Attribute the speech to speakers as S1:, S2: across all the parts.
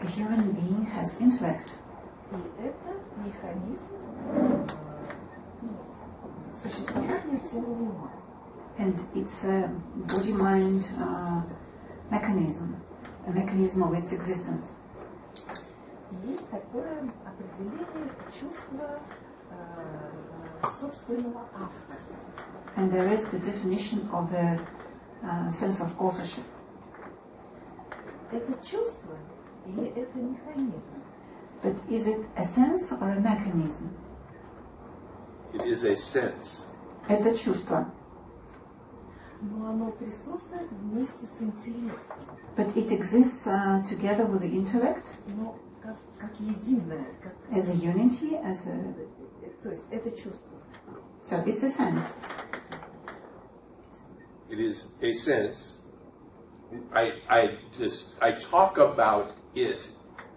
S1: A human being has intellect.
S2: И это механизм существования тела ума.
S1: And it's a body-mind mechanism, a mechanism of its existence.
S2: Есть такое определение чувства собственного авторства.
S1: And there is the definition of the sense of authorship.
S2: Это чувство или это механизм?
S1: But is it a sense or a mechanism?
S3: It is a sense.
S1: Это чувство.
S2: Но оно присутствует вместе с интеллектом.
S1: But it exists together with the intellect.
S2: Но как единое, как...
S1: As a unity, as a...
S2: То есть это чувство.
S1: So it's a sense.
S3: It is a sense. I talk about it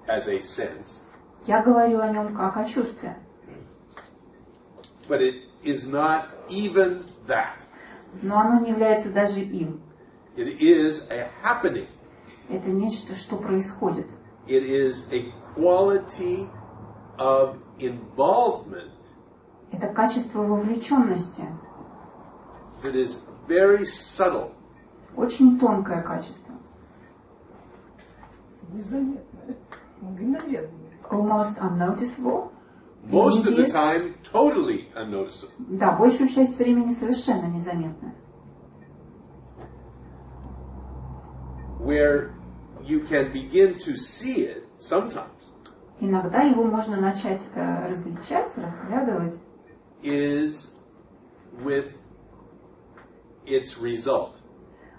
S3: as a sense.
S1: Я говорю о нем как о чувстве.
S3: But it is not even that.
S1: Но оно не является даже им.
S3: It is a happening.
S1: Это нечто, что происходит.
S3: It is a quality of involvement.
S1: Это качество вовлеченности.
S3: That is very subtle.
S1: Очень тонкое качество.
S2: Незаметное, мгновенное.
S1: Almost unnoticeable.
S3: Most of the time, totally unnoticeable.
S1: Да, большую часть времени совершенно незаметное.
S3: Where you can begin to see it sometimes.
S1: Иногда его можно начать различать, разглядывать.
S3: Is with its result.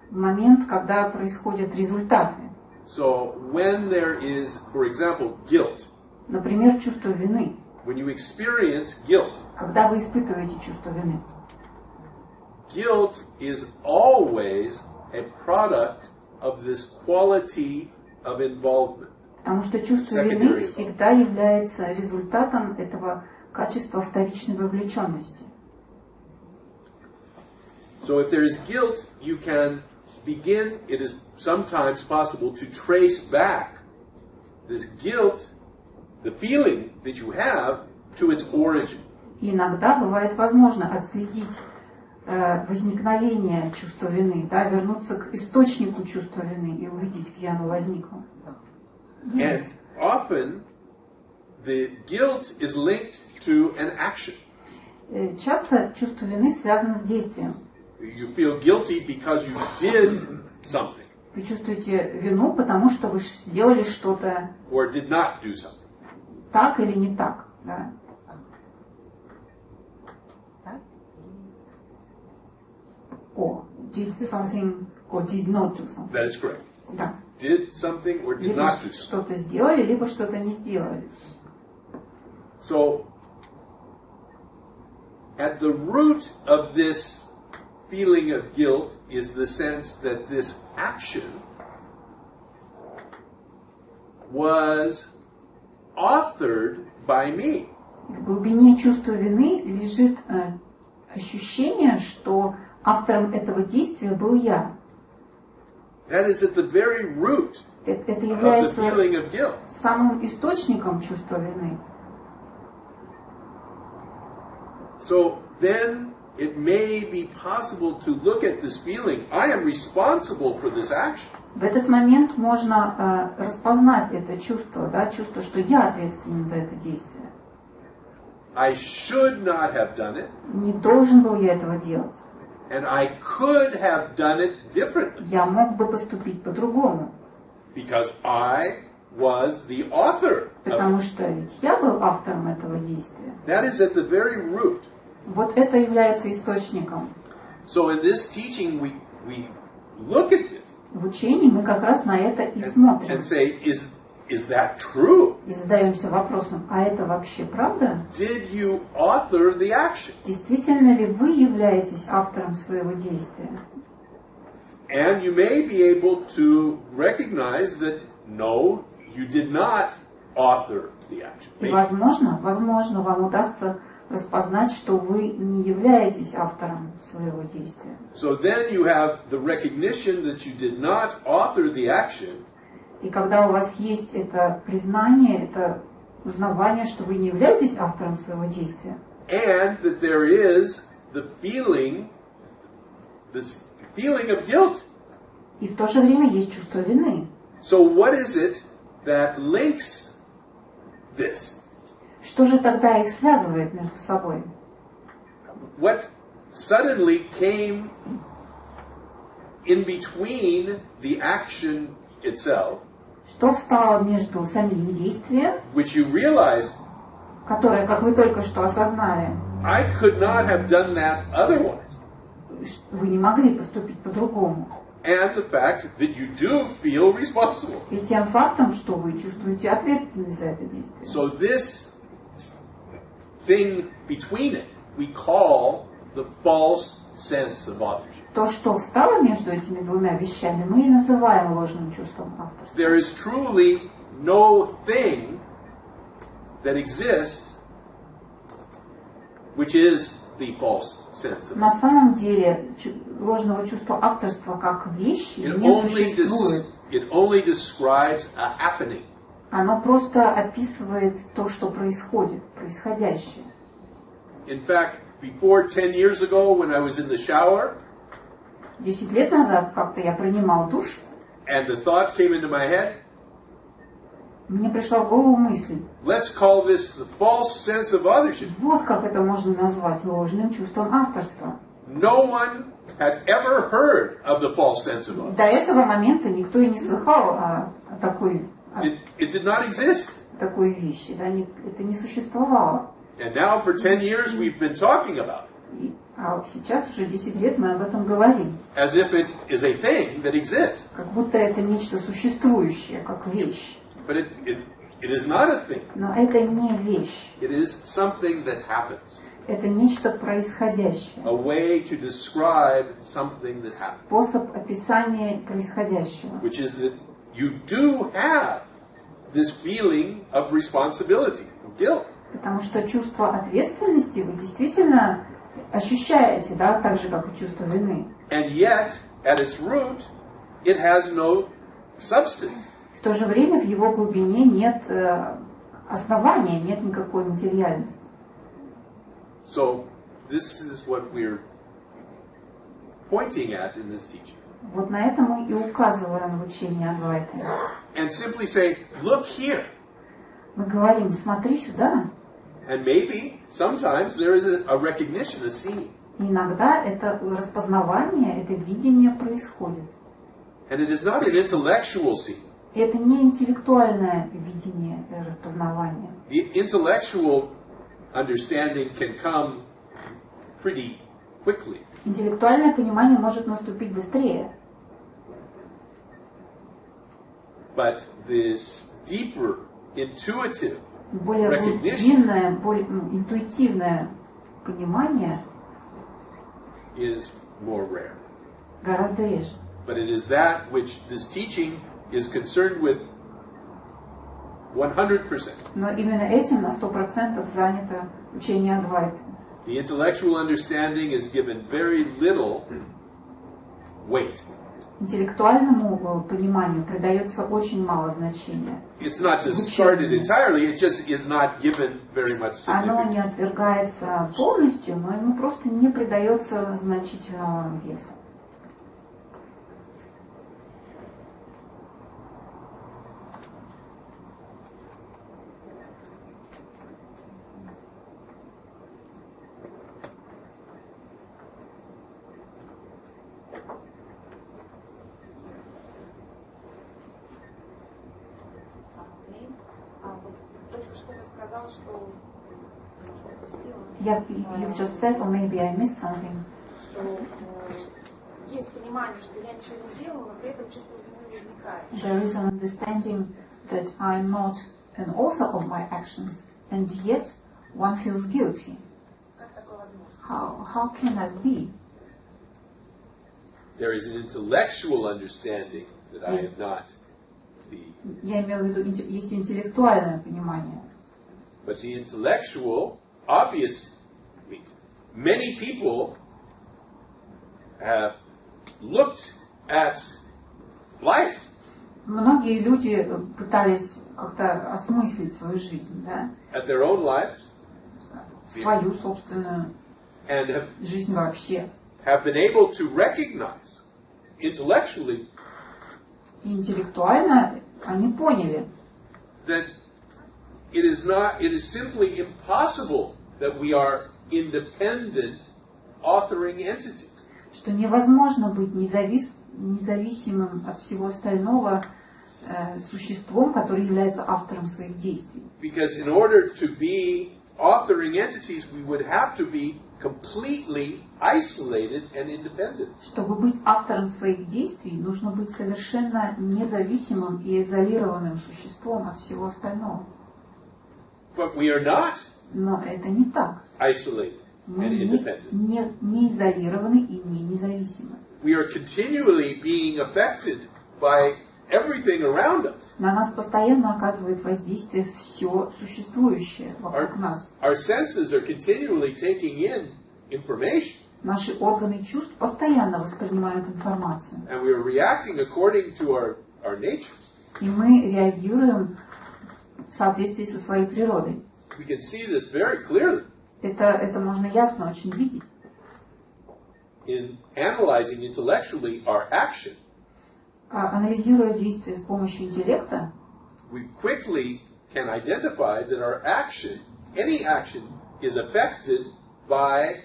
S1: В момент, когда происходят результаты.
S3: So when there is, for example, guilt.
S1: Например, чувство вины.
S3: When you experience guilt.
S1: Когда вы испытываете чувство вины.
S3: Guilt is always a product of this quality of involvement.
S1: Потому что чувство вины всегда является результатом этого качества вторичной вовлеченности.
S3: So if there is guilt, you can begin, it is sometimes possible to trace back this guilt, the feeling that you have, to its origin.
S1: И иногда бывает возможно отследить возникновение чувства вины, да, вернуться к источнику чувства вины и увидеть, где оно возникло.
S3: And often the guilt is linked to an action.
S1: Часто чувство вины связано с действием.
S3: You feel guilty because you did something.
S1: Вы чувствуете вину, потому что вы сделали что-то
S3: Or did not do something.
S1: так или не так. Да. Or did something or did not do something.
S3: That is correct.
S1: Да.
S3: Did something or did
S1: Либо
S3: not do something.
S1: что-то сделали, либо что-то не сделали.
S3: So, at the root of this feeling of guilt is the sense that this action was authored by me.
S1: В глубине чувства вины лежит ощущение, что автором этого действия был я.
S3: That is at the very root
S1: Это
S3: of the
S1: является
S3: feeling of guilt.
S1: самым источником чувства вины.
S3: So then it may be possible to look at this feeling, I am responsible for this action.
S1: В этот момент можно распознать это чувство, да, чувство, что я ответственен за это действие.
S3: I should not have done it,
S1: Не должен был я этого делать.
S3: and I could have done it differently
S1: Я мог бы поступить по-другому.
S3: because I was the author of
S1: Потому
S3: it.
S1: что ведь я был автором этого действия.
S3: That is at the very root.
S1: Вот это является источником.
S3: So in this teaching we look at this
S1: В учении мы как раз на это и смотрим.
S3: and say, is that true?
S1: И задаемся вопросом, а это вообще правда?
S3: Did you author the action?
S1: Действительно ли вы являетесь автором своего действия?
S3: And you may be able to recognize that no, you did not author the action.
S1: И возможно, вам удастся распознать, что вы не являетесь автором своего действия.
S3: So then you have the recognition that you did not author the action.
S1: И когда у вас есть это признание, это узнавание, что вы не являетесь автором своего действия,
S3: and that there is the feeling, this feeling of guilt.
S1: и в то же время есть чувство вины.
S3: So what is it that links this?
S1: Что же тогда их связывает между собой?
S3: What suddenly came in between the action itself,
S1: Что встало между самим действием,
S3: which you realize,
S1: которое, как вы только что осознали,
S3: I could not have done that otherwise,
S1: вы не могли поступить по-другому.
S3: and the fact that you do feel responsible.
S1: И тем фактом, что вы чувствуете ответственность за это действие.
S3: So this thing between it, we call the false sense of authorship.
S1: То, что встало между этими двумя вещами, мы и называем ложным чувством авторства.
S3: There is truly no thing that exists which is the false sense of
S1: На
S3: authorship.
S1: самом деле ложного чувства авторства как вещи не существует.
S3: It only describes a happening.
S1: Оно просто описывает то, что происходит, происходящее.
S3: In fact, before 10 years ago when I was in the shower
S1: 10 лет назад как-то я принимал душ,
S3: and the thought came into my head,
S1: мне пришла в голову мысль,
S3: let's call this the false sense of authorship.
S1: вот как это можно назвать ложным чувством авторства.
S3: No one had ever heard of the false sense of authorship.
S1: До этого момента никто и не слыхал о такой
S3: It did not exist.
S1: вещи, да, это не существовало.
S3: And now for 10 years we've been talking about it.
S1: А сейчас уже 10 лет мы об этом говорим.
S3: As if it is a thing that exists.
S1: Как будто это нечто существующее, как вещь.
S3: But it is not a thing.
S1: Но это не вещь.
S3: It is something that happens.
S1: Это нечто происходящее.
S3: A way to describe something that happens.
S1: Способ описания происходящего.
S3: Which is that you do have this feeling of responsibility, of guilt.
S1: Потому что чувство ответственности вы действительно ощущаете, да, так же, как и чувство вины.
S3: And yet, at its root, it has no substance.
S1: В то же время в его глубине нет основания, нет никакой материальности.
S3: So, this is what we're pointing at in this teaching.
S1: Вот на это мы и указываем в учении Адвайты.
S3: And simply say, look here.
S1: Мы говорим, смотри сюда.
S3: And maybe, sometimes, there is a recognition, a seeing.
S1: И иногда это распознавание, это видение происходит.
S3: And it is not an intellectual seeing.
S1: И это не интеллектуальное видение и распознавание.
S3: The intellectual understanding can come pretty quickly.
S1: Интеллектуальное понимание может наступить быстрее.
S3: But this deeper, intuitive
S1: Более глубинное, более интуитивное понимание
S3: is more rare.
S1: гораздо реже.
S3: But it is that which this teaching is concerned with 100%.
S1: Но именно этим на 100% занято учение Адвайты.
S3: The intellectual understanding is given very little weight.
S1: Интеллектуальному пониманию придается очень мало значения.
S3: It's not discarded entirely, it just is not given very much
S1: Оно не
S3: significance.
S1: отвергается полностью, но ему просто не придается значительного веса. You just said, or maybe I missed something.
S4: Что есть понимание, что я ничего не делаю, но при этом чувство вины возникает.
S1: There is an understanding that I'm not an author of my actions, and yet one feels guilty.
S4: Как такое возможно?
S1: How can that be?
S3: There is an intellectual understanding that I am not the...
S1: Я имею в виду, есть интеллектуальное понимание.
S3: But the intellectual, obviously, many people have looked at life
S1: Многие люди пытались как-то осмыслить свою жизнь, да?
S3: at their own lives,
S1: Свою собственную
S3: and have
S1: жизнь вообще.
S3: been able to recognize intellectually
S1: И интеллектуально они поняли,
S3: that it is simply impossible that we are independent authoring entities.
S1: что невозможно быть независимым от всего остального существом, который является автором своих действий.
S3: Because in order to be authoring entities, we would have to be completely isolated and independent.
S1: Чтобы быть автором своих действий, нужно быть совершенно независимым и изолированным существом от всего остального.
S3: But we are not
S1: Но это не так.
S3: isolated
S1: Мы
S3: and independent.
S1: не изолированы и не независимы.
S3: We are continually being affected by everything around us.
S1: На нас постоянно оказывает воздействие все существующее вокруг нас.
S3: Our senses are continually taking in information,
S1: Наши органы чувств постоянно воспринимают информацию.
S3: and we are reacting according to our nature.
S1: И мы реагируем в соответствии со своей природой.
S3: We can see this very clearly
S1: Это можно ясно очень видеть.
S3: in analyzing intellectually our action.
S1: Анализируя действия с помощью интеллекта,
S3: We quickly can identify that our action, any action, is affected by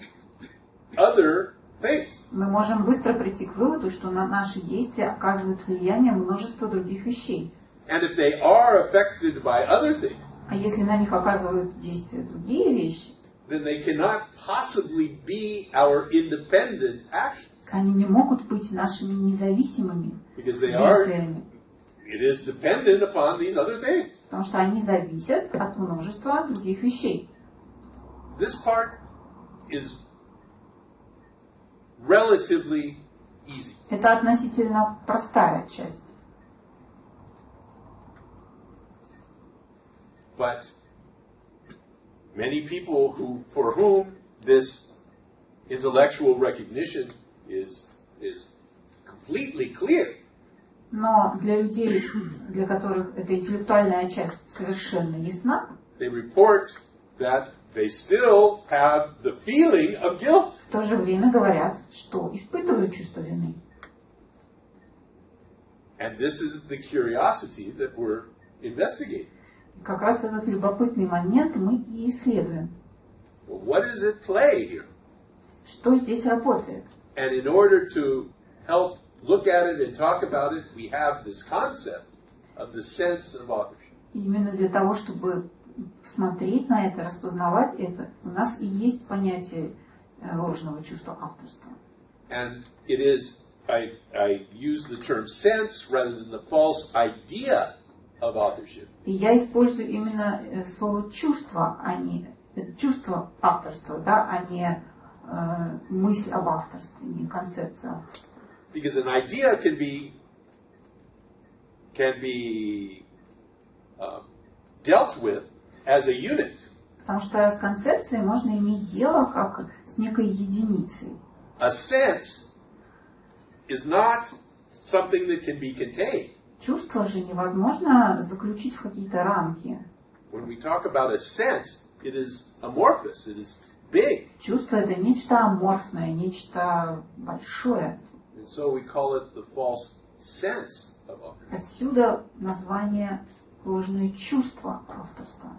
S3: other things.
S1: мы можем быстро прийти к выводу, что на наши действия оказывают влияние множество других вещей.
S3: And if they are affected by other things,
S1: А если на них оказывают действия другие вещи,
S3: then they cannot possibly be our independent actions.
S1: они не могут быть нашими независимыми
S3: Because they are,
S1: действиями,
S3: it is dependent upon these other things.
S1: потому что они зависят от множества других вещей.
S3: This part is relatively easy.
S1: Это относительно простая часть.
S3: But many people for whom this intellectual recognition is completely clear,
S1: Но для людей, для которых эта интеллектуальная часть совершенно ясна,
S3: they report that they still have the feeling of guilt.
S1: в то же время говорят, что испытывают чувство вины.
S3: And this is the curiosity that we're investigating.
S1: И как раз этот любопытный момент мы и исследуем.
S3: Well, what is at play here?
S1: Что здесь работает?
S3: And in order to help look at it and talk about it, we have this concept of the sense of authorship.
S1: И именно для того, чтобы смотреть на это, распознавать это, у нас и есть понятие ложного чувства авторства.
S3: And it is, I use the term sense rather than the false idea of authorship.
S1: И я использую именно слово чувство, а не чувство авторства, да, а не мысль об авторстве, не концепция авторства.
S3: Because an idea can be dealt with as a unit.
S1: Потому что с концепцией можно иметь дело как с некой единицей.
S3: A sense is not something that can be contained.
S1: Чувство же невозможно заключить в какие-то рамки.
S3: When we talk about a sense, it is amorphous, it is big.
S1: Чувство — это нечто аморфное, нечто большое.
S3: And so we call it the false sense of authorship.
S1: Отсюда название ложное чувство авторства.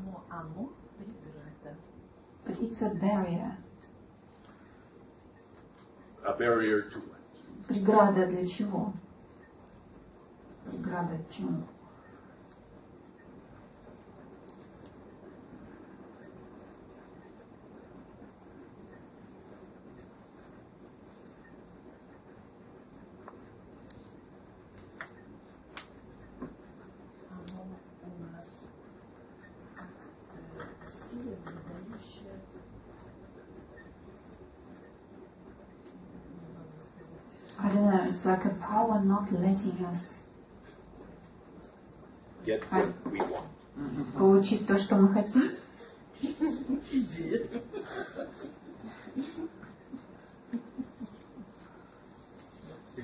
S2: Но оно преграда.
S1: But it's a barrier.
S3: A barrier to it.
S1: Преграда для чего? Преграда к чему?
S2: Оно у нас как сила, не дающая, не могу сказать.
S1: I don't know, it's like a power not letting us
S3: Get what we want.
S1: получить то, что мы хотим.
S2: Идея.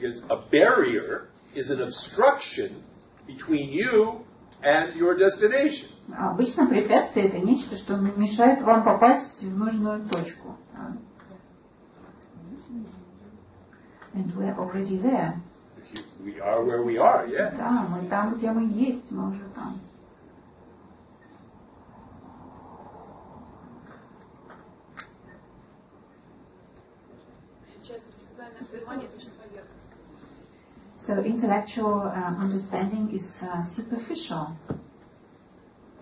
S3: Because a barrier is an obstruction between you and your destination.
S1: Обычно препятствие это нечто, что мешает вам попасть в нужную точку. And we're already there.
S3: We are where we are, yeah.
S1: Да, мы там, где мы есть, мы уже там. So intellectual understanding is superficial.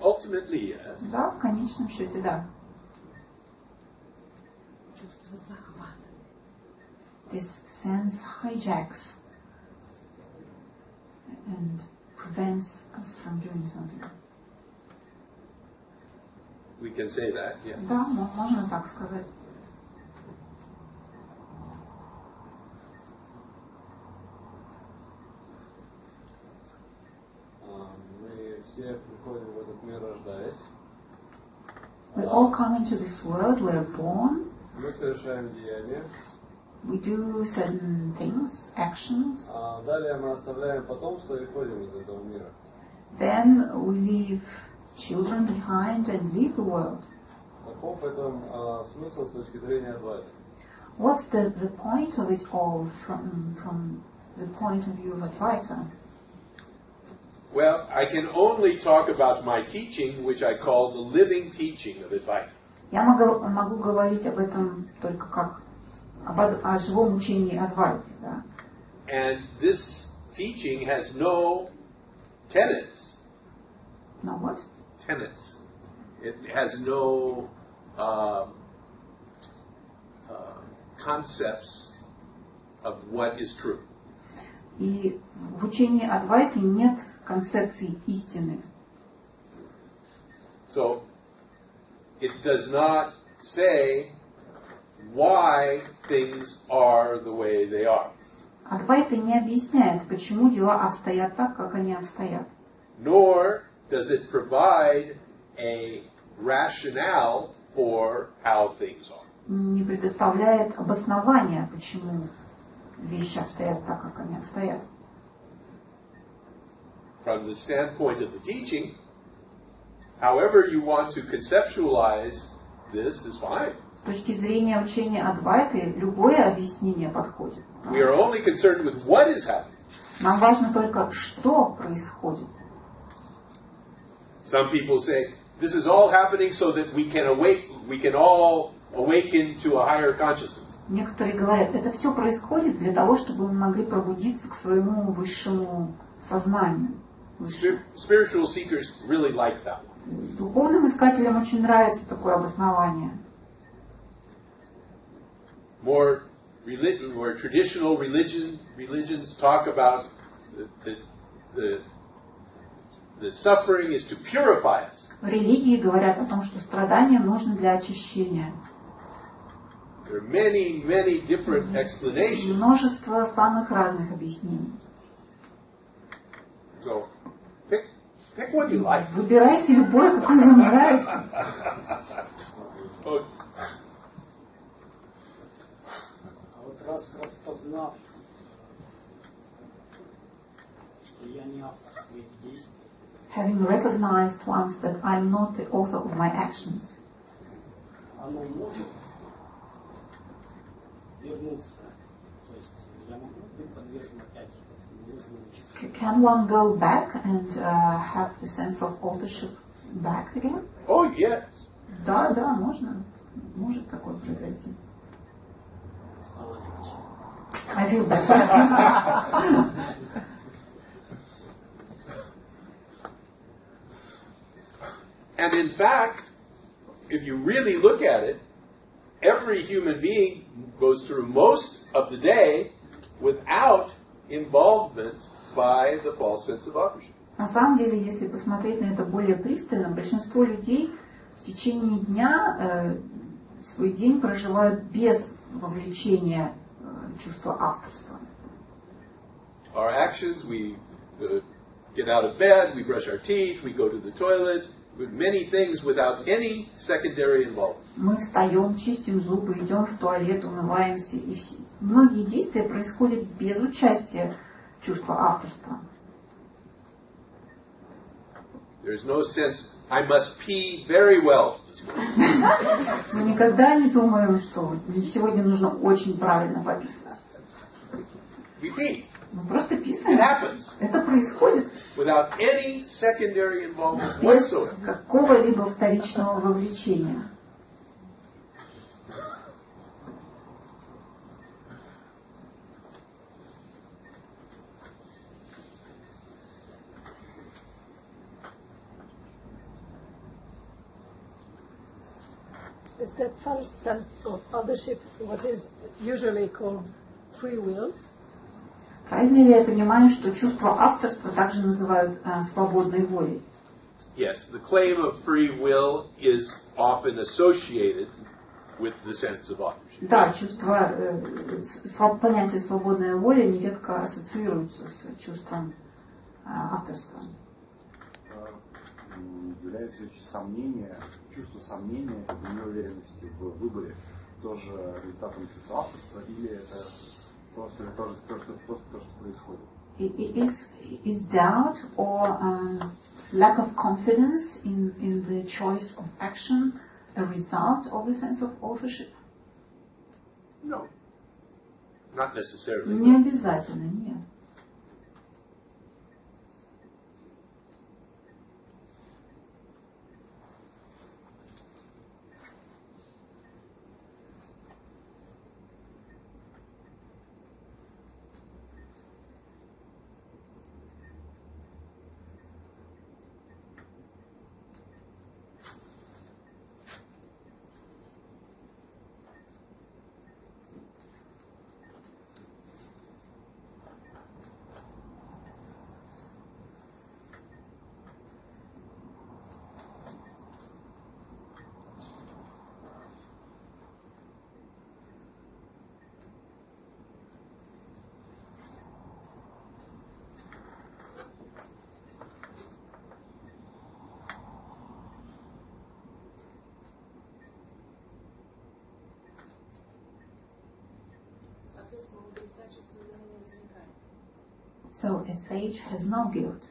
S3: Ultimately, yes.
S1: Да, в конечном счете, да.
S2: Чувство захвата.
S1: This sense hijacks and prevents us from doing something.
S3: We can say that, yeah.
S1: Да, можно так сказать.
S5: Мы все приходим в этот мир, рождаясь.
S1: We all come into this world, we're born,
S5: Мы совершаем деяния.
S1: we do certain things, actions,
S5: А далее мы оставляем потомство и ходим из этого мира.
S1: then we leave children behind and leave the world.
S5: Каков в этом смысл с точки зрения Адвайты?
S1: What's the point of it all from the point of view of Advaita?
S3: Well, I can only talk about my teaching, which I call the living teaching of Advaita.
S1: Я могу говорить об этом только как о живом учении Адвайты. Да?
S3: And this teaching has no tenets.
S1: No what?
S3: Tenets. It has no concepts of what is true.
S1: И в учении Адвайты нет концепции истины.
S3: So it does not say why things are the way they are.
S1: Адвайта не объясняет, почему дела обстоят так, как они обстоят.
S3: Nor does it provide a rationale for how things are.
S1: Не предоставляет обоснования, почему вещи обстоят так, как они обстоят.
S3: From the standpoint of the teaching, however you want to conceptualize this is fine.
S1: С точки зрения учения Адвайты, любое объяснение подходит.
S3: We are only concerned with what is happening.
S1: Нам важно только, что происходит.
S3: Some people say, this is all happening so that we can all awaken to a higher consciousness.
S1: Некоторые говорят, это все происходит для того, чтобы мы могли пробудиться к своему высшему сознанию.
S3: Spiritual seekers really like that.
S1: Духовным искателям очень нравится такое обоснование.
S3: More traditional religions talk about the suffering is to purify us.
S1: Религии говорят о том, что страдания нужны для очищения.
S3: There are many different explanations.
S1: Множество самых разных объяснений.
S3: So, pick one you like.
S1: Выбирайте любое, какое вам нравится.
S6: А вот распознав, что я не автор своих действий,
S1: Having recognized once that I'm not the author of my actions,
S6: оно может вернуться. То есть я могу быть подвержен опять ненужному чувству.
S1: can one go back and have the sense of authorship back again?
S3: Oh, yes.
S1: Да, можно. Может такое произойти.
S6: Стало легче.
S1: I feel better.
S3: And in fact, if you really look at it, every human being goes through most of the day without involvement by the false sense of authorship.
S1: На самом деле, если посмотреть на это более пристально, большинство людей в течение дня свой день проживают без вовлечения чувства авторства.
S3: Our actions, we get out of bed, we brush our teeth, we go to the toilet, we do many things without any secondary involvement.
S1: Мы встаем, чистим зубы, идем в туалет, умываемся, и многие действия происходят без участия чувства авторства.
S3: There's no sense, I must pee very well.
S1: Мы никогда не думаем, что сегодня нужно очень правильно пописать.
S3: We pee.
S1: Мы просто
S3: It
S1: писаем.
S3: happens
S1: Это происходит
S3: without any secondary involvement
S1: без
S3: whatsoever.
S1: какого-либо вторичного вовлечения.
S2: Is that first sense of authorship what is usually called free will?
S1: Правильно ли я понимаю, что чувство авторства также называют свободной волей?
S3: Yes, the claim of free will is often associated with the sense of authorship.
S1: Да, понятие свободная воля нередко ассоциируется с чувством авторства.
S7: Является сомнение, чувство сомнения и неуверенности в выборе тоже результатом чувства авторства, или это просто то, что происходит?
S1: Is doubt or lack of confidence in the choice of action a result of a sense of authorship?
S3: No, not necessarily.
S1: Не обязательно, нет.
S4: Соответственно, у мудреца чувство вины не возникает.
S1: So a sage has no guilt.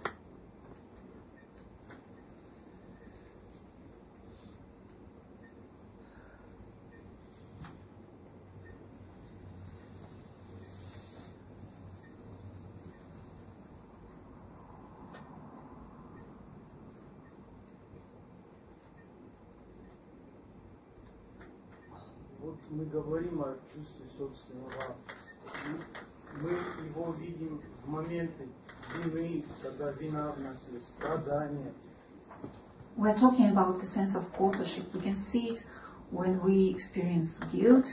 S8: Вот мы говорим о чувстве собственного. Мы его видим в моменты вины, когда вина в нас есть, страдания.
S1: We're talking about the sense of authorship. We can see it when we experience guilt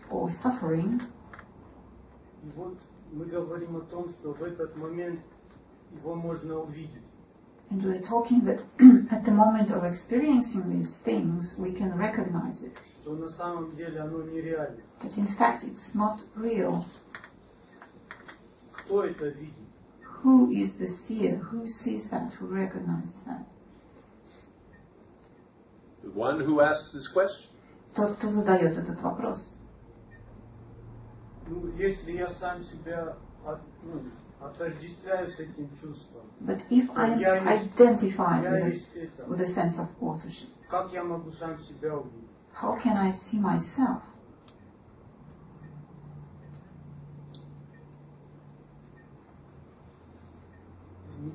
S1: or suffering.
S8: И вот мы говорим о том, что в этот момент его можно увидеть.
S1: And we're talking that at the moment of experiencing these things, we can recognize it.
S8: Что на самом деле оно нереально.
S1: That in fact it's not real.
S8: Кто это видит?
S1: Who is the seer? Who sees that? Who recognizes that?
S3: The one who asked this question.
S1: Тот, кто задает этот вопрос.
S8: Ну, если я сам себя отождествляю с этим чувством,
S1: But if I am identified
S8: я есть это,
S1: with a sense of authorship,
S8: как я могу сам себя увидеть?
S1: how can I see myself?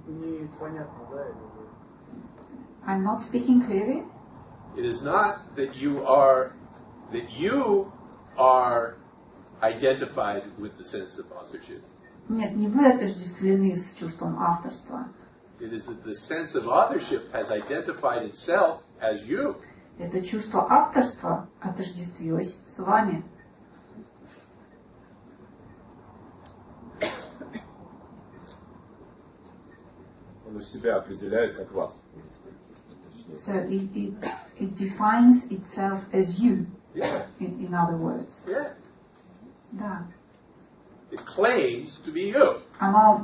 S8: Непонятно, да, это?
S1: I'm not speaking clearly.
S3: It is not that you are identified with the sense of authorship.
S1: Нет, не вы отождествлены с чувством авторства.
S3: It is that the sense of authorship has identified itself as you.
S1: Это чувство авторства отождествилось с вами.
S7: Оно себя определяет как вас.
S1: So it defines itself as you,
S3: Yeah.
S1: in other words.
S3: Yeah.
S1: Да.
S3: It claims to be you.
S1: Оно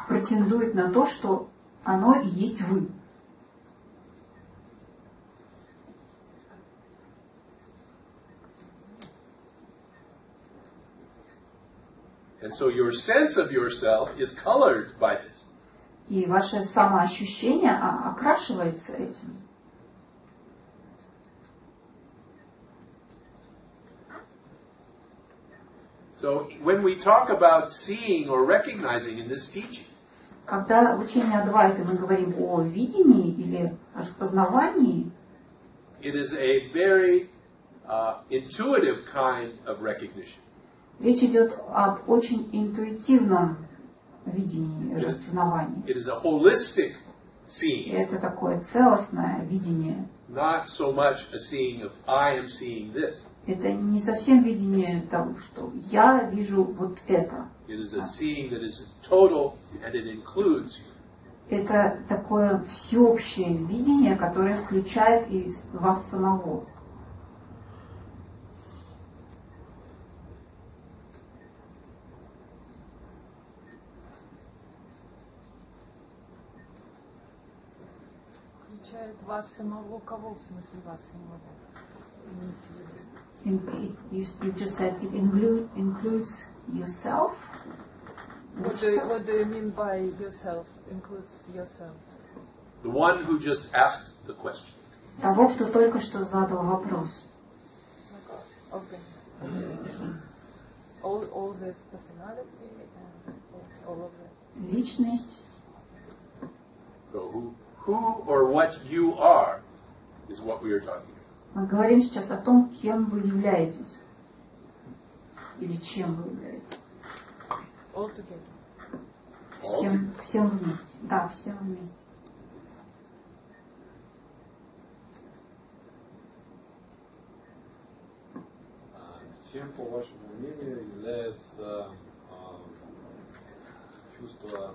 S1: претендует на то, что оно и есть вы.
S3: And so your sense of yourself is colored by this.
S1: И ваше самоощущение окрашивается этим.
S3: So when we talk about seeing or recognizing in this teaching,
S1: Когда в учении Адвайты мы говорим о видении или распознавании,
S3: it is a very intuitive kind of recognition.
S1: речь идет об очень интуитивном видении и распознавании.
S3: It is a holistic seeing,
S1: Это такое целостное видение.
S3: not so much a seeing of I am seeing this.
S1: Это не совсем видение того, что я вижу вот это.
S3: It is a seeing that is total and it includes you.
S1: Это такое всеобщее видение, которое включает и вас самого.
S9: Включает вас самого, кого в смысле вас самого? Имейте в виду.
S1: You just said it includes yourself.
S9: What do you mean by yourself? Includes yourself.
S3: The one who just asked the question.
S1: Того, кто только что задал вопрос.
S9: All this personality and all of that.
S1: Личность.
S3: So who or what you are is what we are talking about.
S1: Мы говорим сейчас о том, кем вы являетесь. Или чем вы являетесь.
S9: All together.
S1: Всем вместе. Да, всем вместе.
S5: Чем, по вашему мнению, является чувство,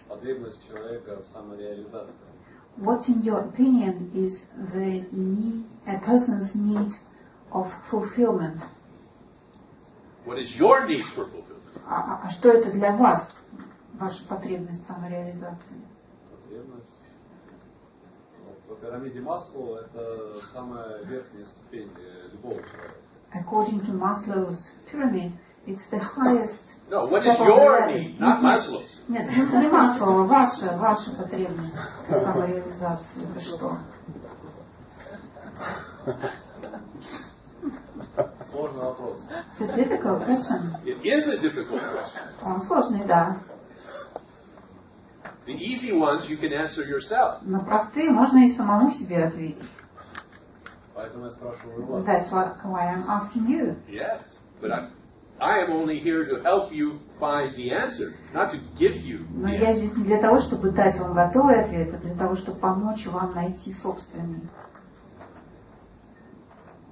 S5: потребность человека в самореализации?
S1: What, in your opinion, is the need, a person's need of fulfillment?
S3: What is your need for fulfillment?
S1: А что это для вас, ваша потребность самореализации?
S5: Потребность. По пирамиде Маслоу это самая верхняя ступень любого человека.
S1: According to Maslow's pyramid, it's the highest.
S3: No, what is your need, not Maslow's?
S1: Нет, не Маслоу, ваша потребность самореализации. Это что?
S5: Сложный вопрос.
S1: It's a difficult question.
S3: It is a difficult question.
S1: Он сложный, да.
S3: The easy ones you can answer yourself.
S1: Но простые можно и самому себе ответить.
S5: Поэтому я спрашиваю вас.
S1: That's why I'm asking you.
S3: Yes, but I am only here to help you find the answer, not to give you
S1: Но
S3: the
S1: я
S3: answer.
S1: здесь не для того, чтобы дать вам готовый ответ, а для того, чтобы помочь вам найти собственный.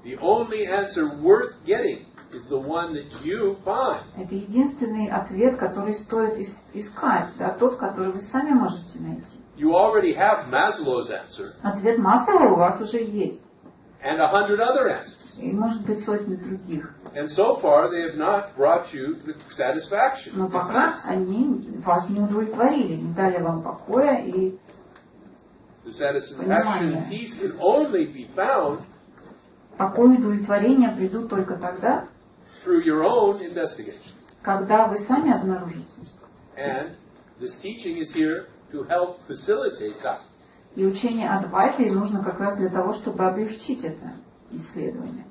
S3: The only answer worth getting is the one that you find.
S1: Это единственный ответ, который стоит искать, да, тот, который вы сами можете найти.
S3: You already have Maslow's answer
S1: Ответ Маслоу у вас уже есть.
S3: and 100 other answers.
S1: И может быть сотни других.
S3: And so far they have not brought you the satisfaction.
S1: Но пока они вас не удовлетворили, не дали вам покоя и
S3: The satisfaction and peace can only be found
S1: покой и удовлетворение придут только тогда,
S3: through your own investigation.
S1: когда вы сами обнаружите.
S3: And this teaching is here to help facilitate that.
S1: И учение Адвайты нужно как раз для того, чтобы облегчить это исследование.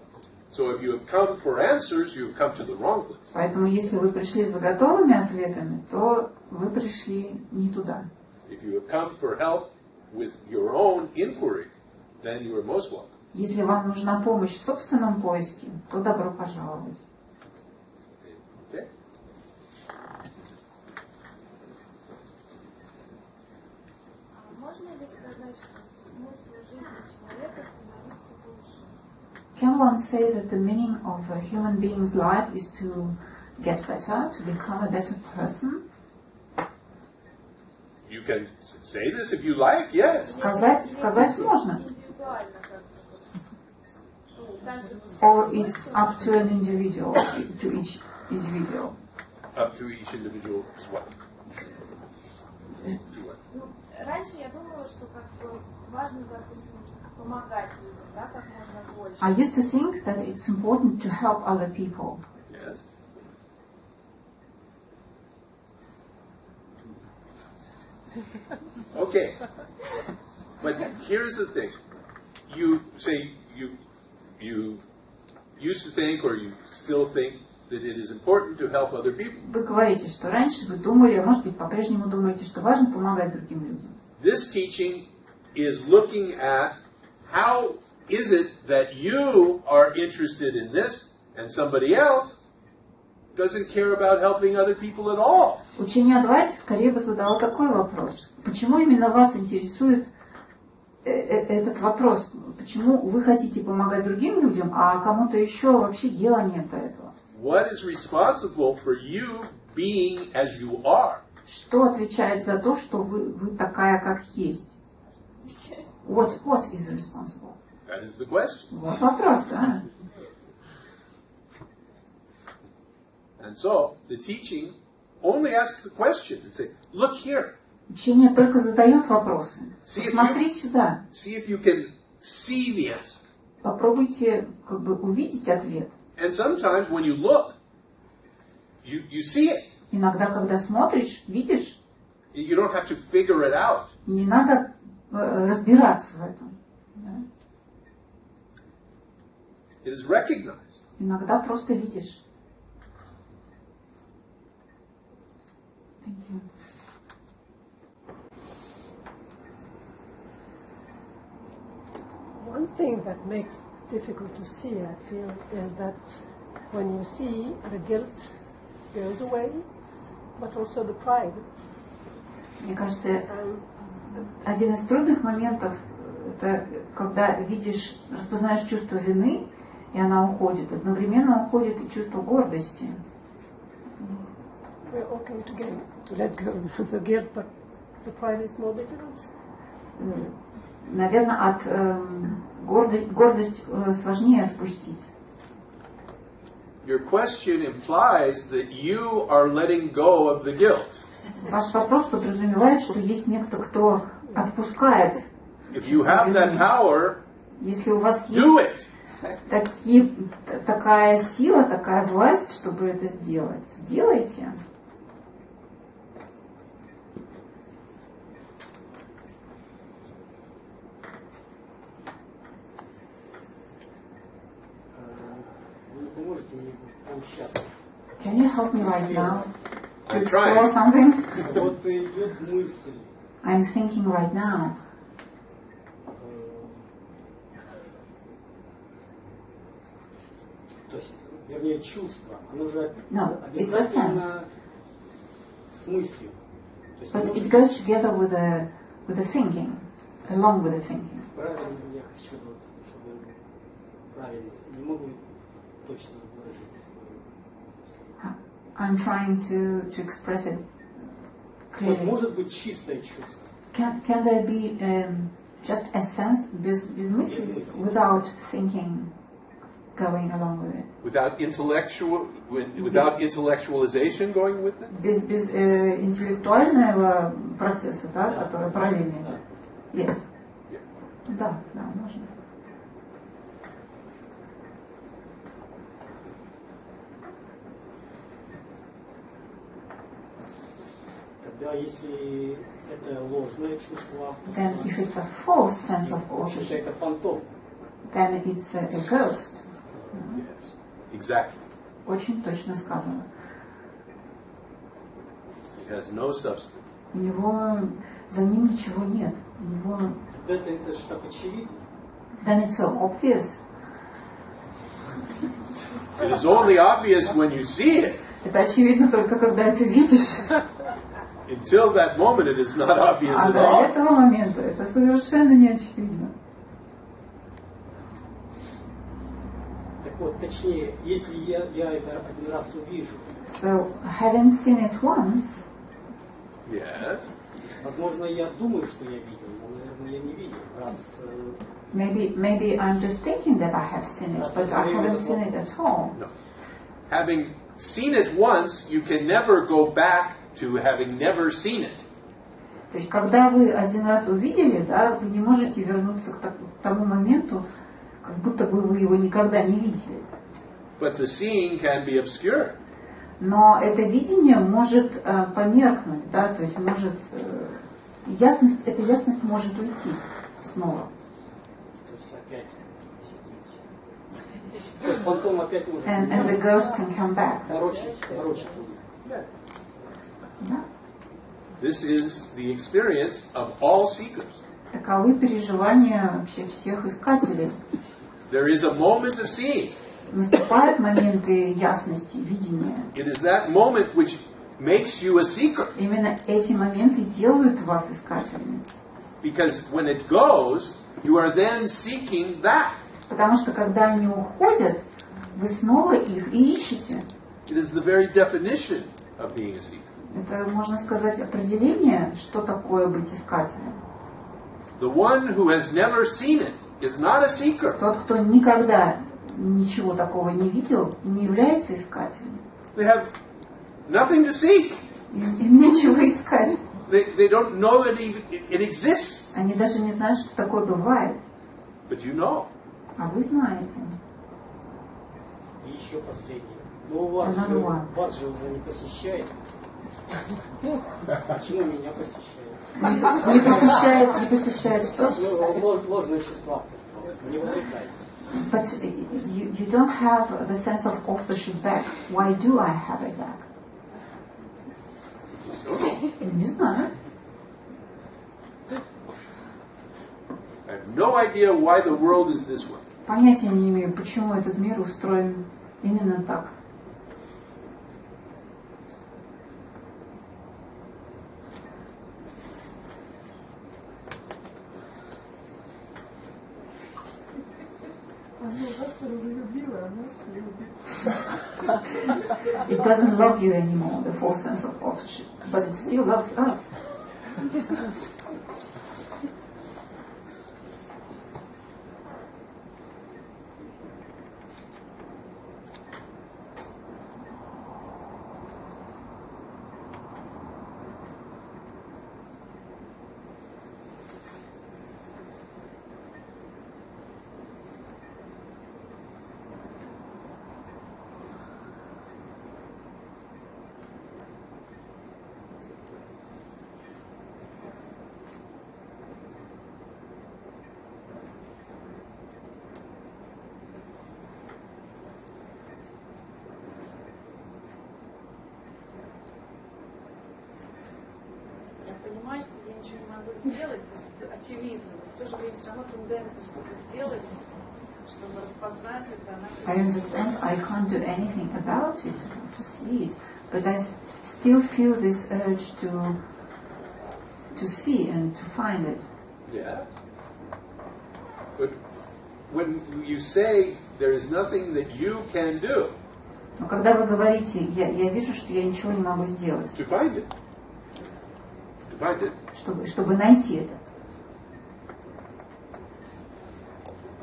S3: So if you have come for answers, you have come to the wrong place.
S1: Поэтому если вы пришли за готовыми ответами, то вы пришли не туда.
S3: If you have come for help with your own inquiry, then you are most welcome.
S1: Если вам нужна помощь в собственном поиске, то добро пожаловать.
S3: Okay?
S4: Можно ли сказать, что смысл жизни человека становится лучше?
S1: Can one say that the meaning of a human being's life is to get better, to become a better person?
S3: You can say this if you like, yes.
S1: Сказать можно.
S4: Индивидуально как-то.
S1: Or it's up to an individual, to each individual.
S3: Up to each individual what?
S4: Раньше я думала, что как бы важно, допустим, помогать людям, да, как можно больше.
S1: I used to think that it's important to help other people.
S3: Yes. Okay. But here's the thing. You say you used to think, or you still think, that it is important to help other people.
S1: Вы говорите, что раньше вы думали, а может быть по-прежнему думаете, что важно помогать другим людям.
S3: This teaching is looking at how is it that you are interested in this and somebody else doesn't care about helping other people at all.
S1: Учение Адвайты скорее бы задало такой вопрос. Почему именно вас интересует этот вопрос? Почему вы хотите помогать другим людям, а кому-то еще вообще дела нет до этого?
S3: What is responsible for you being as you are?
S1: Что отвечает за то, что вы такая, как есть? What is responsible?
S3: That is the question.
S1: Вот вопрос, да?
S3: And so the teaching only asks the question and say, look here.
S1: Учение только задает вопросы.
S3: See
S1: Посмотри сюда.
S3: See if you can see the answer.
S1: Попробуйте как бы увидеть ответ.
S3: And sometimes when you look, you see it.
S1: Иногда, когда смотришь, видишь,
S3: You don't have to figure it out.
S1: не надо разбираться в этом. Да?
S3: It is recognized.
S1: Иногда просто видишь. Thank you.
S2: One thing that makes difficult to see, I feel, is that when you see the guilt goes away, but also the pride.
S1: Мне кажется, один из трудных моментов это когда видишь, распознаешь чувство вины, и она уходит. Одновременно уходит и чувство гордости.
S2: We're okay to let go of the guilt, but the pride is more difficult.
S1: Наверное, от гордость сложнее отпустить.
S3: Your question implies that you are letting go of the guilt.
S1: Ваш вопрос подразумевает, что есть некто, кто отпускает.
S3: If you have that power,
S1: если у вас
S3: do
S1: есть
S3: it.
S1: такая сила, такая власть, чтобы это сделать, сделайте. Can you help me right now to
S3: I'm
S1: explore
S3: trying.
S1: something?
S6: Вот идет мысль.
S1: I'm thinking right now.
S6: То есть, вернее, чувство. Оно же
S1: No, it's a
S6: обязательно
S1: sense.
S6: с мыслью. То есть,
S1: But it goes together with the thinking, along with the thinking.
S6: правильно, я хочу, чтобы правильно, не могу точно выразить.
S1: I'm trying to express it
S6: То есть,
S1: clearly.
S6: может быть чистое чувство.
S1: Can there be just a sense без мысли, without thinking, going along with it?
S3: Without intellectualization going with it?
S1: Без интеллектуального процесса, да, который параллельный. Yes. Да, можно.
S6: Тогда, если это ложное чувство
S1: Then
S6: авторства,
S1: if it's a false sense of
S6: значит,
S1: ownership,
S6: это фантом.
S1: then it's a ghost.
S3: Exactly.
S1: Очень точно сказано.
S3: It has no substance.
S1: У него за ним ничего нет. У него
S6: Это же так очевидно.
S1: then it's so obvious.
S3: It is only obvious when you see it.
S1: Это очевидно только когда это видишь.
S3: Until that moment, it is not obvious
S1: А
S3: at
S1: до
S3: all.
S1: этого момента это совершенно не очевидно.
S6: Так вот, точнее, если я это один раз увижу,
S1: So having seen it once,
S3: Yes.
S6: возможно, я думаю, что я видел, но, наверное, я не видел. Раз
S1: maybe I'm just thinking that I have seen it, but I haven't seen it at all.
S3: No. Having seen it once, you can never go back to having never seen it.
S1: То есть, когда вы один раз увидели, да, вы не можете вернуться к тому моменту, как будто бы вы его никогда не видели.
S3: But the seeing can be obscure.
S1: Но это видение может померкнуть, да, то есть может эта ясность может уйти снова.
S6: То есть опять сидеть. То есть фантом опять может
S1: And the ghost can come back.
S6: ворочать.
S1: Да?
S3: This is the experience of all seekers.
S1: Таковы переживания вообще всех искателей.
S3: There is a moment of seeing.
S1: Наступают моменты ясности, видения.
S3: It is that moment which makes you a seeker.
S1: Именно эти моменты делают вас искателями.
S3: Because when it goes, you are then seeking that.
S1: Потому что когда они уходят, вы снова их и ищете.
S3: It is the very definition of being a seeker.
S1: Это, можно сказать, определение, что такое быть искателем.
S3: The one who has never seen it is not a seeker.
S1: Тот, кто никогда ничего такого не видел, не является искателем.
S3: They have nothing to seek.
S1: Им нечего искать.
S3: They don't know that it exists.
S1: Они даже не знают, что такое бывает.
S3: But you know.
S1: А вы знаете.
S6: И еще последнее. Но вас же уже не посещает. Почему меня посещает?
S1: Не посещает что?
S6: Ложное чувство авторства. Не вовлекайтесь.
S1: But you don't have the sense of authorship back. Why do I have it back? Не знаю.
S3: I have no idea why the world is this way.
S1: Понятия не имею, почему этот мир устроен именно так. It doesn't love you anymore, the false sense of authorship, but it still loves us.
S10: Понимаю, что я ничего не могу сделать, то есть это очевидно, но в то же время все равно тенденция что-то сделать, чтобы распознать это, она...
S1: I understand I can't do anything about it, to see it, but I still feel this urge to see and to find it.
S3: Yeah. But when you say there is nothing that you can do,
S1: Но когда вы говорите, я вижу, что я ничего не могу сделать,
S3: to find it.
S1: чтобы найти это.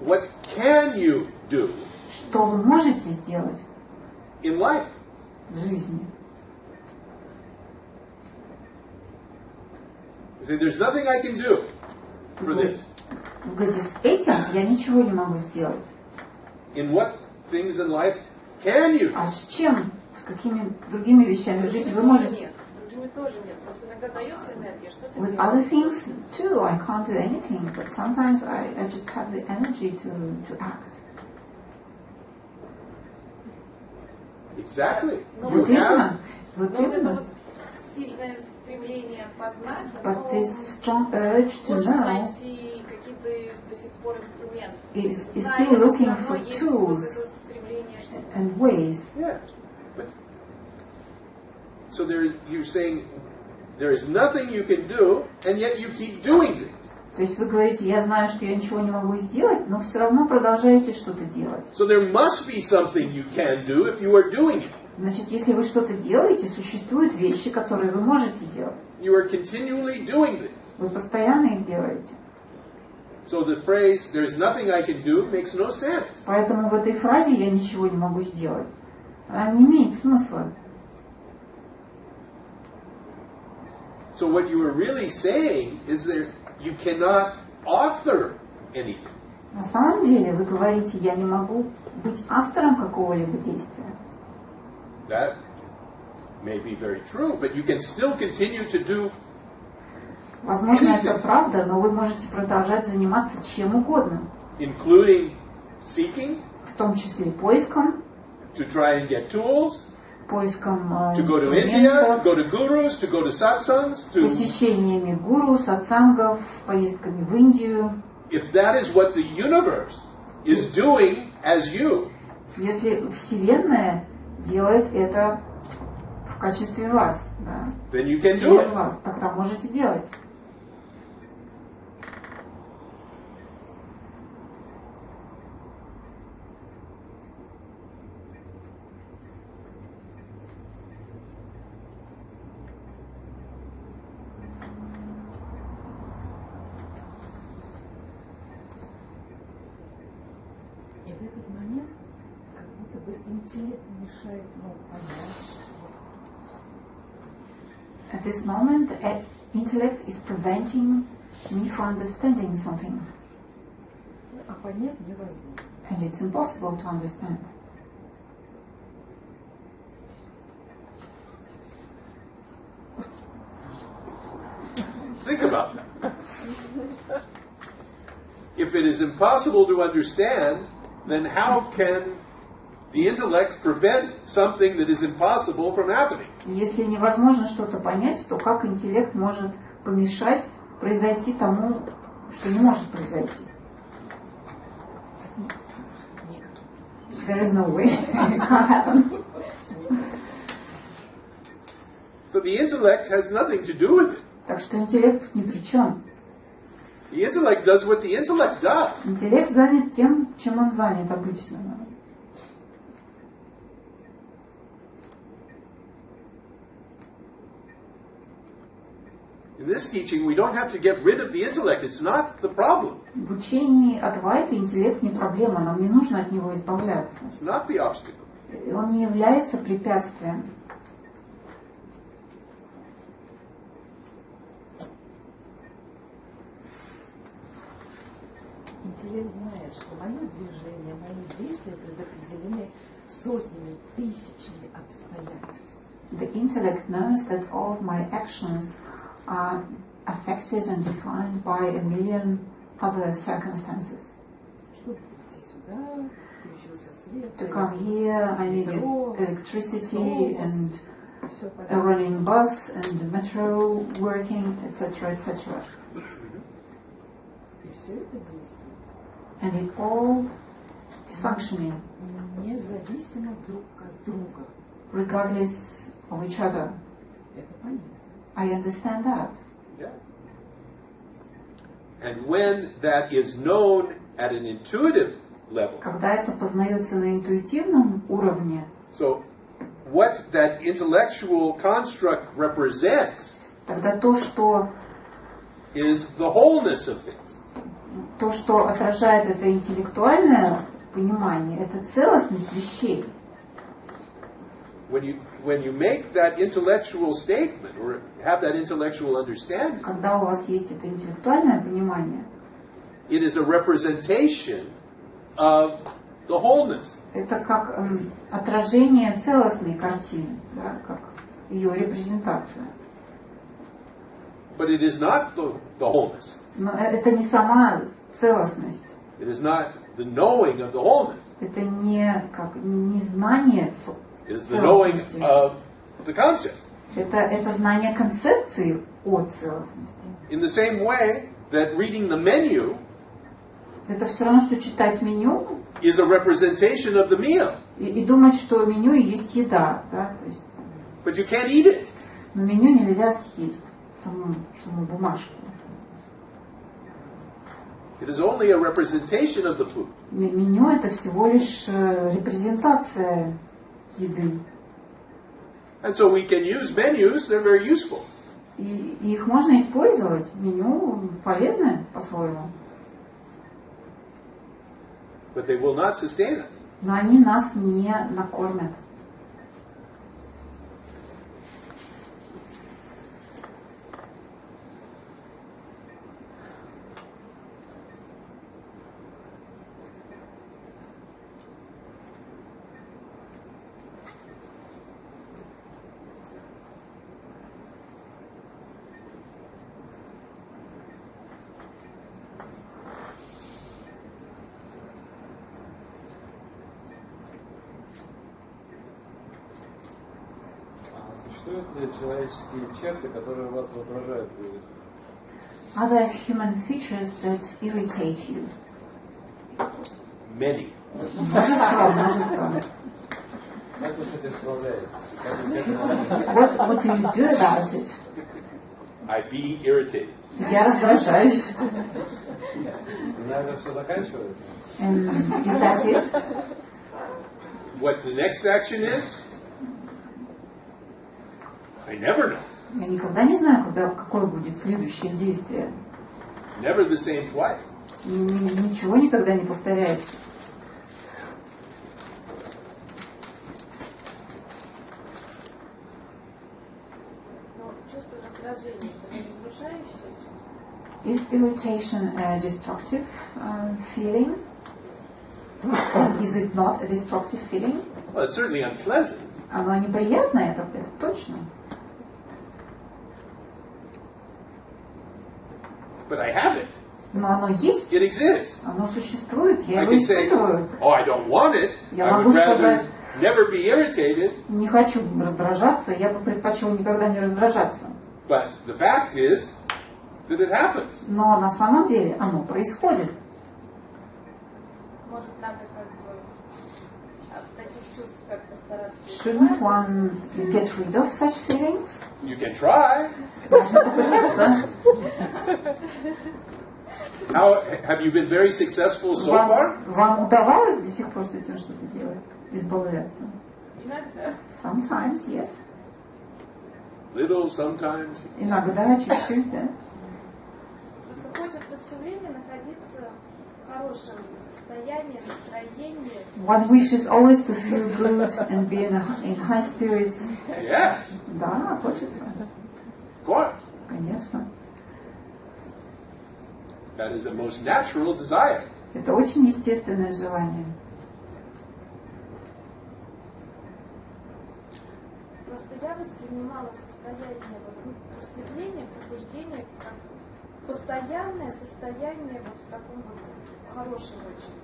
S3: What can you do
S1: Что вы можете сделать
S3: in life?
S1: в жизни?
S3: You say, there's nothing I can do for this.
S1: Вы говорите, с этим я ничего не могу сделать.
S3: In what things in life can you?
S1: А с чем, с какими другими вещами в жизни вы можете?
S10: Нет, с другими тоже нет. Просто иногда дается энергия, что-то
S1: With
S10: делать.
S1: other things too, I can't do anything, but sometimes I just have the energy to act.
S3: Exactly.
S10: Но
S1: Вот
S3: You have,
S1: именно, вот
S10: вот это
S1: именно.
S10: вот сильное стремление познать,
S1: But
S10: оно
S1: this strong urge to
S10: может
S1: know
S10: найти какие-то до сих пор инструменты.
S1: is
S10: Зная,
S1: still
S10: но
S1: looking
S10: всё равно
S1: for
S10: есть вот
S1: tools
S10: это стремление что-то.
S1: and ways.
S3: yes. But, so you're saying there is nothing you can do, and yet you keep doing things.
S1: То есть вы говорите, я знаю, что я ничего не могу сделать, но все равно продолжаете что-то делать.
S3: So there must be something you can do if you are doing it.
S1: Значит, если вы что-то делаете, существуют вещи, которые вы можете делать.
S3: You are continually doing this.
S1: Вы постоянно их делаете.
S3: So the phrase, there's nothing I can do, makes no sense.
S1: Поэтому в этой фразе «я ничего не могу сделать» она не имеет смысла.
S3: So what you are really saying is that you cannot author anything.
S1: На самом деле вы говорите, я не могу быть автором какого-либо действия.
S3: That may be very true, but you can still continue to do
S1: Возможно, это правда, но вы можете продолжать заниматься чем угодно.
S3: Including seeking,
S1: в том числе поиском,
S3: to try and get tools,
S1: поиском
S3: to go to India, to go to gurus, to go to satsangs, to...
S1: посещениями гуру, сатсангов, поездками в Индию.
S3: If that is what the universe is doing as you,
S1: если Вселенная делает это в качестве вас, да,
S3: then you can do
S1: через
S3: it.
S1: вас, тогда можете делать.
S11: И в этот момент как будто бы интеллект мешает нам понять.
S1: At this moment, intellect is preventing me from understanding something.
S11: А понять невозможно.
S1: And it's impossible to understand.
S3: Think about that. If it is impossible to understand, then how can the intellect prevent something that is impossible from happening?
S1: Если невозможно что-то понять, то как интеллект может помешать произойти тому, что не может произойти? There is no way. It can't happen.
S3: So the intellect has nothing to do with it.
S1: Так что интеллект тут ни при чем.
S3: The intellect does what the intellect does.
S1: Интеллект занят тем, чем он занят обычно.
S3: In this teaching, we don't have to get rid of the intellect. It's not the problem.
S1: В учении Адвайты интеллект не проблема, нам не нужно от него избавляться.
S3: It's not the obstacle.
S1: Он не является препятствием.
S11: Интеллект знает, что мое движение, мои действия предопределены сотнями, тысячами обстоятельств.
S1: The intellect knows that all of my actions are affected and defined by a million other circumstances.
S11: Чтобы прийти сюда, включился свет.
S1: To come here, I needed electricity and a running bus and the metro working, etc., etc.
S11: И все это действует.
S1: And it all is functioning.
S11: Независимо друг от друга.
S1: Regardless of each other.
S11: Это понятно.
S1: I understand that.
S3: Yeah. And when that is known at an intuitive level,
S1: Когда это познается на интуитивном уровне,
S3: so what that intellectual construct represents
S1: тогда то, что отражает это интеллектуальное понимание, это целостность вещей.
S3: When you make that intellectual statement or have that intellectual understanding,
S1: Когда у вас есть это интеллектуальное понимание,
S3: it is a representation of the wholeness.
S1: Это как отражение целостной картины, да, как ее репрезентация.
S3: But it is not the wholeness.
S1: Но это не сама целостность.
S3: It is not the knowing of the wholeness.
S1: Это не знание
S3: It is the knowing
S1: целостности.
S3: of the concept.
S1: Это знание концепции о целостности.
S3: In the same way that reading the menu
S1: Это все равно, что читать меню
S3: is a representation of the meal.
S1: И думать, что меню и есть еда. Да? То есть,
S3: But you can't eat it.
S1: но меню нельзя съесть, саму бумажку.
S3: It is only a representation of the food.
S1: Меню это всего лишь репрезентация еды.
S3: And so we can use menus, they're very useful.
S1: И их можно использовать. Меню полезное по-своему.
S3: But they will not sustain us.
S1: Но они нас не накормят.
S5: Существуют ли человеческие черты, которые вас раздражают?
S1: Are there human features that irritate you?
S3: Many.
S1: Множество.
S5: Как вы с этим справляетесь?
S1: What do you do about it?
S3: I be irritated.
S1: Я раздражаюсь.
S5: На этом все заканчивается?
S1: And is that it?
S3: What the next action is? I never know.
S1: Я никогда не знаю, какое будет следующее действие.
S3: Never the same twice.
S1: Ничего никогда не повторяется.
S4: Но чувство раздражения – это не разрушающее чувство?
S1: Is irritation a destructive feeling? Is it not a destructive feeling?
S3: Well, it's certainly unpleasant.
S1: Оно неприятное, это точно.
S3: But I have it.
S1: Но оно есть.
S3: It exists.
S1: Оно существует. Я
S3: I
S1: его
S3: can say,
S1: испытываю.
S3: oh, I don't want it.
S1: Я
S3: I
S1: могу
S3: would rather
S1: сказать,
S3: never be irritated.
S1: не хочу раздражаться, я бы предпочел никогда не раздражаться.
S3: But the fact is that it happens.
S1: Но на самом деле оно происходит.
S4: Может, надо как бы от таких чувств как-то стараться
S1: Shouldn't
S4: избавиться?
S1: one get rid of such feelings?
S3: You can try.
S1: Можно попытаться.
S3: How have you been very successful so far?
S1: Вам удавалось до сих пор с этим что-то делать? Избавляться?
S4: Иногда.
S1: Sometimes, yes.
S3: Little, sometimes.
S1: Иногда, чуть-чуть, да.
S4: Просто хочется все время находиться в хорошем состоянии, настроении.
S1: One wishes always to feel good and be in high spirits.
S3: Yeah,
S1: Да, хочется.
S3: of course.
S1: Конечно.
S3: That is a most natural desire.
S1: Это очень естественное желание.
S4: Просто я воспринимала состояние просветления, пробуждения как постоянное состояние вот в таком вот хорошем очень,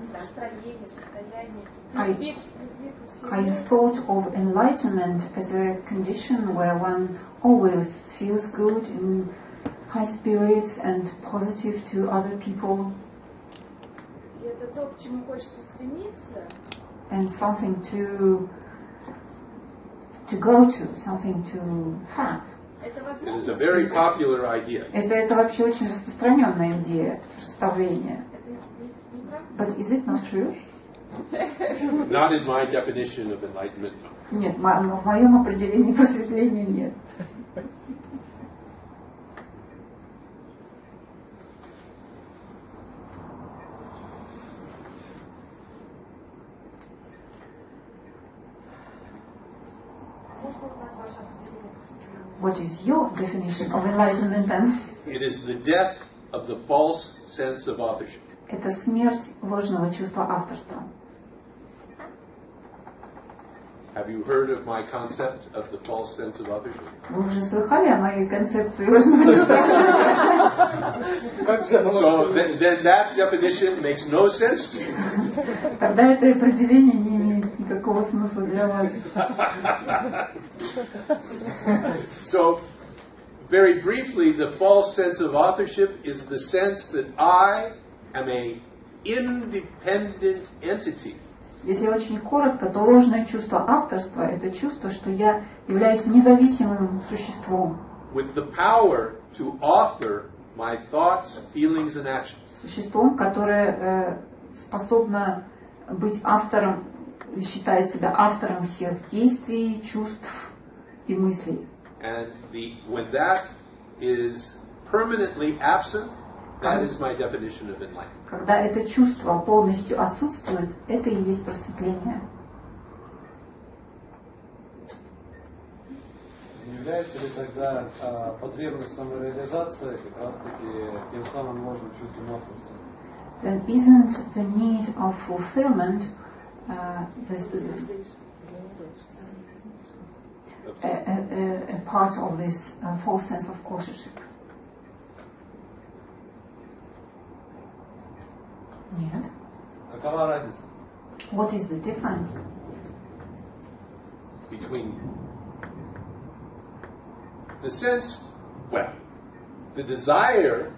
S4: не знаю, настроении, состоянии. Любви ко всему.
S1: I thought of enlightenment as a condition where one always feels good, in high spirits and positive to other people.
S4: И это то, к чему хочется стремиться.
S1: And something to go to, something to have.
S4: Это
S3: It is a
S4: возможно?
S3: very popular idea.
S1: Это вообще очень распространенная идея, представление.
S4: Это не правда?
S1: But is it not true?
S3: Not in my definition of enlightenment. No.
S1: Нет, в моем определении просветления нет.
S4: Можно узнать ваше определение просветления?
S1: What is your definition of enlightenment then?
S3: It is the death of the false sense of authorship.
S1: Это смерть ложного чувства авторства.
S3: Have you heard of my concept of the false sense of authorship?
S1: Вы уже слыхали о моей концепции ложного чувства авторства?
S3: So then that definition makes no sense to you.
S1: Тогда это определение не имеет никакого смысла для вас.
S3: So, very briefly, the false sense of authorship is the sense that I am an independent entity.
S1: Если очень коротко, то ложное чувство авторства – это чувство, что я являюсь независимым существом.
S3: With the power to author my thoughts, feelings, and actions.
S1: Существом, которое способно быть автором, считает себя автором всех действий, чувств и мыслей.
S3: And when that is permanently absent, that is my definition of enlightenment.
S1: Когда это чувство полностью отсутствует, это и есть просветление.
S5: Является ли тогда потребность самореализации как раз-таки тем самым ложным чувством авторства?
S1: Then isn't the need of fulfillment a part of this false sense of authorship? Нет.
S5: Какова разница?
S1: What is the difference
S3: Between the sense, well, the desire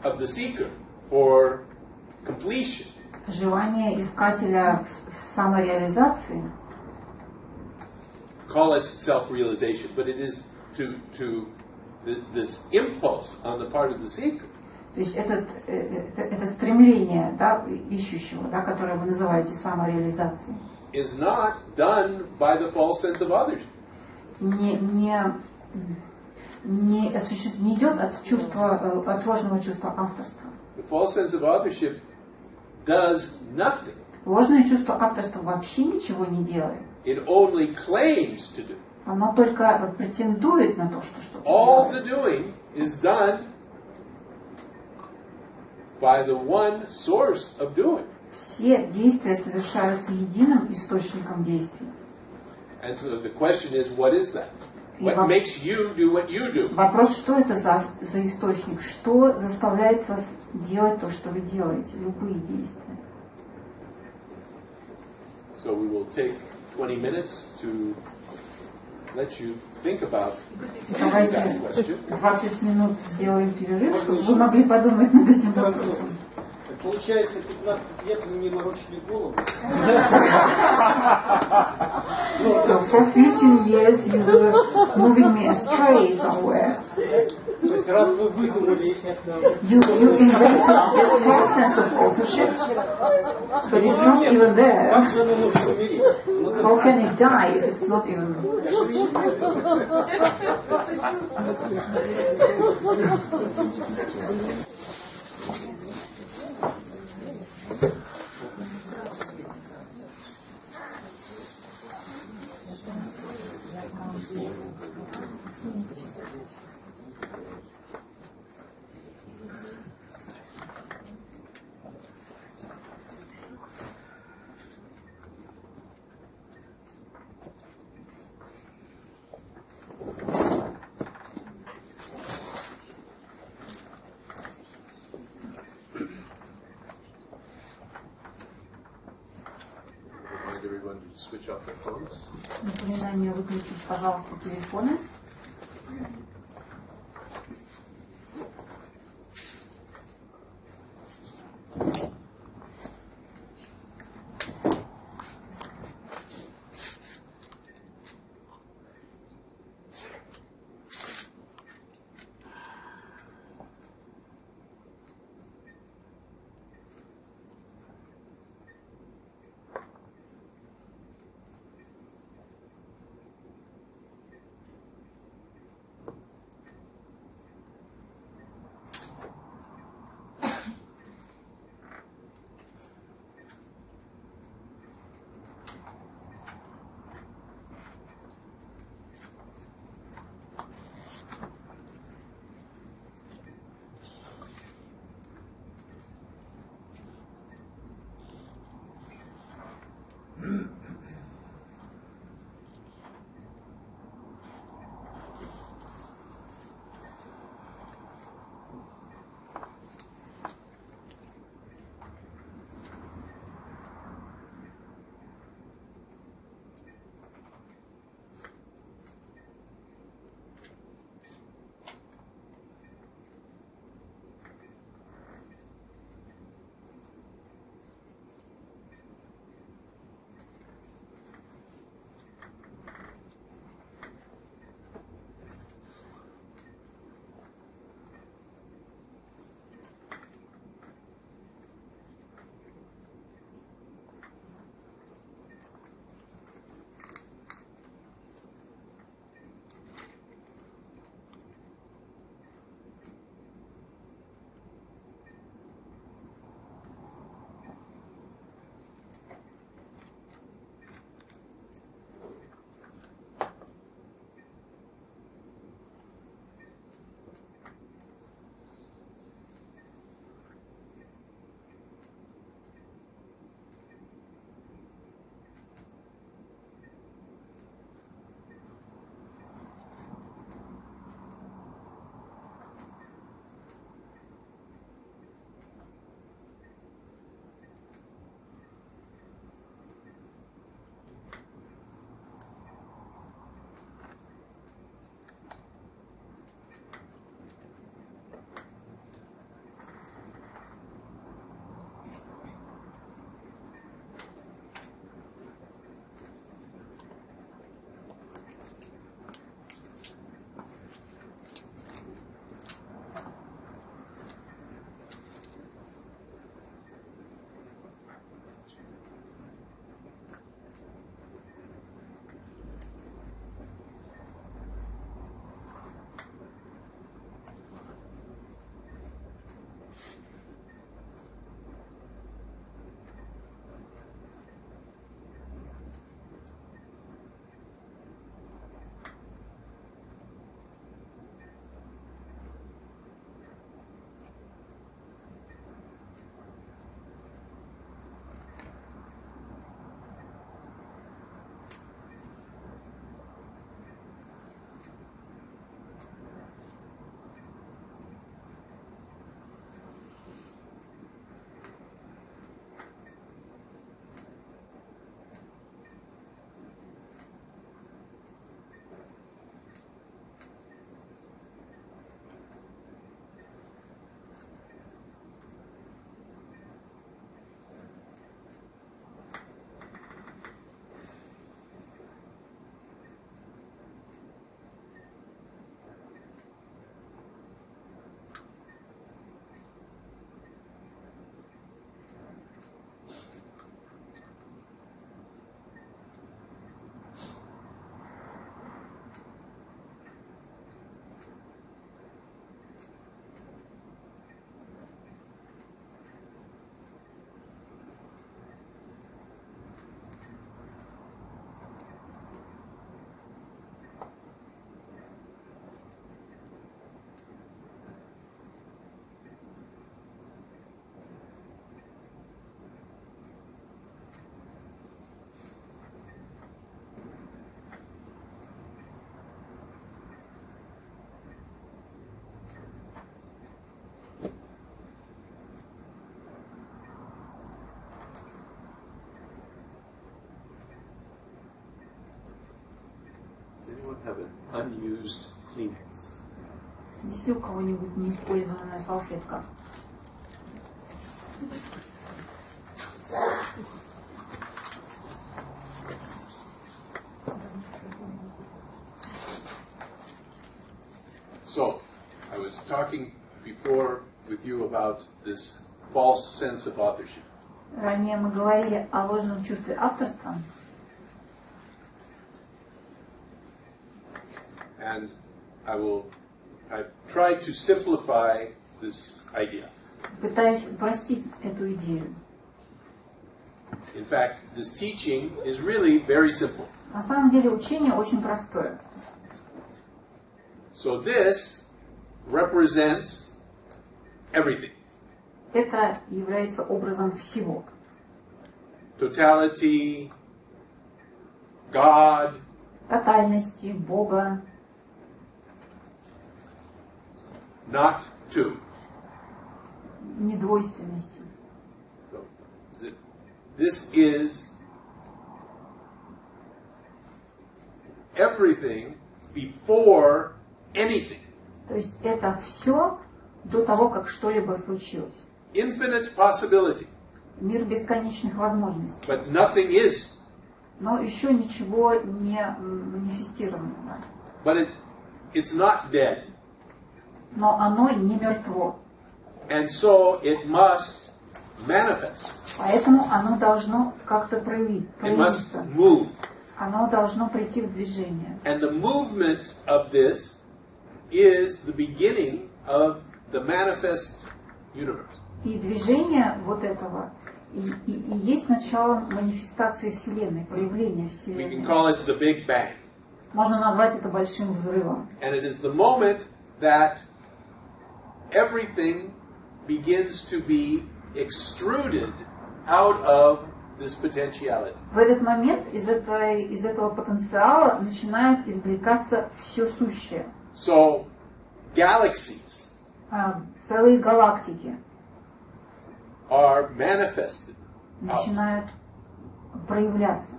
S3: of the seeker for completion.
S1: Желание искателя в самореализации.
S3: Call it self-realization, but it is this impulse on the part of the seeker.
S1: То есть это стремление, да, ищущего, да, которое вы называете самореализацией.
S3: Is not done by the false sense of others.
S1: Не идет от ложного чувства авторства.
S3: The false sense of authorship does nothing.
S1: Ложное чувство авторства вообще ничего не делает.
S3: It only claims to do.
S1: Оно только претендует на то, что что-то
S3: All
S1: делает.
S3: the doing is done by the one source of doing.
S1: Все действия совершаются единым источником действий.
S3: And so the question is, what is that? What makes you do what you do?
S1: Вопрос, что это за источник? Что заставляет вас делать то, что вы делаете? Любые действия.
S3: So we will take 20 minutes to let you think about
S1: Давайте
S3: that question.
S1: 20 минут сделаем перерыв, чтобы вы могли подумать над этим вопросом.
S6: Получается, 15 лет мы не морочили голову.
S1: So for 15 years you were moving me astray somewhere.
S6: То есть раз вы выдумали
S1: You invented this false sense of authorship, but it's not even there.
S6: Как же оно может умереть?
S1: How can it die if it's not even?
S3: Everyone to switch off their phones.
S1: Напоминание выключить, пожалуйста, телефоны.
S3: have an unused Kleenex?
S1: Есть ли у кого-нибудь неиспользованная салфетка?
S3: So, I was talking before with you about this false sense of authorship.
S1: Ранее мы говорили о ложном чувстве авторства.
S3: And I've tried to simplify this idea.
S1: Пытаюсь упростить эту идею.
S3: In fact, this teaching is really very simple.
S1: На самом деле учение очень простое.
S3: So this represents everything.
S1: Это является образом всего.
S3: Totality, God,
S1: Тотальности, Бога,
S3: not two.
S1: недвойственности.
S3: So this is everything before anything.
S1: То есть это все до того, как что-либо случилось.
S3: Infinite possibility,
S1: Мир бесконечных возможностей.
S3: but nothing is.
S1: Но еще ничего не манифестировано.
S3: But it's not dead.
S1: Но оно не мертво.
S3: And so it must manifest.
S1: Поэтому оно должно как-то
S3: It must
S1: проявиться.
S3: move.
S1: Оно должно прийти в движение.
S3: And the movement of this is the beginning of the manifest universe.
S1: И движение вот этого и есть начало манифестации Вселенной, проявления
S3: We can
S1: Вселенной.
S3: call it the Big Bang.
S1: Можно назвать это большим взрывом.
S3: And it is the moment that everything begins to be extruded out of this potentiality.
S1: В этот момент из этого потенциала начинает извлекаться все сущее.
S3: So, galaxies
S1: Целые галактики
S3: are manifested out.
S1: начинают проявляться.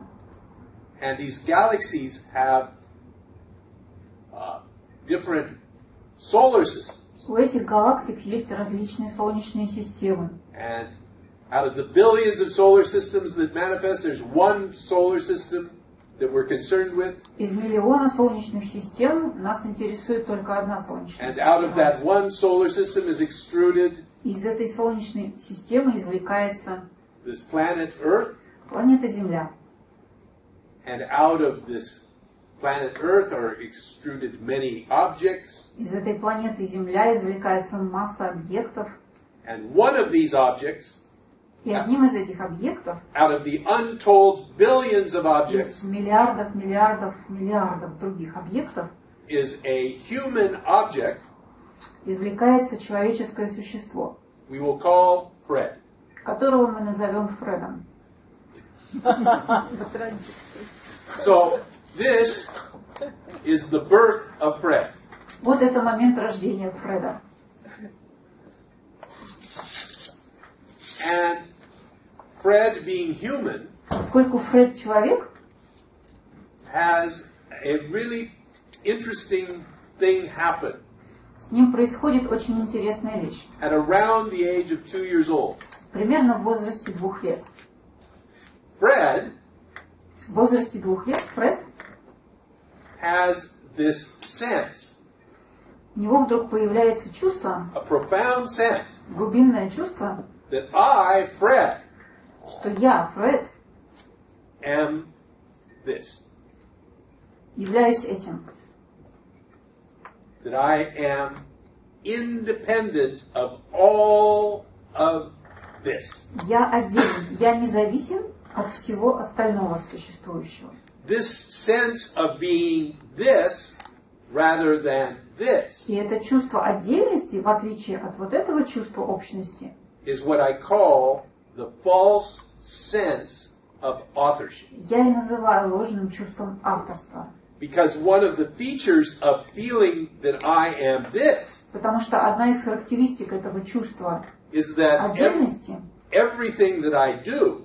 S3: And these galaxies have different solar systems.
S1: У этих галактик есть различные солнечные системы.
S3: And out of the billions of solar systems that manifest, there's one solar system that we're concerned with.
S1: Из миллиона солнечных систем нас интересует только одна солнечная
S3: And out of
S1: система.
S3: that one solar system is extruded
S1: Из этой солнечной системы извлекается
S3: this planet Earth.
S1: планета Земля.
S3: And out of this planet Earth are extruded many objects.
S1: Из этой планеты Земля извлекается масса объектов.
S3: And one of these objects,
S1: И одним из этих объектов,
S3: out of the untold billions of objects,
S1: из миллиардов других объектов,
S3: is a human object
S1: извлекается человеческое существо,
S3: we will call Fred.
S1: которого мы назовем Фредом.
S3: So this is the birth of Fred.
S1: Вот это момент рождения Фреда.
S3: And Fred, being human,
S1: Поскольку Фред человек,
S3: has a really interesting thing happen
S1: с ним происходит очень интересная вещь.
S3: at around the age of 2 years old.
S1: Примерно в возрасте 2 лет.
S3: Fred
S1: В возрасте 2 лет Фред,
S3: has this sense,
S1: у него вдруг появляется чувство,
S3: a profound sense,
S1: глубинное чувство,
S3: that I, Fred,
S1: что я, Фред,
S3: am this.
S1: являюсь этим.
S3: That I am independent of all of this.
S1: Я отделен, я независим от всего остального существующего.
S3: This sense of being this rather than this
S1: И это чувство отдельности, в отличие от вот этого чувства общности,
S3: is what I call the false sense of authorship.
S1: я и называю ложным чувством авторства.
S3: Because one of the features of feeling that I am this
S1: Потому что одна из характеристик этого чувства
S3: is that
S1: отдельности
S3: everything that I do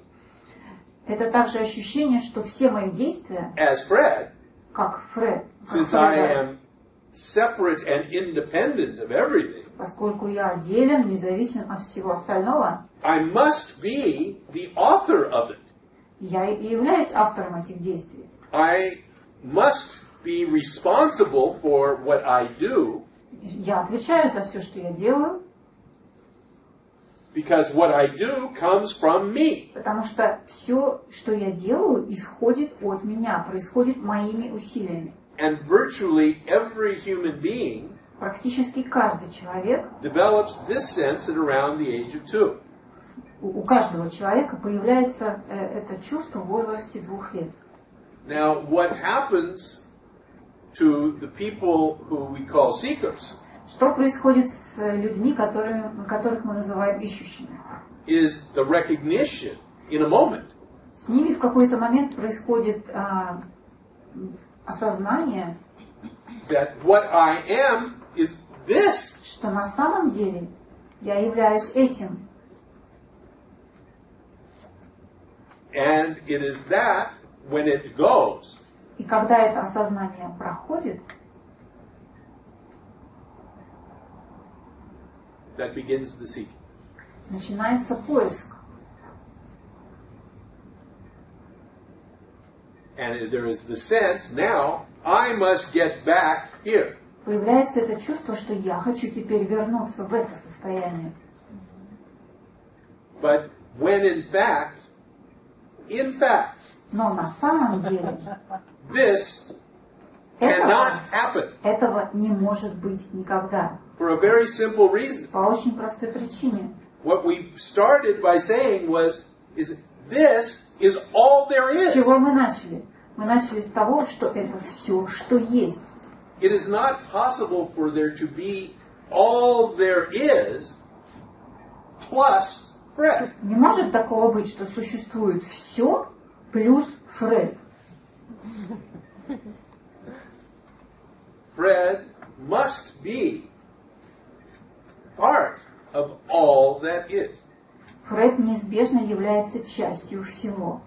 S1: это также ощущение, что все мои действия
S3: as Fred
S1: как Фред.
S3: Since I am separate and independent of everything,
S1: поскольку я отделен, независим от всего остального,
S3: I must be the author of it.
S1: Я и являюсь автором этих действий.
S3: I must be responsible for what I do.
S1: Я отвечаю за все, что я делаю.
S3: Because what I do comes from me.
S1: Потому что все, что я делаю, исходит от меня, происходит моими усилиями.
S3: And virtually every human being
S1: практически каждый человек
S3: develops this sense at around the age of 2.
S1: У каждого человека появляется это чувство в возрасте 2 лет.
S3: Now, what happens to the people who we call seekers?
S1: Что происходит с людьми, которых мы называем ищущими?
S3: Is the recognition in a moment.
S1: С ними в какой-то момент происходит осознание,
S3: that what I am is this.
S1: Что на самом деле я являюсь этим.
S3: And it is that when it goes.
S1: И когда это осознание проходит,
S3: that begins the seeking.
S1: Начинается поиск.
S3: And there is the sense now I must get back here.
S1: Появляется это чувство, что я хочу теперь вернуться в это состояние.
S3: But when in fact,
S1: но на самом деле
S3: this cannot happen.
S1: Этого не может быть никогда.
S3: For a very simple reason.
S1: По очень простой причине.
S3: What we started by saying was, this is all there is.
S1: С чего мы начали? Мы начали с того, что это все, что есть.
S3: It is not possible for there to be all there is plus Fred.
S1: Не может такого быть, что существует все плюс Фред.
S3: Fred must be part of all that is.
S1: Фред неизбежно является частью всего.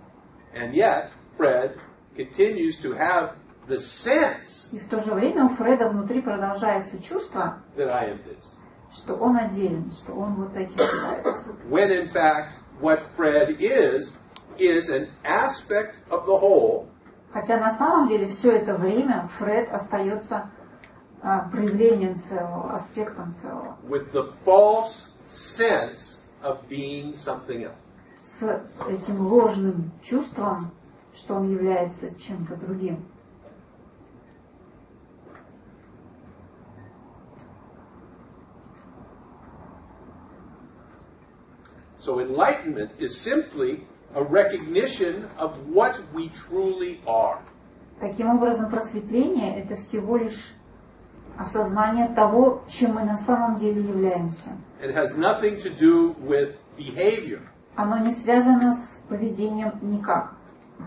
S3: And yet, Fred continues to have the sense
S1: И в то же время у Фреда внутри продолжается чувство,
S3: that I am this.
S1: Что он отделен, что он вот этим является.
S3: When in fact, what Fred is an aspect of the whole.
S1: Хотя на самом деле все это время Фред остается проявлением целого, аспектом целого.
S3: With the false sense of being something else.
S1: С этим ложным чувством, что он является чем-то другим.
S3: So enlightenment is simply a recognition of what we truly are.
S1: Таким образом, просветление – это всего лишь осознание того, чем мы на самом деле являемся.
S3: It has nothing to do with behavior.
S1: Оно не связано с поведением никак.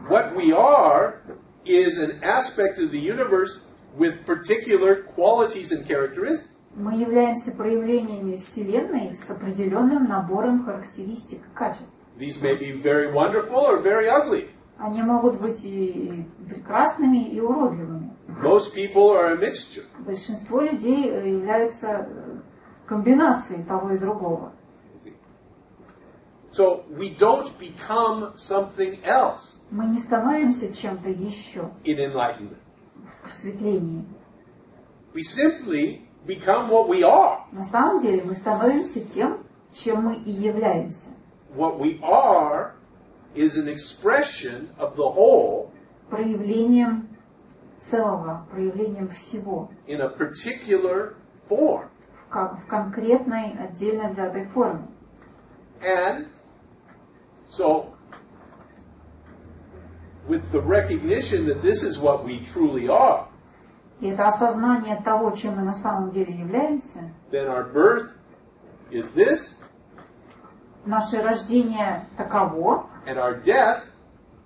S3: What we are is an aspect of the universe with particular qualities and characteristics.
S1: Мы являемся проявлениями Вселенной с определенным набором характеристик и качеств.
S3: These may be very wonderful or very ugly.
S1: Они могут быть и прекрасными, и уродливыми.
S3: Most people are a mixture.
S1: Большинство людей являются комбинацией того и другого.
S3: So we don't become something else.
S1: Мы не становимся чем-то еще
S3: in enlightenment.
S1: В просветлении.
S3: We simply become what we are.
S1: На самом деле мы становимся тем, чем мы и являемся.
S3: What we are is an expression of the whole.
S1: Проявлением целого, проявлением всего.
S3: In a particular form.
S1: В конкретной, отдельно взятой форме.
S3: And so, with the recognition that this is what we truly are,
S1: и это осознание того, чем мы на самом деле являемся,
S3: then our birth is this,
S1: наше рождение таково,
S3: and our death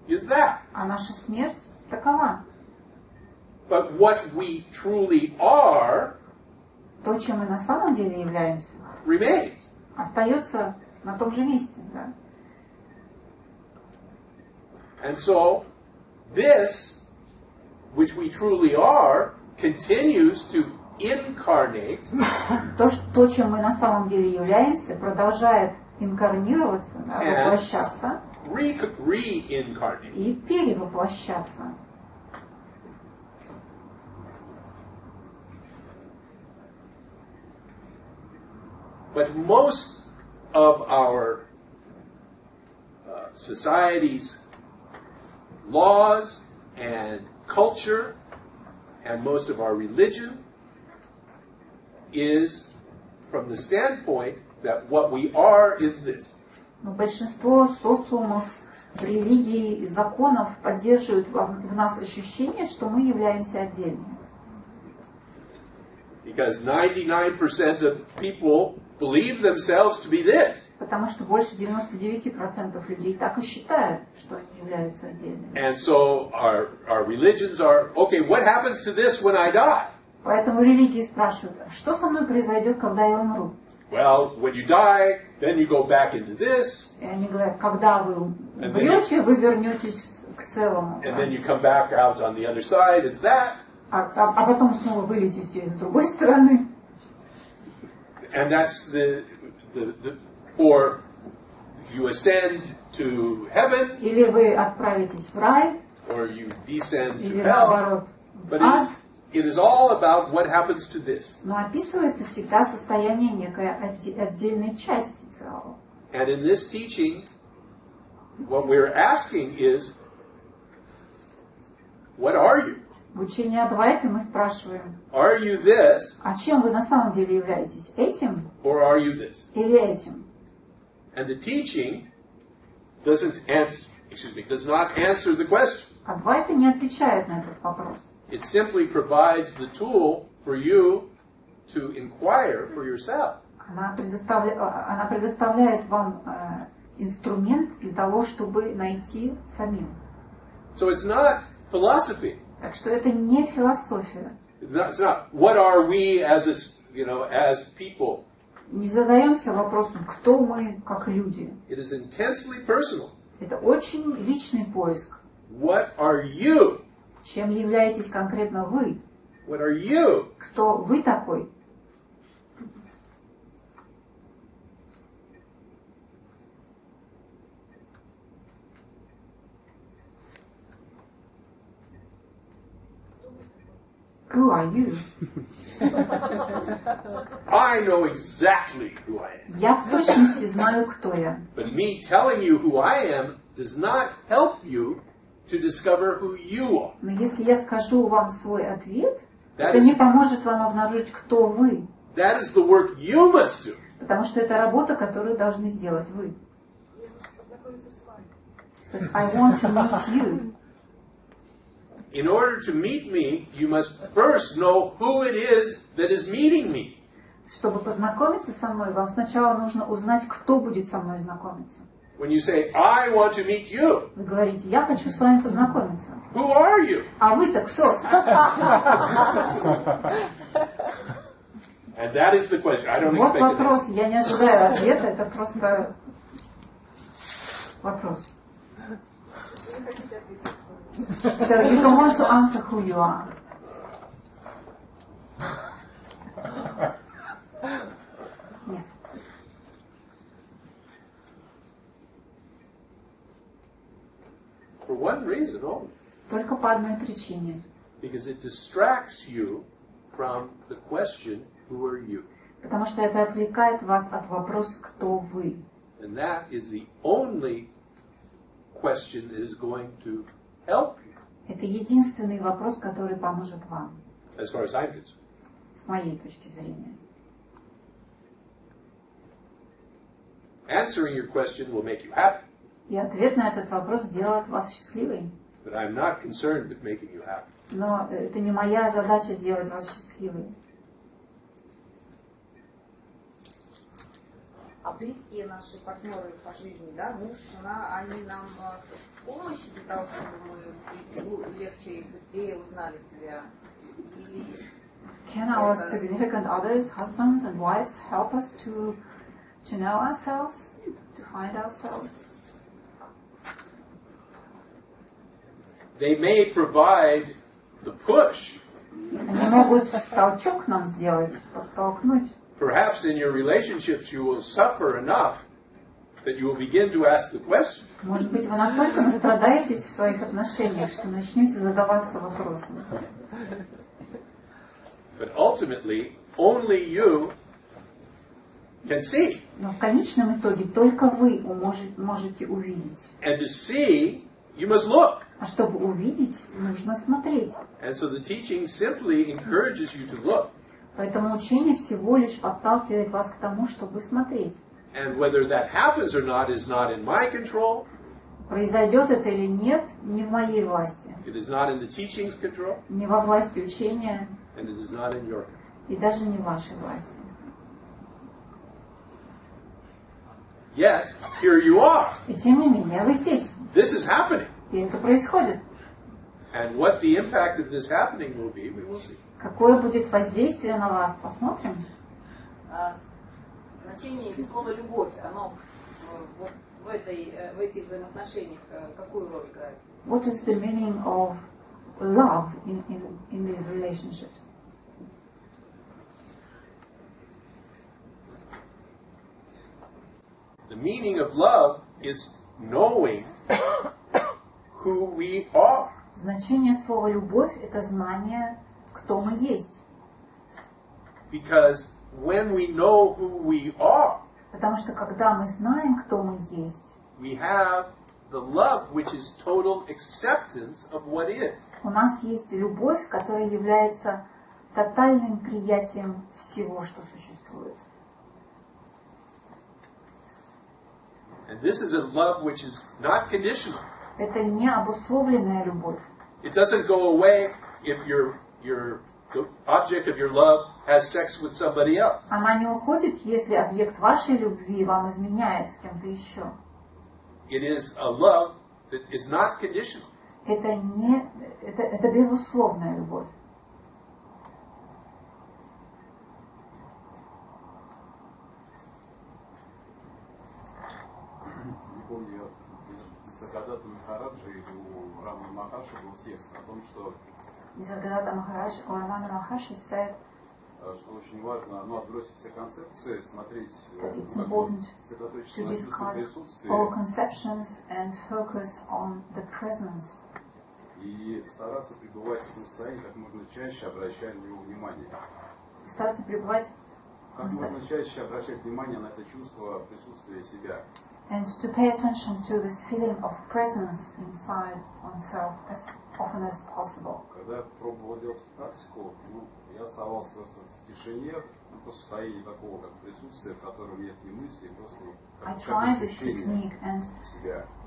S3: is that.
S1: А наша смерть такова.
S3: But what we truly are,
S1: то, чем мы на самом деле являемся,
S3: remains.
S1: Остается на том же месте, да?
S3: And so, this which we truly are, continues to incarnate.
S1: То, чем мы на самом деле являемся, продолжает инкарнироваться, воплощаться
S3: Reincarnate.
S1: и перевоплощаться.
S3: But most of our society's laws and culture and most of our religion is from the standpoint that what we are is this.
S1: Но большинство социумов, религий и законов поддерживают в нас ощущение, что мы являемся отдельными.
S3: Because 99% of people believe themselves to be this.
S1: Потому что больше 99% людей так и считают, что они являются отдельными.
S3: And so our religions are, okay, what happens to this when I die?
S1: Поэтому религии спрашивают, что со мной произойдет, когда я умру?
S3: Well, when you die, then you go back into this.
S1: И они говорят, когда вы умрете, вы вернетесь к целому.
S3: And then you come back out on the other side as that.
S1: А потом снова вылетите с другой стороны.
S3: And that's or you ascend to heaven.
S1: Или вы отправитесь в рай.
S3: Or you descend
S1: или
S3: to hell.
S1: Наоборот,
S3: But it is all about what happens to this.
S1: Но описывается всегда состояние некой отдельной части целого.
S3: And in this teaching, what we're asking is, what are you?
S1: В учении Адвайты мы спрашиваем,
S3: Are you this?
S1: А чем вы на самом деле являетесь? Этим?
S3: Or are you this?
S1: Или этим?
S3: And the teaching does not answer the question.
S1: Адвайта не отвечает на этот вопрос.
S3: It simply provides the tool for you to inquire for yourself.
S1: Она предоставляет вам инструмент для того, чтобы найти самим.
S3: So it's not philosophy.
S1: Так что это не философия.
S3: It's not what are we as people.
S1: Не задаемся вопросом, кто мы как люди.
S3: It is intensely personal.
S1: Это очень личный поиск.
S3: What are you?
S1: Чем являетесь конкретно вы?
S3: What are you?
S1: Кто вы такой? Who are you?
S3: I know exactly who I am.
S1: Я в точности знаю, кто я.
S3: But me telling you who I am does not help you to discover who you are.
S1: Но если я скажу вам свой ответ, это не поможет вам обнаружить, кто вы.
S3: That is the work you must do.
S1: Потому что это работа, которую должны сделать вы. I want to meet you.
S3: In order to meet me, you must first know who it is that is meeting me.
S1: Чтобы познакомиться со мной, вам сначала нужно узнать, кто будет со мной знакомиться.
S3: When you say, I want to meet you,
S1: вы говорите, я хочу с вами познакомиться.
S3: Who are you?
S1: А вы-то кто?
S3: And that is the question. I don't
S1: вот
S3: expect
S1: вопрос. Я не ожидаю ответа. Это просто вопрос. So you don't want to answer who you are. Нет.
S3: For one reason only.
S1: Только по одной причине.
S3: Because it distracts you from the question, who are you?
S1: Потому что это отвлекает вас от вопроса, кто вы.
S3: And that is the only question that is going to help you.
S1: Это единственный вопрос, который поможет вам.
S3: As far as I'm concerned.
S1: С моей точки зрения.
S3: Answering your question will make you happy.
S1: И ответ на этот вопрос сделает вас счастливой.
S3: But I'm not concerned with making you happy.
S1: Но это не моя задача сделать вас счастливой.
S12: А близкие наши партнеры по жизни, да, муж, жена, они нам помощь для того, чтобы мы легче и быстрее узнали себя? Или
S1: Can our significant others, husbands and wives, help us to know ourselves, to find ourselves?
S3: They may provide the push.
S1: Они могут толчок нам сделать, подтолкнуть.
S3: Perhaps in your relationships you will suffer enough that you will begin to ask the question.
S1: Может быть, вы настолько настрадаетесь в своих отношениях, что начнете задаваться вопросами.
S3: But ultimately, only you can see.
S1: Но в конечном итоге только вы можете увидеть.
S3: And to see, you must look.
S1: А чтобы увидеть, нужно смотреть.
S3: And so the teaching simply encourages you to look.
S1: Поэтому учение всего лишь подталкивает вас к тому, чтобы смотреть.
S3: And whether that happens or not is not in my control.
S1: Произойдет это или нет, не в моей власти.
S3: It is not in the teaching's control.
S1: Не во власти учения.
S3: And it is not in your control.
S1: И даже не в вашей власти.
S3: Yet, here you are.
S1: И тем не менее, вы здесь.
S3: This is happening.
S1: И это происходит.
S3: And what the impact of this happening will be, we will see.
S1: Какое будет воздействие на вас, посмотрим.
S12: Значение слова «любовь», оно в этих взаимоотношениях какую роль играет?
S1: What is the meaning of love in these relationships?
S3: The meaning of love is knowing who we are.
S1: Значение слова «любовь» — это знание, кто мы есть.
S3: Because when we know who we are,
S1: Потому что когда мы знаем, кто мы есть,
S3: we have the love which is total acceptance of what is.
S1: У нас есть любовь, которая является тотальным приятием всего, что существует.
S3: And this is a love which is not conditional.
S1: Это не обусловленная любовь.
S3: It doesn't go away if the object of your love has sex with somebody else.
S1: Она не уходит, если объект вашей любви вам изменяет с кем-то еще.
S3: It is a love that is not conditional.
S1: Это безусловная любовь.
S7: Не помню, из Сагадата Махараджи у Рама Махаши был текст о том, что очень важно отбросить все концепции, смотреть, сосредоточиться на присутствии и стараться пребывать в этом состоянии как можно чаще, обращая на него внимание. Как можно чаще обращать внимание на это чувство присутствия себя.
S1: And to pay attention to this feeling of presence inside oneself as often as possible.
S7: Когда я пробовал делать практику, я оставался просто в тишине, просто в состоянии такого как присутствия, в котором нет ни мысли, просто
S1: I tried this technique and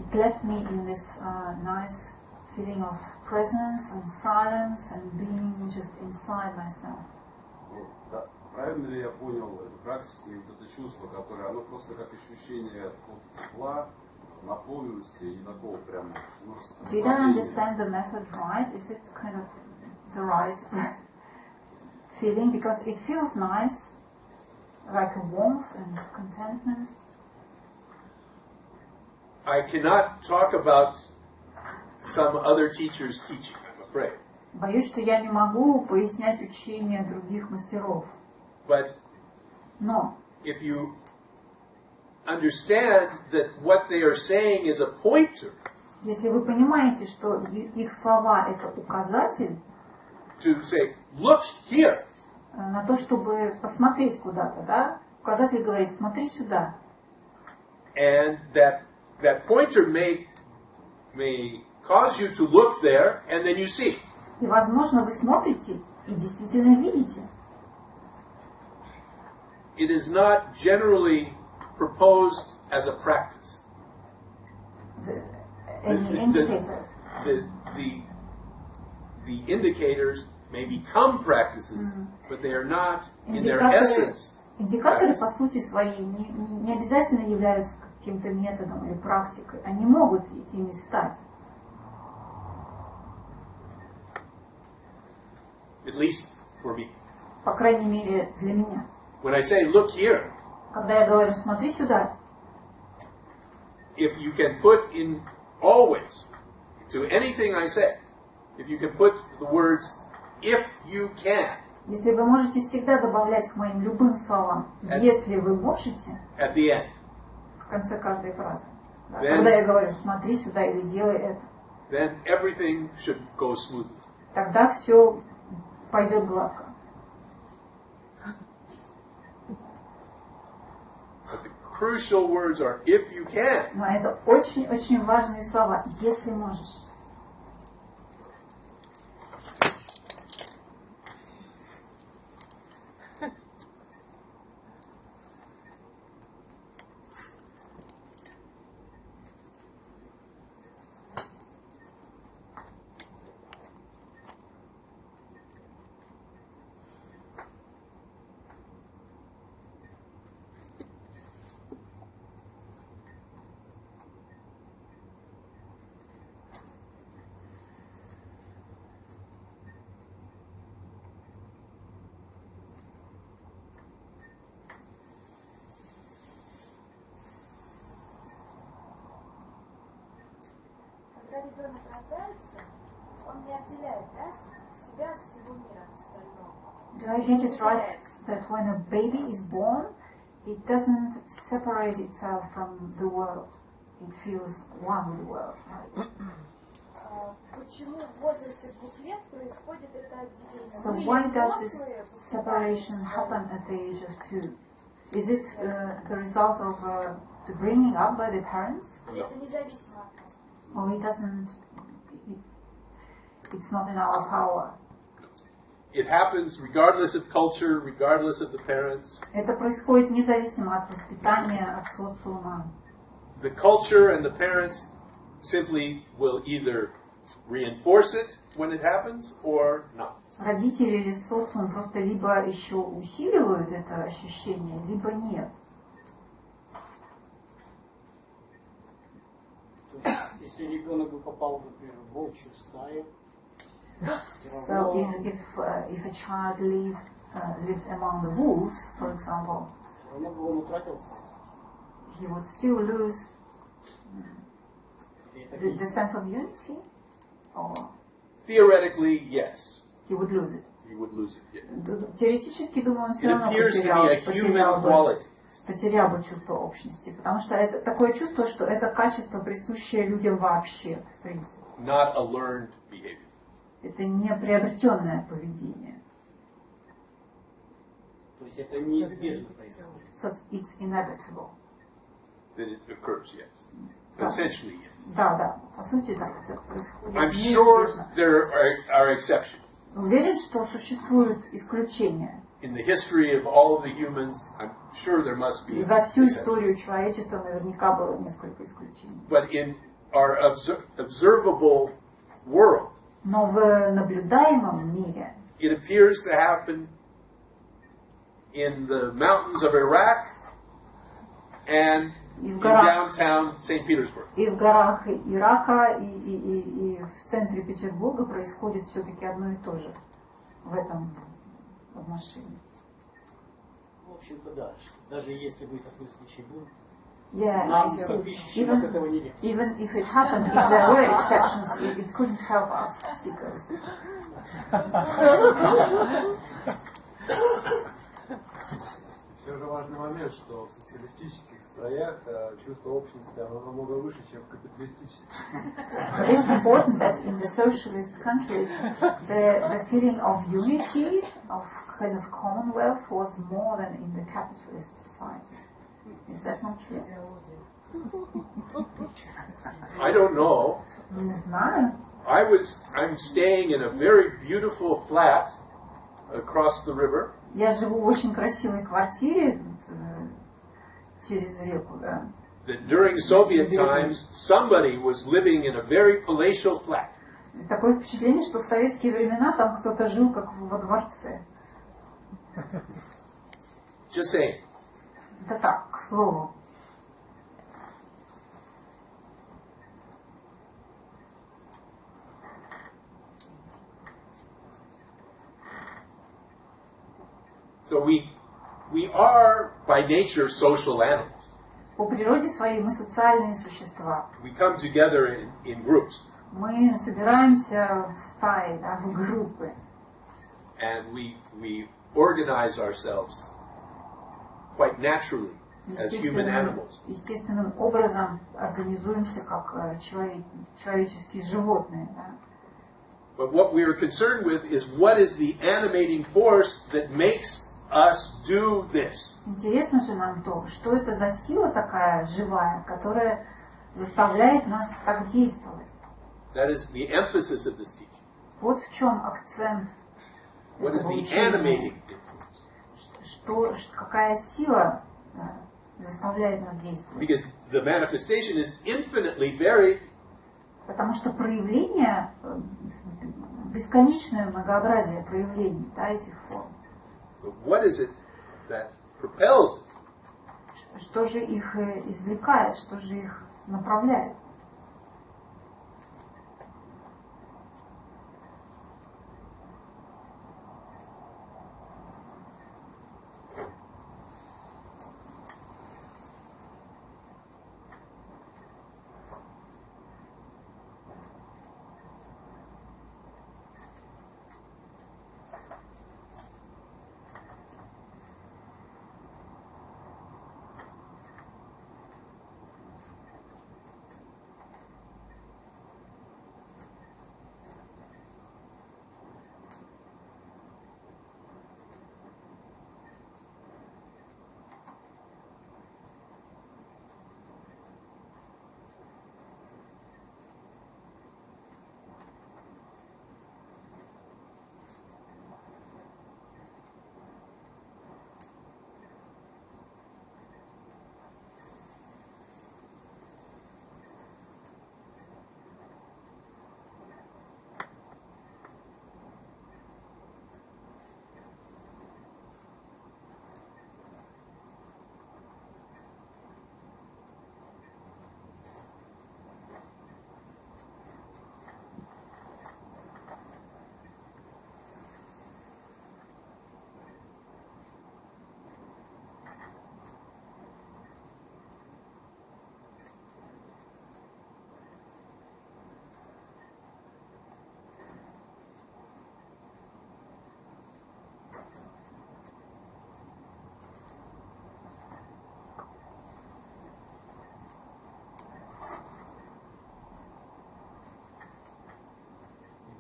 S1: it left me in this nice feeling of presence and silence and being just inside myself.
S7: Правильно ли я понял эту практику и вот это чувство, которое, оно просто как ощущение тепла, наполненности и такого прям расслабления?
S1: Did I understand the method right? Is it kind of the right feeling? Because it feels nice, like a warmth and contentment.
S3: I cannot talk about some other teacher's teaching, I'm afraid.
S1: Боюсь, что я не могу пояснять учение других мастеров.
S3: But
S1: Но
S3: if you understand that what they are saying is a pointer
S1: если вы понимаете, что их слова — это указатель
S3: to say, look here,
S1: на то, чтобы посмотреть куда-то, да? Указатель говорит: смотри сюда.
S3: and that pointer may cause you to look there, and then you see.
S1: И, возможно, вы смотрите и действительно видите.
S3: It is not generally proposed as a practice.
S1: Any indicator.
S3: The indicators may become practices, but they are not in their essence.
S1: Индикаторы, по сути своей, не обязательно являются каким-то методом или практикой. Они могут ими стать.
S3: At least for me.
S1: По крайней мере, для меня.
S3: When I say, look here,
S1: Когда я говорю: смотри сюда,
S3: if you can put in always to anything I say, if you can put the words "if you can"
S1: Если вы можете всегда добавлять к моим любым словам, если вы можете,
S3: at the end,
S1: в конце каждой фразы. Да,
S3: then,
S1: когда я говорю, смотри сюда или делай это,
S3: then everything should go smoothly.
S1: тогда все пойдет гладко.
S3: But the crucial words are "if you can."
S1: Но это очень-очень важные слова, если можешь.
S4: Когда ребенок рождается, он не отделяет, да, себя от всего мира, от остального.
S1: Do I get it right that when a baby is born, it doesn't separate itself from the world? It feels one with the world, right?
S4: Почему в возрасте 2 лет происходит это отделение?
S1: So why does this separation happen at the age of 2? Is it the result of the bringing up by the parents?
S4: Это независимо от нас.
S1: Or it doesn't, it's not in our power?
S3: It happens regardless of culture, regardless of the parents.
S1: Это происходит независимо от воспитания, от социума.
S3: The culture and the parents simply will either reinforce it when it happens or not.
S1: Родители или социум просто либо еще усиливают это ощущение, либо нет.
S6: Если ребенок бы попал, например, в волчью стаю,
S1: So if a child lived among the wolves, for example,
S6: все равно бы он утратил
S1: he would still lose the sense of unity, or
S3: Theoretically, yes.
S1: he would lose it.
S3: He would lose it. Yeah.
S1: Теоретически, думаю, он все
S3: It
S1: равно
S3: appears to be a human quality.
S1: потерял бы чувство общности, потому что это такое чувство, что это качество, присущее людям вообще, в принципе.
S3: Not a learned behavior.
S1: Это не приобретенное поведение.
S6: То есть это неизбежно происходит.
S1: So it's inevitable.
S3: That it occurs, yes. Essentially, yes.
S1: Да, по сути, да, это происходит
S3: I'm sure
S1: неизбежно.
S3: there are exceptions.
S1: Уверен, что существуют исключения.
S3: In the history of all of the humans, I'm sure there must be
S1: За всю
S3: exceptions.
S1: историю человечества наверняка было несколько исключений.
S3: But in our observable world,
S1: Но в наблюдаемом мире
S3: it appears to happen in the mountains of Iraq and in downtown St. Petersburg.
S1: и в горах Ирака, и в центре Петербурга происходит все-таки одно и то же в этом отношении.
S6: В общем-то, да. Даже если бы такой случай был,
S1: Yeah,
S6: нам,
S1: I
S6: как
S1: see.
S6: ищущим, от этого не легче.
S1: Even if it happened, if there were exceptions, it couldn't help us seekers.
S5: Все же важный момент, что в социалистических строях чувство общности оно намного выше, чем в капиталистических.
S1: It's important that in the socialist countries, the feeling of unity, of kind of commonwealth, was more than in the capitalist societies. Is that not true?
S3: I don't know.
S1: Не знаю.
S3: I'm staying in a very beautiful flat across the river.
S1: Я живу в очень красивой квартире через реку, да.
S3: That during Soviet times, somebody was living in a very palatial flat.
S1: Такое впечатление, что в советские времена там кто-то жил как во дворце.
S3: Just saying.
S1: Это так, к слову.
S3: So we are by nature social animals.
S1: По природе своей мы социальные существа.
S3: We come together in groups.
S1: Мы собираемся в стаи, да, в группы.
S3: And we organize ourselves quite naturally as human animals.
S1: Естественным образом организуемся как человеческие животные. Да?
S3: But what we are concerned with is what is the animating force that makes us do this.
S1: Интересно же нам то, что это за сила такая живая, которая заставляет нас так действовать.
S3: That is the emphasis of this teaching.
S1: Вот в чем акцент.
S3: What is the animating influence?
S1: Какая сила заставляет нас действовать?
S3: Because the manifestation is infinitely varied.
S1: Потому что проявление, бесконечное многообразие проявлений, да, этих форм.
S3: But what is it that propels it?
S1: Что же их извлекает, что же их направляет?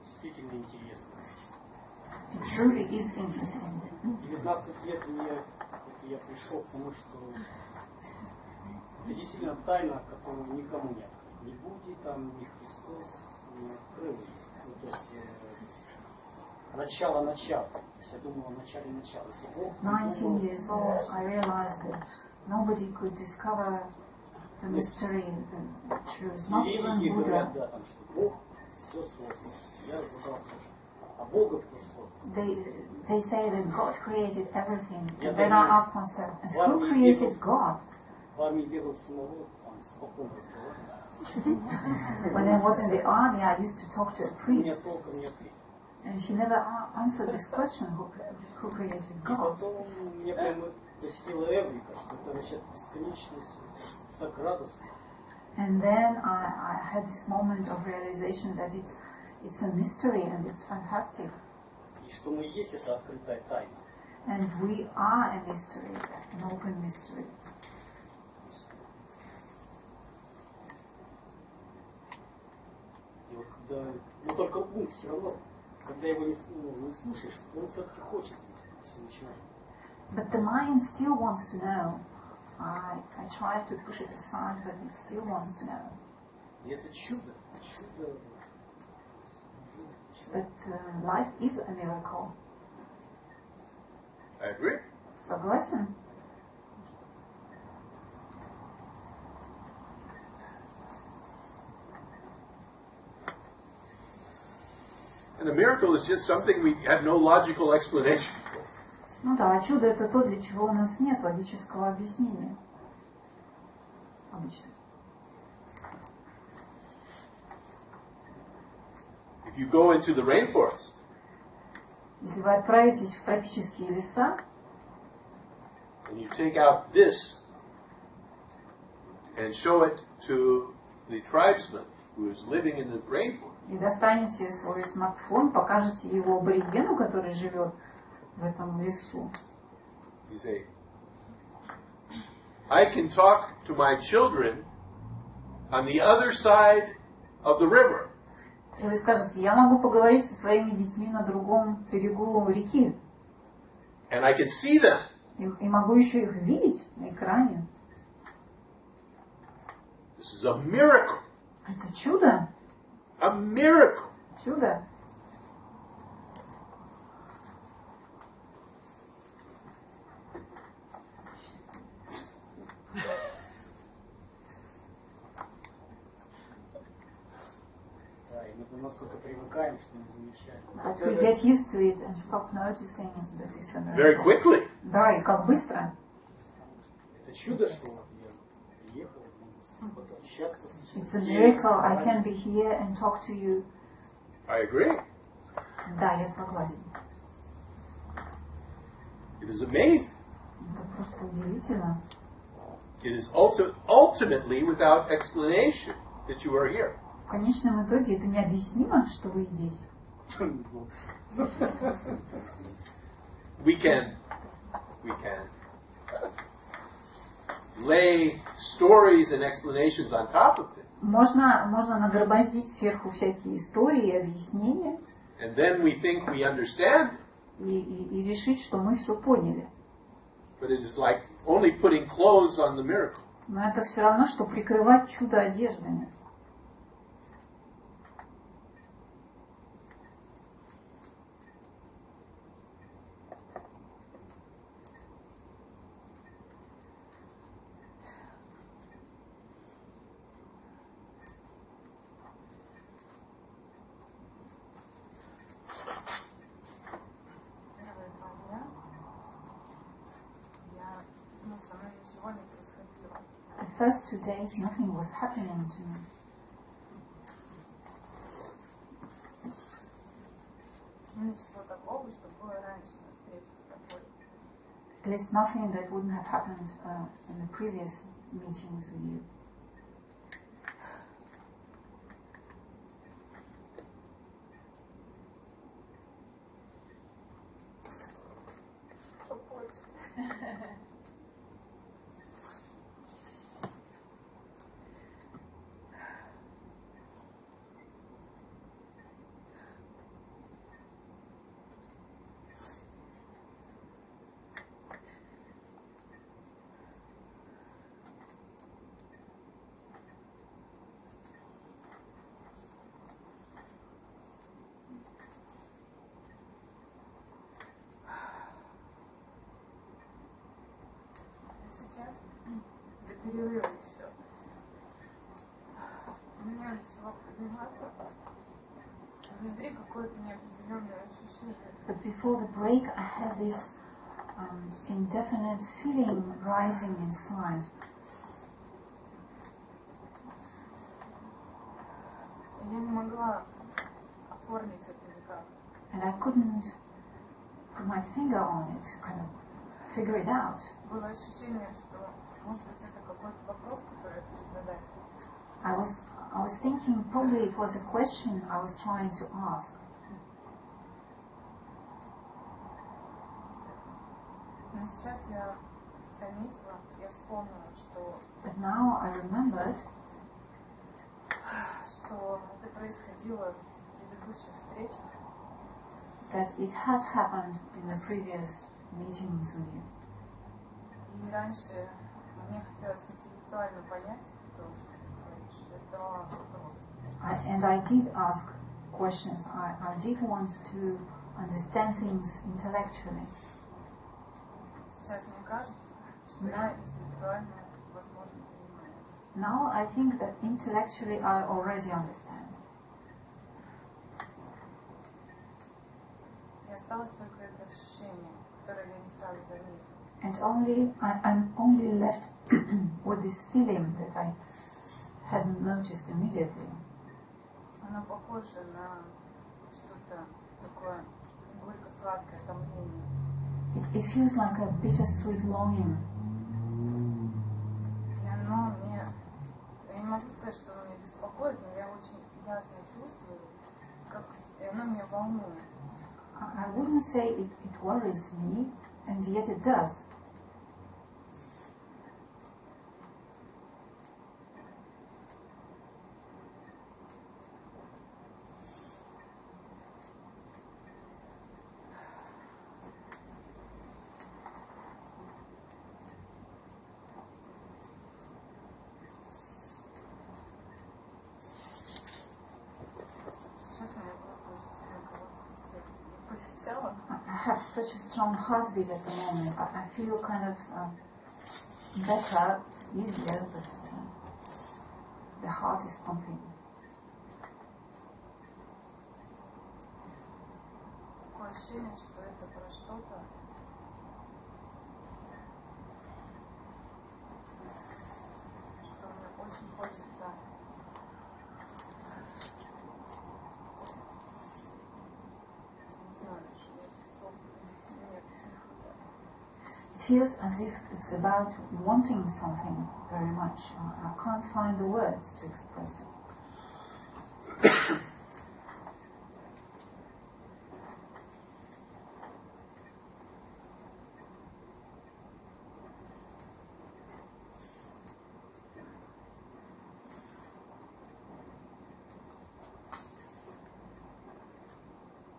S6: Действительно интересно.
S1: It truly is interesting.
S6: 19 лет я пришел к тому, что это действительно тайна, которую никому не открыть. Ни Будде, там, ни Христос не открыл есть. Ну, то есть начало. То есть я думал о начале начала.
S1: 19 years old, I realized that nobody could discover the mystery, the truth. Not even
S6: Религии говорят,
S1: Buddha.
S6: да, там, что Бог все создал. Я задался, а Бога кто создал?
S1: They say that God created everything.
S6: Я
S1: And then I
S6: даже
S1: ask myself, and
S6: в
S1: who
S6: армии
S1: created
S6: бегал,
S1: God?
S6: в армии бегал самого, там, спокойно разговаривал.
S1: When I was in the army, I used to talk to a
S6: Мне
S1: priest,
S6: толком не ответил.
S1: and he never answered this question, who created
S6: И
S1: God?
S6: потом мне прямо посетила Эврика, что это насчет бесконечности, так радостно.
S1: And then I had this moment of realization that it's a mystery and it's fantastic.
S6: И что мы есть, это открытая тайна.
S1: And we are a mystery, an open mystery.
S6: И вот когда, ну только ум все равно, когда его не слушаешь, он все-таки хочет, если ничего.
S1: But the mind still wants to know. I try to push it aside, but it still wants to know.
S6: И это чудо.
S1: But life is a miracle.
S3: I agree.
S1: Согласен?
S3: And a miracle is just something we have no logical explanation for.
S1: Ну да, чудо это то, для чего у нас нет логического объяснения. Обычно.
S3: If you go into the rainforest,
S1: Если вы отправитесь в тропические леса,
S3: and you take out this and show it to the tribesmen, who is living in the rainforest.
S1: И достанете свой смартфон, покажете его аборигену, который живет в этом лесу.
S3: You say, I can talk to my children on the other side of the river.
S1: И вы скажете, я могу поговорить со своими детьми на другом берегу реки.
S3: And I can see them.
S1: И могу еще их видеть на экране.
S3: This is a miracle.
S1: Это чудо.
S3: A miracle.
S1: Чудо.
S6: Да, и мы настолько привыкаем, что не замечаем.
S1: But we get used to it and stop noticing that it's a miracle.
S3: Very quickly.
S1: Да, и как быстро.
S6: Это чудо, что я приехал, могу общаться с
S1: It's a miracle. I can be here and talk to you.
S3: I agree.
S1: Да, я согласен.
S3: It is amazing.
S1: Это просто удивительно.
S3: It is ultimately without explanation that you are here.
S1: В конечном итоге это необъяснимо, что вы здесь.
S3: We can lay stories and explanations on top of things.
S1: Можно нагромоздить сверху всякие истории и объяснения.
S3: And then we think we understand.
S1: И решить, что мы все поняли.
S3: But it is like only putting clothes on the miracle.
S1: Но это все равно, что прикрывать чудо одеждами. The first 2 days, nothing was happening to me. At least nothing that wouldn't have happened in the previous meetings with you.
S4: Сейчас, до перерыва еще, у меня начало подниматься внутри какое-то неопределенное ощущение.
S1: But before the break, I had this indefinite feeling rising inside.
S4: Я не могла оформить это никак.
S1: And I couldn't put my finger on it, kind of figure it out.
S4: Было ощущение, что, может быть, это какой-то вопрос, который я хочу задать.
S1: I was thinking probably it was a question I was trying to ask.
S4: Но сейчас я заметила, я вспомнила, что...
S1: But now I remembered
S4: что это происходило в предыдущих встречах.
S1: That it had happened in the previous meetings with you.
S4: И раньше мне хотелось интеллектуально понять то, что ты говоришь. Я задавала вопрос.
S1: And I did ask questions. I did want to understand things intellectually.
S4: Сейчас мне кажется, что я интеллектуально, возможно, понимаю.
S1: Now I think that intellectually I already understand.
S4: И осталось только это ощущение, которое я не сразу заметила.
S1: And I'm only left with this feeling that I hadn't noticed immediately.
S4: Оно похоже на что-то такое горько-сладкое томление.
S1: It feels like a bittersweet longing.
S4: И оно мне... Я не могу сказать, что оно меня беспокоит, но я очень
S9: оно меня волнует.
S1: I wouldn't say it worries me, and yet it does. I have such a strong heartbeat at the moment. I feel kind of better, easier, but the heart is pumping.
S9: Такое ощущение, что это про что-то, что мне очень хочется.
S1: It feels as if it's about wanting something very much. I can't find the words to express it.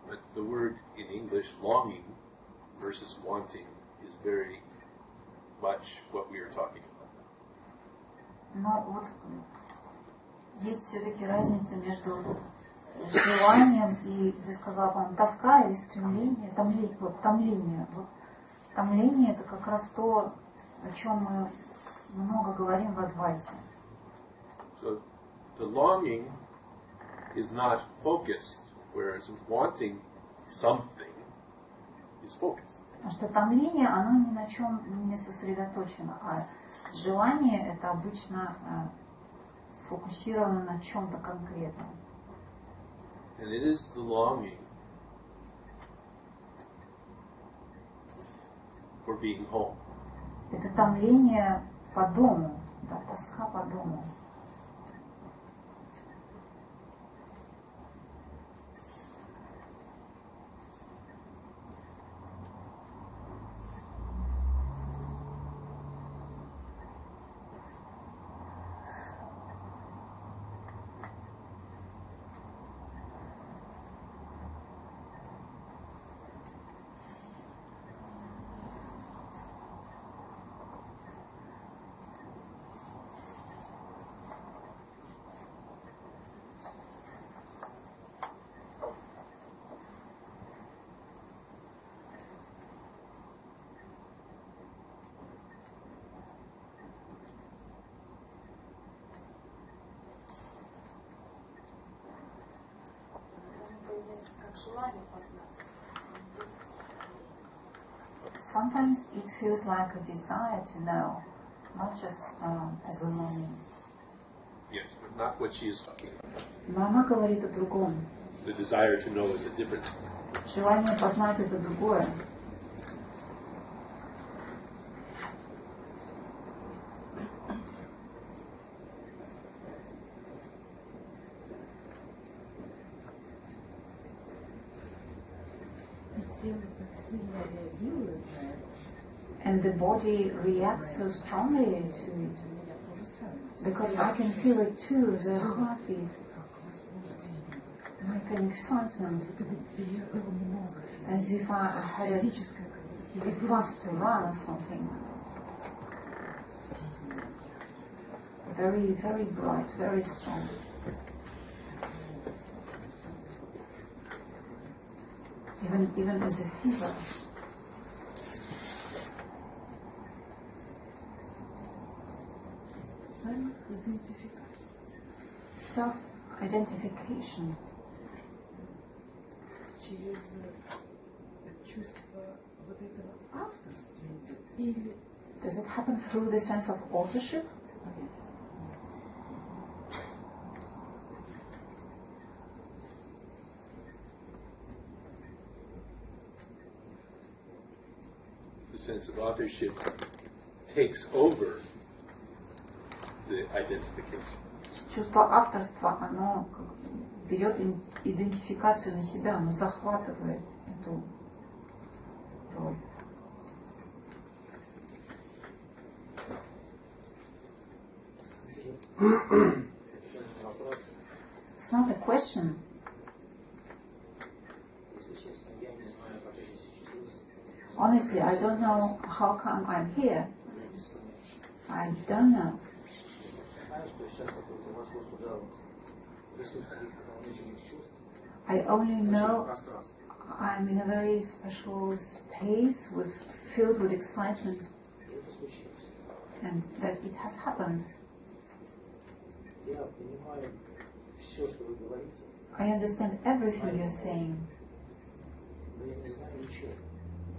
S3: But the word in English, longing, versus wanting, is very much what we are talking about.
S1: Но вот есть все-таки разница между желанием и, ты сказала, по-моему, тоска или стремление, томление. Вот томление — это как раз то, о чем мы много говорим в Адвайте.
S3: So the longing is not focused, whereas wanting something is focused.
S1: Потому что томление, оно ни на чем не сосредоточено, а желание — это обычно сфокусировано на чем-то конкретном.
S3: And it is the longing for being home.
S1: Это томление по дому, да, тоска по дому. Sometimes it feels like a desire to know, not just as a longing.
S3: Yes, but not what she is talking about.
S1: Но она говорит о другом.
S3: The desire to know is a different thing.
S1: Желание познать — это другое. And the body reacts so strongly to it. Because I can feel it too, the heartbeat. Like an excitement. As if I had a fast to run or something. Very, very bright, very strong. Even as a fever. Self-identification.
S11: Через чувство вот этого авторства или...
S1: Does it happen through the sense of authorship?
S3: The sense of authorship takes over the identification.
S1: Чувство авторства, оно берет идентификацию на себя, оно захватывает эту роль. It's not a question. Honestly, I don't know how come I'm here. I don't know. I only know I'm in a very special space filled with excitement, and that it has happened. I understand everything you're saying,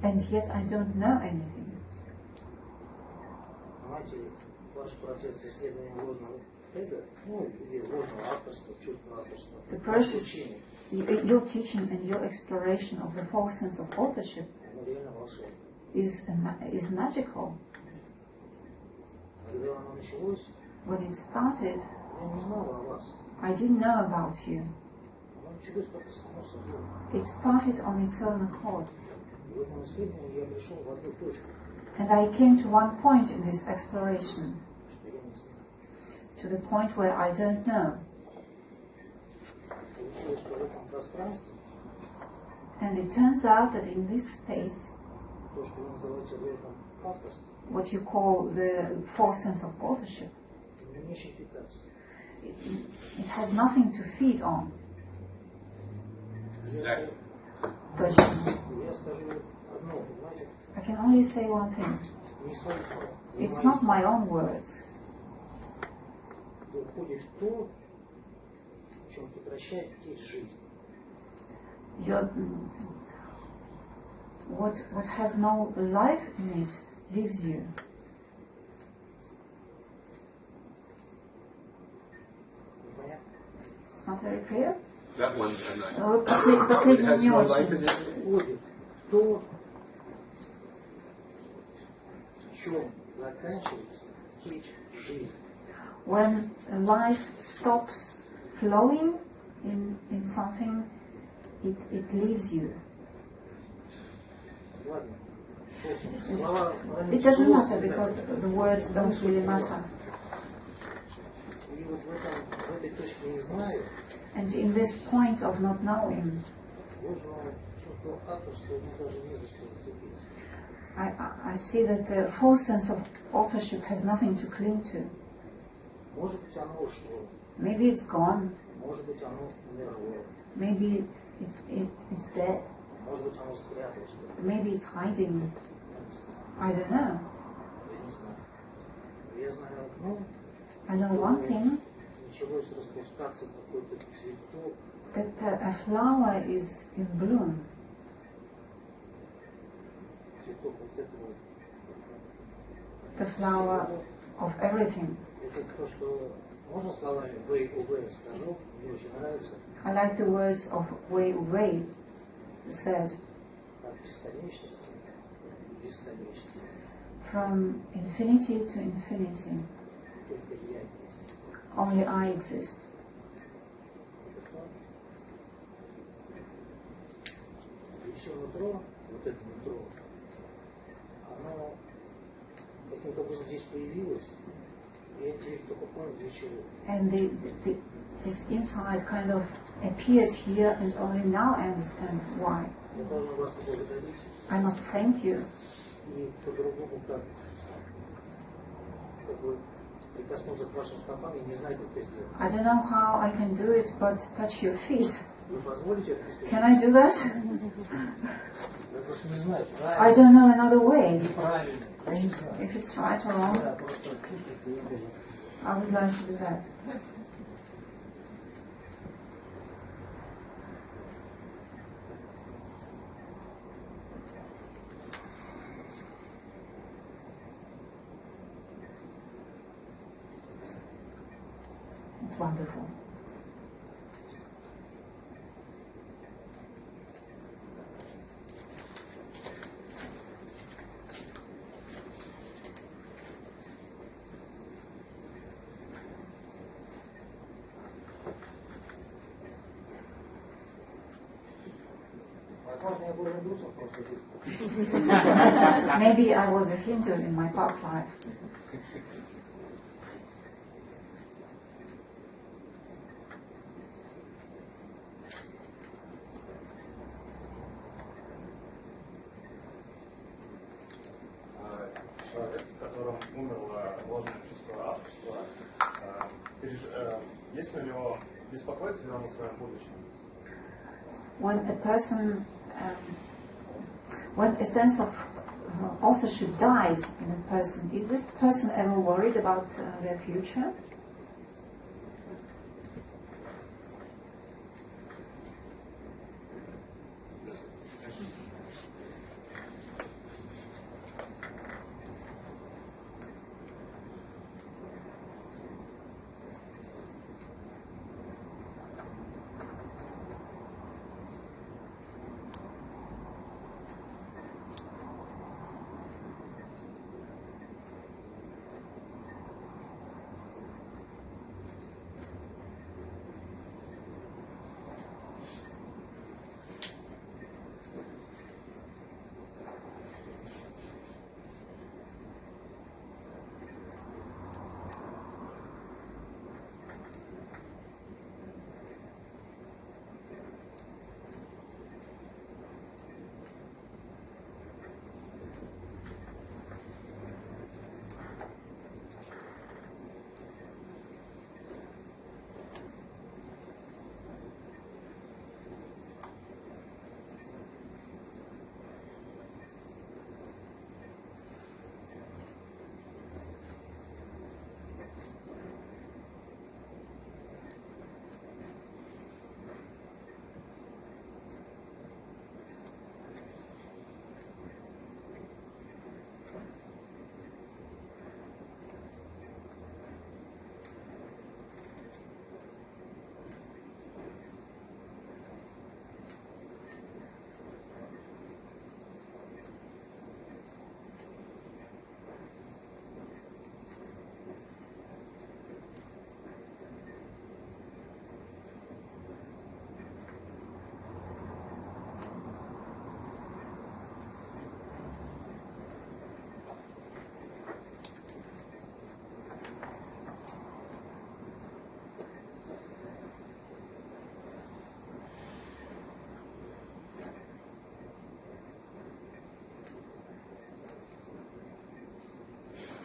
S1: and yet I don't know anything. The process, your teaching and your exploration of the false sense of authorship is magical. When it started, I didn't know about you. It started on its own accord. And I came to one point in this exploration, to the point where I don't know. And it turns out that in this space, what you call the false sense of authorship, it has nothing to feed on.
S3: Exactly.
S1: I can only say one thing. It's not my own words. What has no life in it leaves you. It's not very clear?
S3: That one I'm not.
S1: It has
S3: no life in it.
S1: When life stops flowing in something, it leaves you. It doesn't matter because the words don't really matter. And in this point of not knowing, I see that the false sense of authorship has nothing to cling to. Maybe it's gone. Maybe it's dead. Maybe it's hiding. I don't know. I know one thing, that a flower is in bloom. The flower of everything. I like the words of Wei Wei, who said, from infinity to infinity, only I exist. And this insight kind of appeared here, and only now I understand why. I must thank you. I don't know how I can do it, but touch your feet. Can I do that? I don't know another way. If it's right or wrong, I would like to do that. It's wonderful.
S5: Возможно, я был индусом просто жить.
S1: Maybe I was a Hindu in my past life.
S13: Человек, в котором умерло ложное чувство авторства, есть ли у него беспокоиться ли он о своем будущем?
S1: When a person, when a sense of authorship dies in a person, is this person ever worried about their future?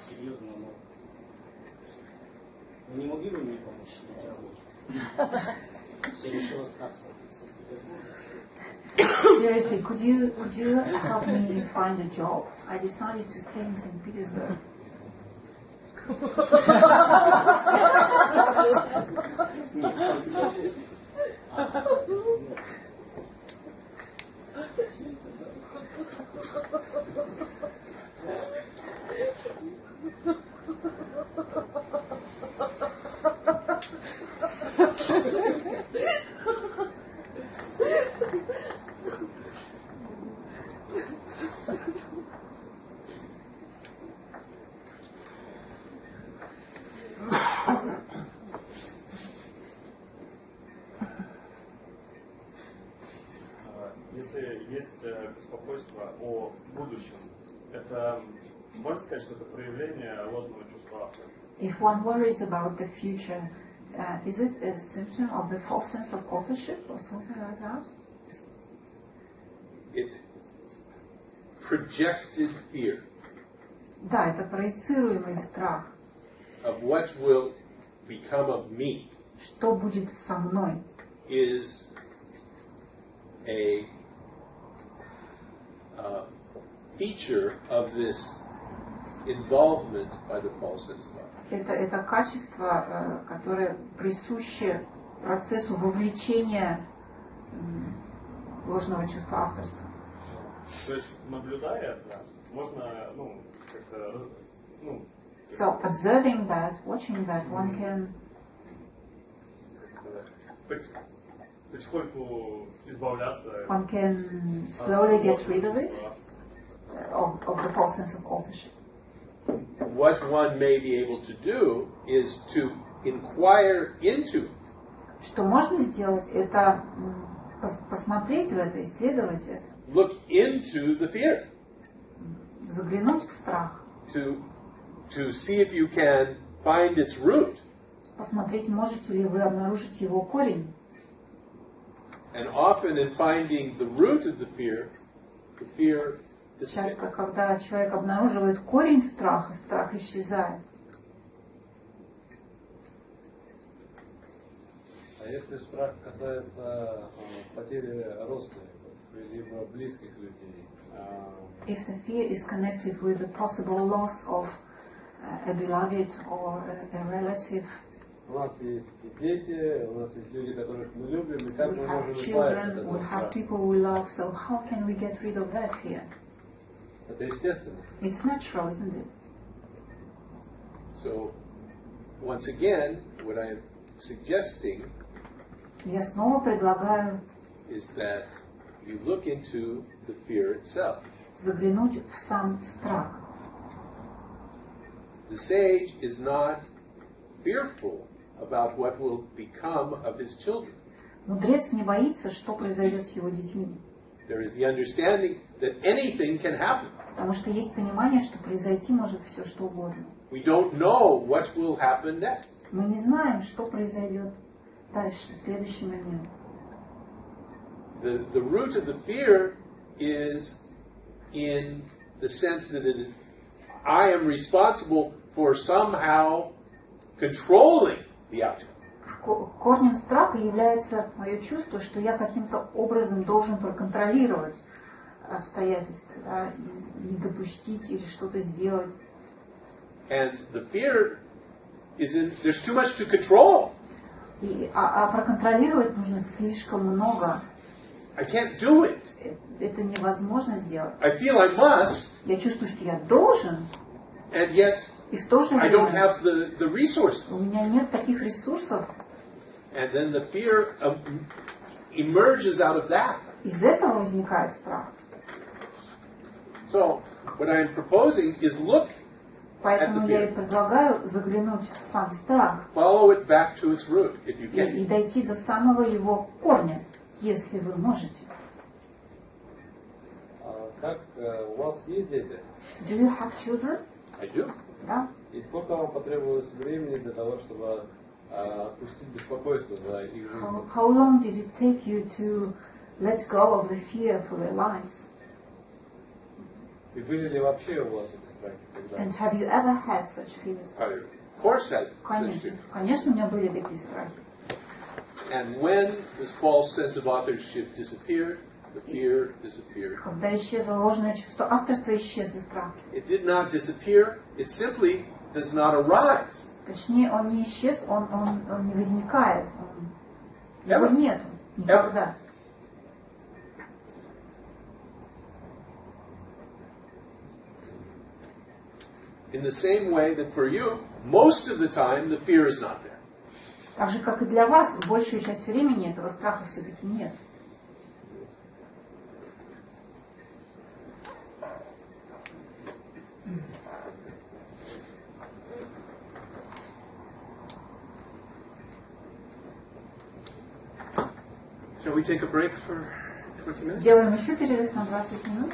S6: Серьезно, но не могли бы мне помочь найти работу? Все решил остаться в Санкт-Петербурге.
S1: Seriously, could you help me find a job? I decided to stay in St. Petersburg.
S6: Нет, Санкт-Петербург. Если есть беспокойство о будущем, это можно сказать, что это проявление ложного чувства авторства?
S1: If one worries about the future, is it a symptom of the false sense of authorship or something like that?
S3: It projected fear.
S1: Да, это проецируемый страх.
S3: Of what will become of me.
S1: Что будет со мной?
S3: Is a feature of this involvement by the false sense of authorship.
S1: Это качество, которое присуще процессу вовлечения ложного чувства авторства.
S13: То есть, наблюдая это, можно, как-то,
S1: So, observing that, watching that, one can
S13: потихоньку избавляться.
S1: One can slowly get rid of it, of the false sense of authorship.
S3: What one may be able to do is to inquire into it.
S1: Что можно сделать, это посмотреть в это, исследовать это.
S3: look into the fear.
S1: Заглянуть в страх.
S3: To see if you can find its root.
S1: Посмотреть, можете ли вы обнаружить его корень.
S3: And often in finding the root of the fear disappears.
S1: Часто, когда человек обнаруживает корень страха, страх исчезает.
S5: А если страх касается потери родственников, либо близких людей?
S1: If the fear is connected with the possible loss of a beloved or a relative.
S5: У нас есть дети, у нас есть люди, которых мы любим, и как мы можем избавиться от этого
S1: We have people we love, so how can we get rid of that fear?
S5: Это естественно.
S1: It's natural, isn't it?
S3: So, once again, what I'm suggesting
S1: Я снова предлагаю
S3: is that you look into the fear itself.
S1: заглянуть в сам страх.
S3: The sage is not fearful about what will become of his children.
S1: Мудрец не боится, что произойдет с его детьми.
S3: There is the understanding that anything can happen.
S1: Потому что есть понимание, что произойти может все, что угодно.
S3: We don't know what will happen next.
S1: Мы не знаем, что произойдет дальше, в следующий момент.
S3: The root of the fear is in the sense that it is, I am responsible for somehow controlling the outcome.
S1: Корнем страха является мое чувство, что я каким-то образом должен проконтролировать обстоятельства, да, не допустить или что-то сделать.
S3: And the fear is in, there's too much to control.
S1: А проконтролировать нужно слишком много.
S3: I can't do it.
S1: Это невозможно сделать.
S3: I feel I must.
S1: Я чувствую, что я должен.
S3: And yet,
S1: и в то же
S3: I don't
S1: время
S3: have the resources.
S1: У меня нет таких ресурсов.
S3: And then the fear emerges out of that.
S1: Из этого возникает страх.
S3: So, what I'm proposing is look
S1: Поэтому я и предлагаю заглянуть в сам страх.
S3: Follow it back to its root, if you can.
S1: И дойти до самого его корня, если вы можете.
S5: Как у вас есть дети?
S1: Do you have children?
S3: I do.
S1: Да.
S5: И сколько вам потребовалось времени для того, чтобы отпустить беспокойство за их жизнь?
S1: How long did it take you to let go of the fear for their lives?
S5: И были ли вообще у вас эти страхи?
S1: And have you ever had such fears?
S3: Of course I had
S1: Конечно.
S3: such fears.
S1: Конечно, у меня были такие страхи.
S3: And when this false sense of authorship disappeared, the fear disappeared.
S1: Когда исчезло ложное чувство авторства, исчез и страх.
S3: It did not disappear, it simply does not arise.
S1: Точнее, он не исчез, он не возникает. Его нету никогда.
S3: In the same way that for you, most of the time, the fear is not there.
S1: Так же, как и для вас, большую часть времени этого страха все-таки нет.
S3: Shall we take a break for 20 minutes?
S1: Делаем еще перерыв на 20 минут.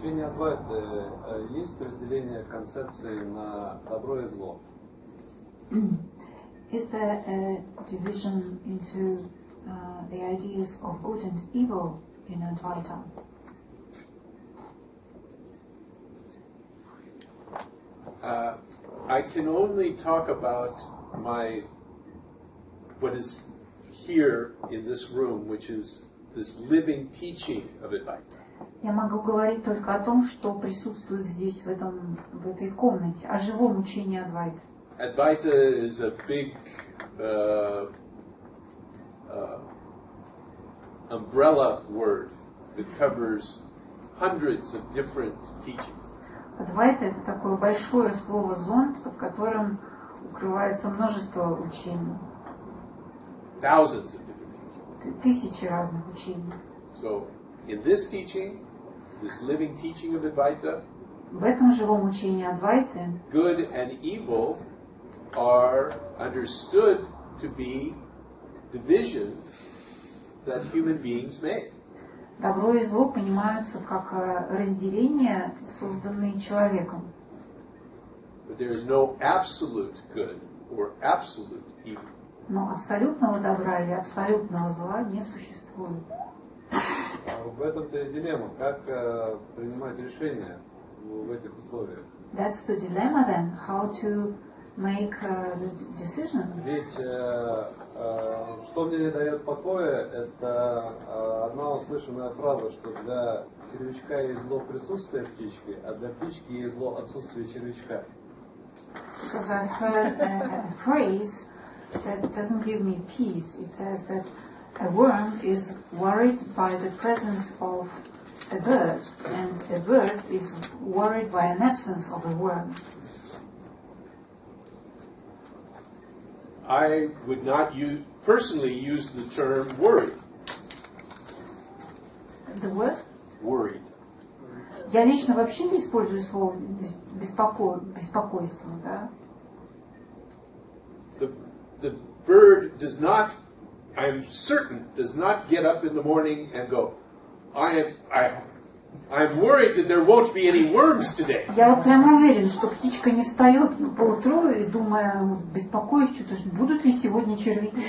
S5: учении Адвайты есть разделение концепций на добро и зло?
S1: Is there a division into the ideas of good and evil in Advaita?
S3: I can only talk about what is here in this room, which is this living teaching of Advaita.
S1: Я могу говорить только о том, что присутствует здесь, в этой комнате, о живом учении Адвайты.
S3: Advaita is a big umbrella word that covers hundreds of different teachings.
S1: Адвайта — это такое большое слово зонт, под которым укрывается множество учений.
S3: Thousands of different teachings.
S1: Тысячи разных учений.
S3: So, in this teaching, this living teaching of Advaita,
S1: в этом живом учении Адвайты
S3: good and evil are understood to be divisions that human beings make.
S1: Добро и зло понимаются как разделения, созданные человеком.
S3: But there is no absolute good or absolute evil.
S1: Но абсолютного добра или абсолютного зла не существует.
S5: В этом-то и дилемма, как принимать решения в этих условиях.
S1: That's the dilemma then, how to make the decision.
S5: Ведь что мне не дает покоя, это одна услышанная фраза, что для червячка есть зло присутствие птички, а для птички есть зло отсутствие червячка.
S1: Because I've heard a phrase that doesn't give me peace. It says that a worm is worried by the presence of a bird, and a bird is worried by an absence of a worm.
S3: I would not personally use the term worried.
S1: The word?
S3: Worried.
S1: Я лично вообще не использую слово беспокойство, да?
S3: The bird does not, I'm certain, does not get up in the morning and go, I'm worried that there won't be any worms today.
S1: Я вот прямо уверен, что птичка не встает поутру и думая, беспокоюсь, что будут ли сегодня червяки.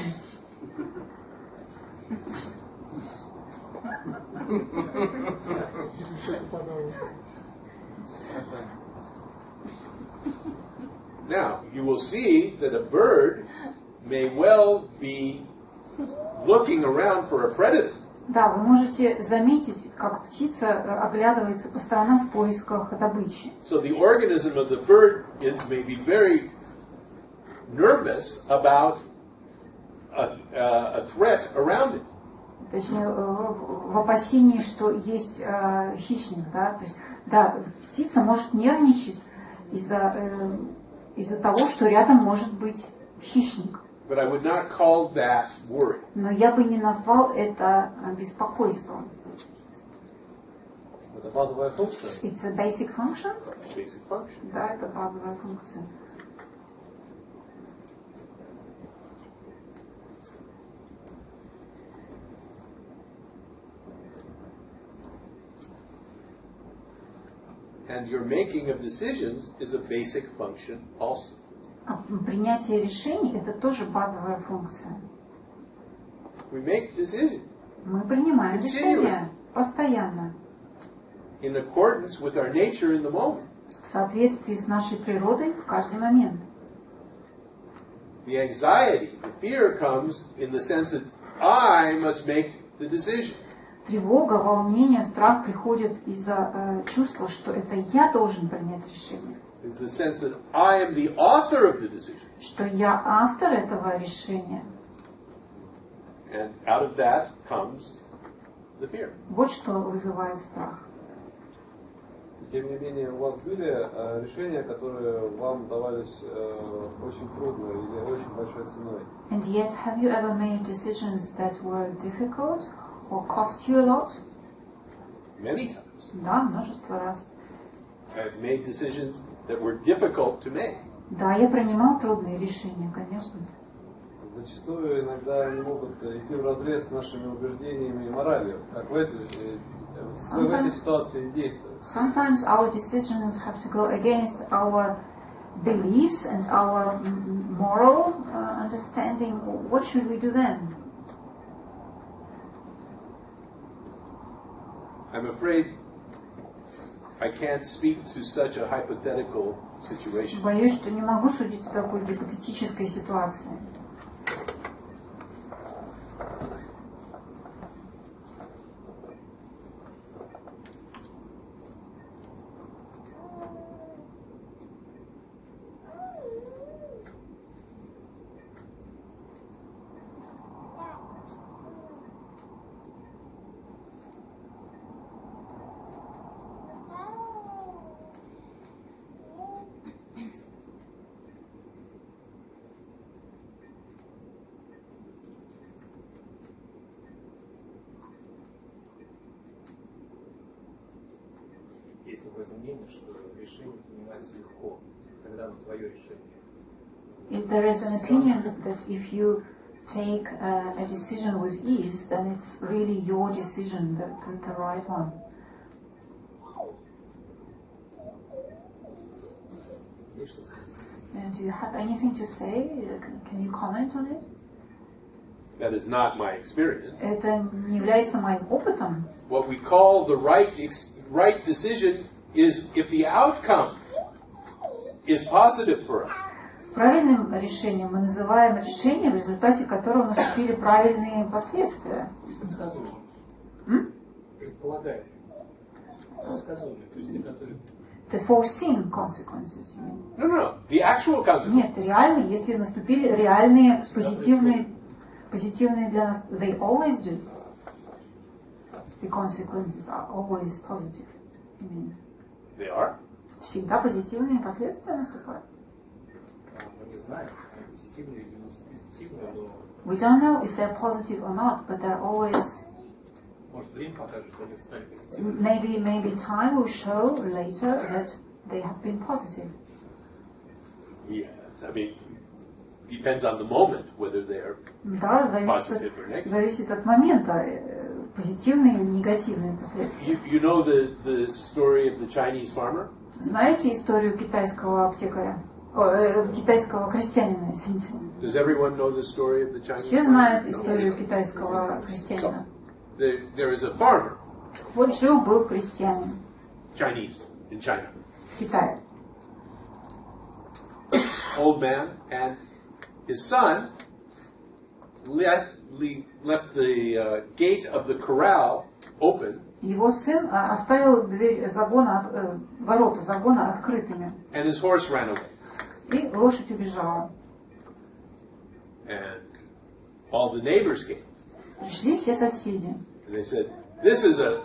S3: Now, you will see that a bird may well be looking around for a predator.
S1: Да, вы можете заметить, как птица оглядывается по сторонам в поисках добычи.
S3: So the organism of the bird may be very nervous about a threat around it.
S1: Точнее, в опасении, что есть хищник, да, то есть, да, птица может нервничать из-за того, что рядом может быть хищник.
S3: But I would not call that worry.
S1: Но я бы не назвал это беспокойством.
S5: Это базовая функция.
S1: It's a basic function?
S3: Basic function.
S1: Да, это базовая функция.
S3: And your making of decisions is a basic function also.
S1: Принятие решений – это тоже базовая функция.
S3: We make decisions.
S1: Мы принимаем решения постоянно.
S3: In accordance with our nature in the moment.
S1: В соответствии с нашей природой в каждый момент.
S3: The anxiety, the fear comes in the sense that I must make the decision.
S1: Тревога, волнение, страх приходят из-за чувства, что это я должен принять решение.
S3: It's the sense that I am the author of the decision.
S1: Что я автор этого решения.
S3: And out of that comes the fear.
S1: Вот что вызывает страх.
S5: Тем не менее, у вас были решения, которые вам давались очень трудно или очень большой ценой?
S1: And yet, have you ever made decisions that were difficult or cost you a lot?
S3: Many times.
S1: Да, множество раз.
S3: I've made decisions that were difficult to make.
S1: Да, я принимал трудные решения, конечно.
S5: зачастую иногда они могут идти вразрез с нашими убеждениями и моралью, как в этой ситуации действовать.
S1: Sometimes our decisions have to go against our beliefs and our moral understanding. What should we do then?
S3: I'm afraid I can't speak to such a hypothetical situation.
S1: Боюсь, что не могу судить о такой гипотетической ситуации.
S13: Есть какое-то мнение, что решение принимается легко, тогда оно твое решение.
S1: If there is an opinion that if you take a decision with ease, then it's really your decision, the right one. Do you have anything to say? Can you comment on it?
S3: That is not my experience.
S1: Это не является моим опытом.
S3: What we call the right decision is if the outcome is positive for us.
S1: Правильным решением мы называем решение, в результате которого наступили правильные последствия.
S13: Предсказуемый. Предполагаю. Предсказуемый. То есть те, которые...
S1: The foreseen consequences, you mean?
S3: No, the actual consequences.
S1: Нет, реальные, если наступили реальные позитивные для нас. They always do. The consequences are always positive. You mean?
S3: They are?
S1: Всегда позитивные последствия наступают.
S13: Мы не знаем, позитивные или позитивные, но...
S1: We don't know if they're positive or not, but they're always...
S13: Может, время покажет, что они стали позитивными.
S1: Maybe time will show later that they have been positive.
S3: Yes, I mean, depends on the moment whether they're positive or negative.
S1: Зависит от момента, позитивные или негативные последствия.
S3: You know the story of the Chinese farmer?
S1: Знаете историю китайского аптекаря? Китайского крестьянина, извините.
S3: Does everyone know the story of the Chinese
S1: Все знают историю китайского крестьянина.
S3: There is a farmer.
S1: Вот жил-был крестьянин.
S3: Chinese, in China.
S1: В Китае.
S3: Old man, and his son left the gate of the corral open.
S1: Его сын оставил дверь загона, ворота загона открытыми.
S3: And his horse ran away.
S1: И лошадь убежала.
S3: And all the neighbors came.
S1: Пришли все соседи.
S3: And they said, "This is a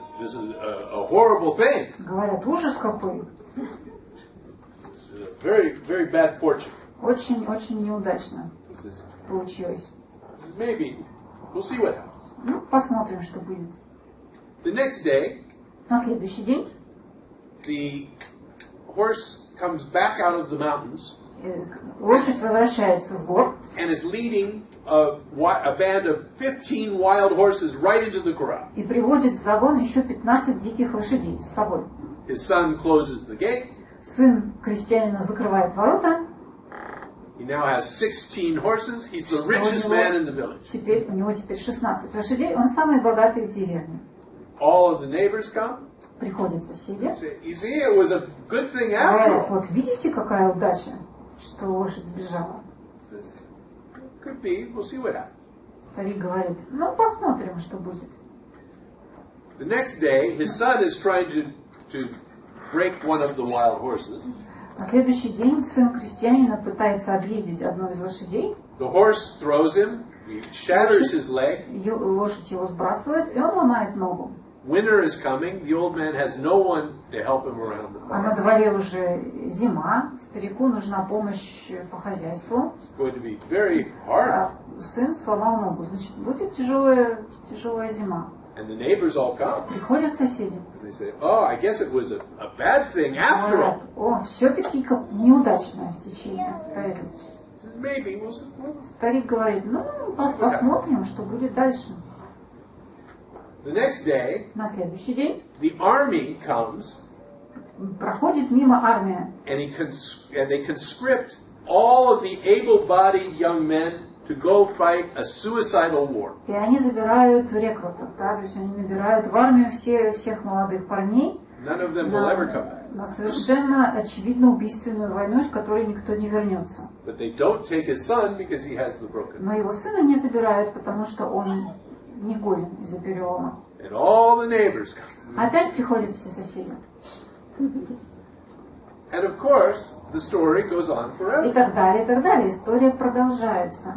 S3: horrible thing.
S1: Говорят, ужас какой.
S3: This is a very, very bad fortune."
S1: Очень неудачно получилось.
S3: Maybe we'll see what happens.
S1: Ну, посмотрим, что будет.
S3: The next day,
S1: на следующий день,
S3: the horse comes back out of the mountains.
S1: Лошадь возвращается с гор.
S3: And is leading a band of 15 wild horses right into the corral.
S1: И приводит в загон еще 15 диких лошадей с собой.
S3: His son closes the gate.
S1: Сын крестьянина закрывает ворота.
S3: He now has 16 horses. He's the richest man in the village.
S1: У него теперь 16 лошадей. Он самый богатый в деревне.
S3: All of the neighbors come.
S1: Приходят соседи.
S3: You see, it was a good thing after all.
S1: Вот видите, какая удача, что лошадь сбежала.
S3: Could be. We'll see what happens.
S1: Старик говорит, ну посмотрим, что будет.
S3: The next day, his son is trying to break one of the wild horses.
S1: На следующий день сын крестьянина пытается объездить одну из лошадей.
S3: The horse throws him, he shatters his leg.
S1: Лошадь его сбрасывает, и он ломает ногу.
S3: Winter is coming. The old man has no one to help him around the
S1: А на
S3: farm.
S1: дворе уже зима, старику нужна помощь по хозяйству.
S3: It's going to be very hard.
S1: Сын сломал ногу, значит, будет тяжелая зима.
S3: And the neighbors all come.
S1: Приходят соседи.
S3: And they say, "Oh, I guess it was a bad thing after all."
S1: О, все-таки как неудачное стечение обстоятельств.
S3: says, maybe we'll
S1: Старик говорит, ну, посмотрим, что будет дальше.
S3: The next day,
S1: На следующий день
S3: the army comes
S1: проходит мимо армия.
S3: and they conscript all of the able-bodied young men to go fight a suicidal war.
S1: И они забирают рекрутов, да, то есть они набирают в армию всех молодых парней
S3: None of them will ever come back.
S1: на совершенно очевидно убийственную войну, из которой никто не вернется.
S3: But they don't take his son because he has the broken.
S1: Но его сына не забирают, потому что он не годен из-за перелома.
S3: And all the neighbors come.
S1: Опять приходят все соседи.
S3: And of course, the story goes on
S1: И
S3: forever.
S1: так далее, и так далее. История продолжается.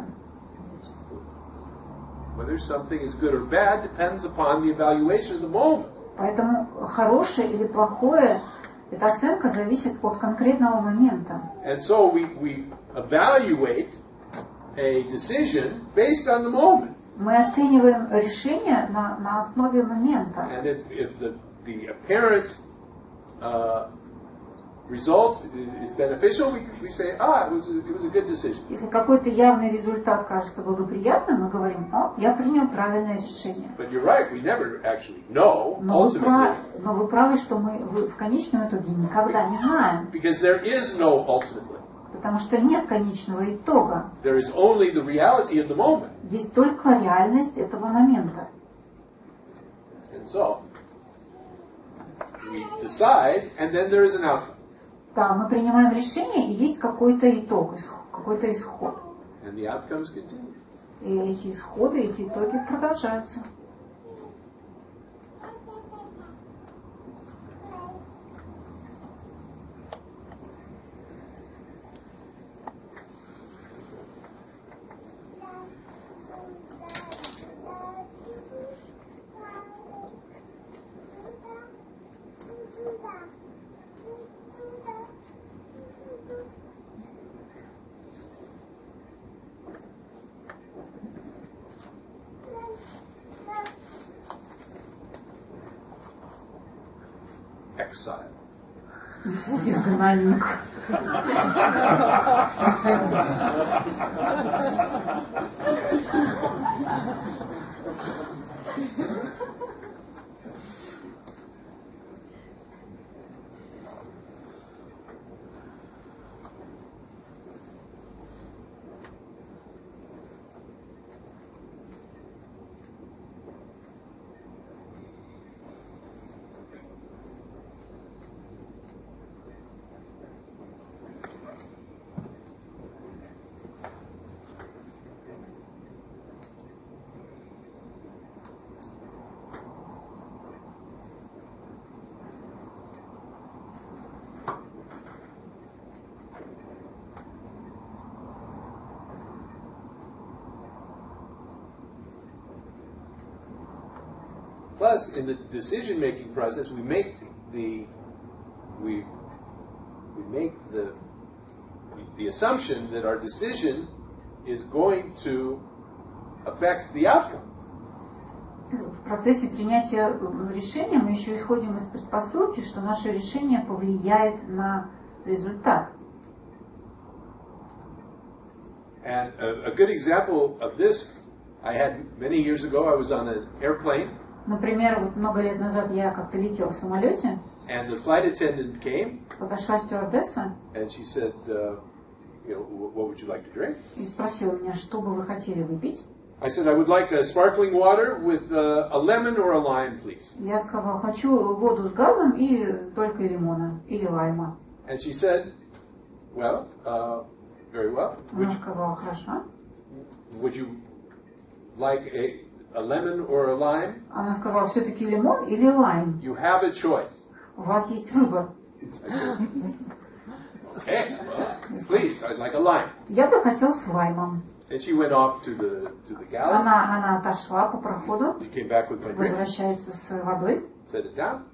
S3: Whether something is good or bad depends upon the evaluation of the moment.
S1: Поэтому хорошее или плохое, эта оценка зависит от конкретного момента.
S3: And so we evaluate a decision based on the moment.
S1: Мы оцениваем решение на основе момента.
S3: And if the apparent result is beneficial, we say, it was a good decision.
S1: Если какой-то явный результат кажется благоприятным, мы говорим, я принял правильное решение.
S3: But you're right, we never actually know ultimately.
S1: Но вы правы, что мы в конечном итоге никогда не знаем.
S3: Because there is no ultimately.
S1: Потому что нет конечного итога.
S3: There is only the reality of the moment.
S1: Есть только реальность этого момента.
S3: And so, we decide, and then there is an outcome.
S1: Да, мы принимаем решение, и есть какой-то итог, какой-то исход.
S3: And the outcomes continue.
S1: И эти исходы, эти итоги продолжаются.
S3: Exile.
S1: Изгнанник.
S3: Plus, in the decision-making process, we make the assumption that our decision is going to affect the outcome.
S1: В процессе принятия решения мы еще исходим из предпосылки, что наше решение повлияет на результат.
S3: And a good example of this I had many years ago. I was on an airplane.
S1: Например, вот много лет назад я как-то летела в самолете.
S3: And the flight attendant came.
S1: Подошла стюардесса.
S3: And she said, what would you like to drink?
S1: И спросила меня, что бы вы хотели выпить.
S3: I said, I would like a sparkling water with a lemon or a lime, please.
S1: Я сказала, хочу воду с газом и только лимона или лайма.
S3: And she said, well, very well.
S1: Она сказала, хорошо.
S3: Would you like a lemon or a lime?
S1: Она сказала, все-таки лимон или лайм?
S3: You have a choice.
S1: У вас есть выбор.
S3: I said, okay, well, please, I'd like a lime.
S1: Я бы хотел с лаймом.
S3: And she went off to the galley.
S1: Она отошла по проходу.
S3: She came back with my drink.
S1: Возвращается с водой.
S3: Set it down.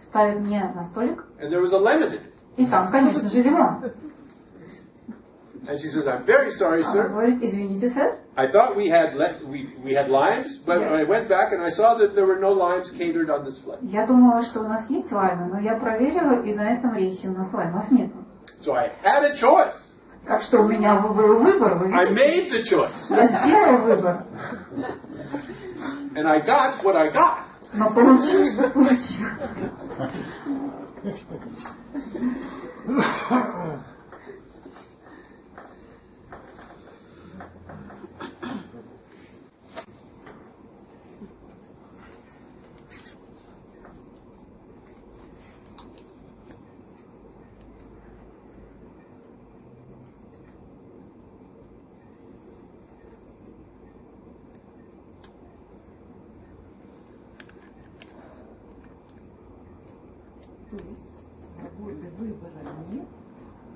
S1: Ставит мне на столик.
S3: And there was a lemon in it.
S1: И там, конечно же, лимон.
S3: And she says, I'm very sorry,
S1: Она
S3: sir.
S1: говорит, извините, сэр.
S3: I thought we had limes, but
S1: Yeah.
S3: when I went back and I saw that there were no limes catered on this flight.
S1: Я думала, что у нас есть лаймы, но я проверила, и на этом рейсе у нас лаймов нет.
S3: So I had a choice.
S1: Так что у меня был выбор, вы
S3: I
S1: видите?
S3: made the choice.
S1: Я сделал выбор,
S3: And I got what I got.
S1: но получил, что получил.
S11: То есть свободы выбора нет,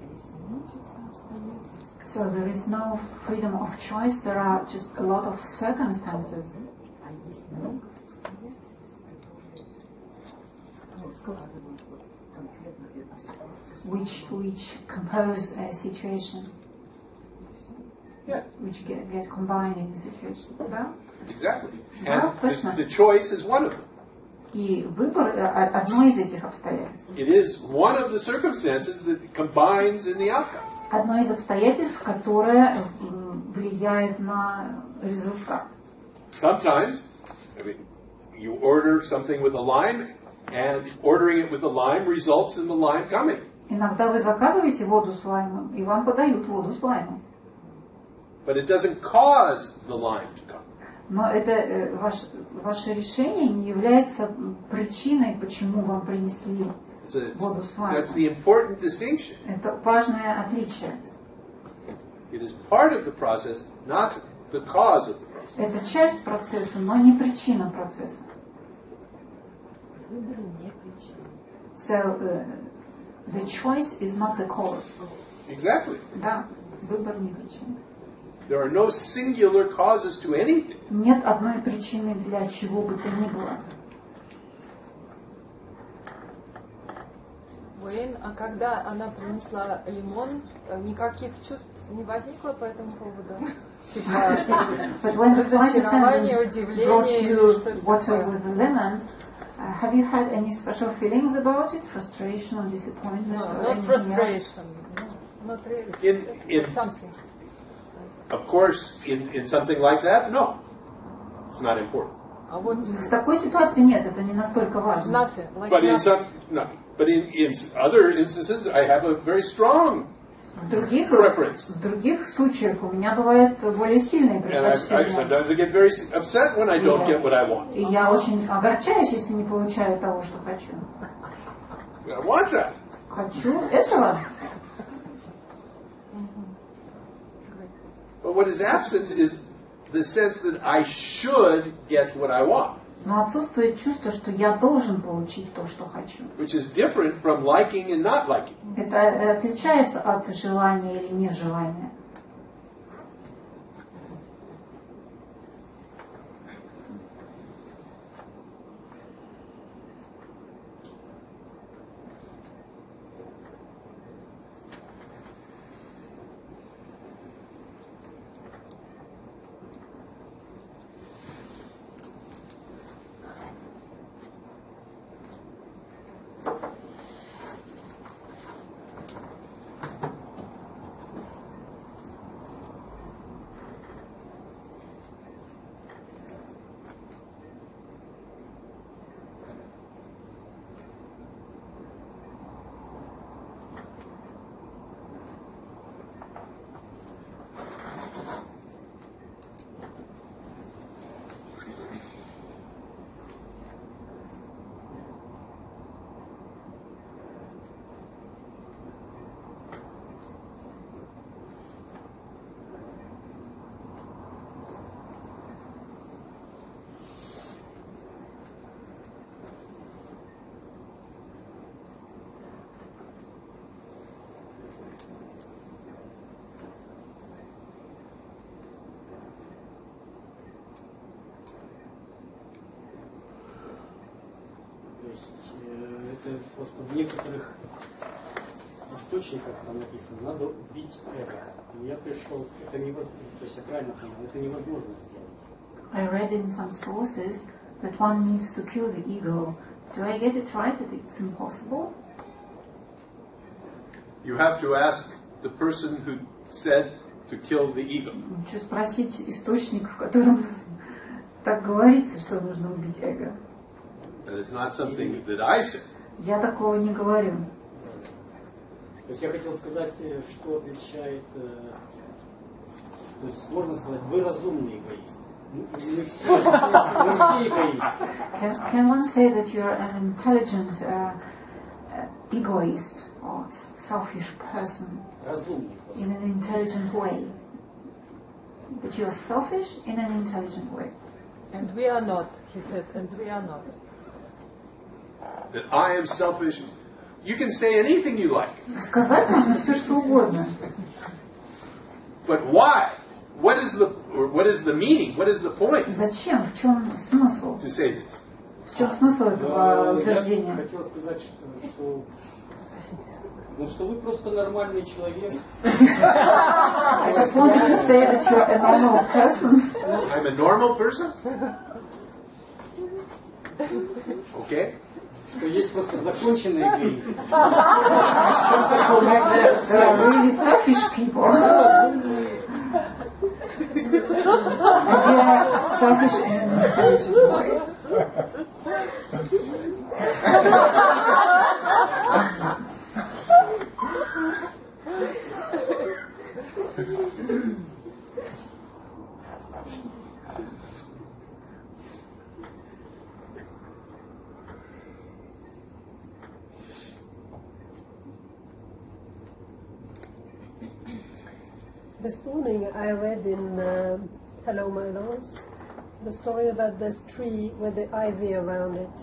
S11: а есть множество обстоятельств.
S1: So there is no freedom of choice, there are just a lot of circumstances.
S11: А есть много обстоятельств, которые складывают вот конкретно эту ситуацию.
S1: Which compose a situation,
S3: Yeah,
S1: which get combined in the situation. Да?
S3: exactly.
S1: Да,
S3: And
S1: точно.
S3: the choice is one of them.
S1: И выбор одно из этих обстоятельств.
S3: It is one of the circumstances that combines in the outcome.
S1: Одно из обстоятельств, которое влияет на результат.
S3: Sometimes, I mean, you order something with a lime, and ordering it with a lime results in the lime coming.
S1: Иногда вы заказываете воду с лаймом, и вам подают воду с лаймом.
S3: But it doesn't cause the lime to come.
S1: Но это ваше решение не является причиной, почему вам принесли воду с лаймом.
S3: That's the important distinction.
S1: Это важное отличие.
S3: It is part of the process, not the cause of the process.
S1: Это часть процесса, но не причина процесса.
S11: Выбор не причина.
S1: So the choice is not the cause.
S3: Exactly.
S1: Да, выбор не причина.
S3: There are no singular causes to anything.
S1: Нет одной причины для чего бы то ни было.
S9: Уэйн, а когда она принесла лимон, никаких чувств не возникло по этому поводу?
S1: But when the flight
S9: Разочарование,
S1: attendant
S9: удивление
S1: brought
S9: или
S1: you
S9: что-то
S1: water
S9: такое?
S1: with lemon, have you had any special feelings about it? Frustration or disappointment?
S9: No,
S1: or
S9: not
S1: anything
S9: frustration. No, not really.
S3: In
S9: Something.
S3: Of course, in something like that, no. It's not important.
S9: А вот
S1: В такой ситуации нет, это не настолько важно.
S9: nothing. Like
S3: But in
S9: nothing.
S3: some, no. But in other instances, I have a very strong
S1: В
S3: preference.
S1: других случаях у меня бывает более сильные
S3: And I
S1: предпочтения.
S3: sometimes I get very upset when I don't get what I want.
S1: И я очень огорчаюсь, если не получаю того, что хочу.
S3: I want that.
S1: Хочу этого.
S3: But what is absent is the sense that I should get what I want,
S1: Но отсутствует чувство, что я должен получить то, что хочу.
S3: which is different from liking and not liking.
S1: Это отличается от желания или нежелания.
S6: То есть это просто в некоторых источниках там написано, надо убить эго. Но я пришел, это невозможно, то есть я правильно понял, это невозможно сделать.
S1: I read in some sources that one needs to kill the ego. Do I get it right that it's impossible?
S3: You have to ask the person who said to kill the ego?
S1: Хочу спросить источник, в котором так говорится, что нужно убить эго.
S3: And it's not something that I said.
S1: Я такого не говорю.
S6: То есть я хотел сказать, что отвечает, то есть можно сказать, вы разумный эгоист. Мы все эгоисты.
S1: Can one say that you're an intelligent egoist or selfish person in an intelligent way? That you're selfish in an intelligent way.
S9: And we are not, he said, and we are not.
S3: That I am selfish. You can say anything you like.
S1: Сказать можно все, что угодно.
S3: But why? What is the meaning? What is the point?
S1: Зачем? В чем смысл?
S3: To say this.
S1: В чем смысл этого утверждения?
S6: Я хотел сказать, что вы просто нормальный человек.
S1: I just wanted to say that you're a normal person.
S3: I'm a normal person? Okay?
S6: Что есть просто законченные эгоисты.
S1: There are really selfish people. And we are selfish in an intelligent way.
S2: This morning I read in Hello My Lords the story about this tree with the ivy around it,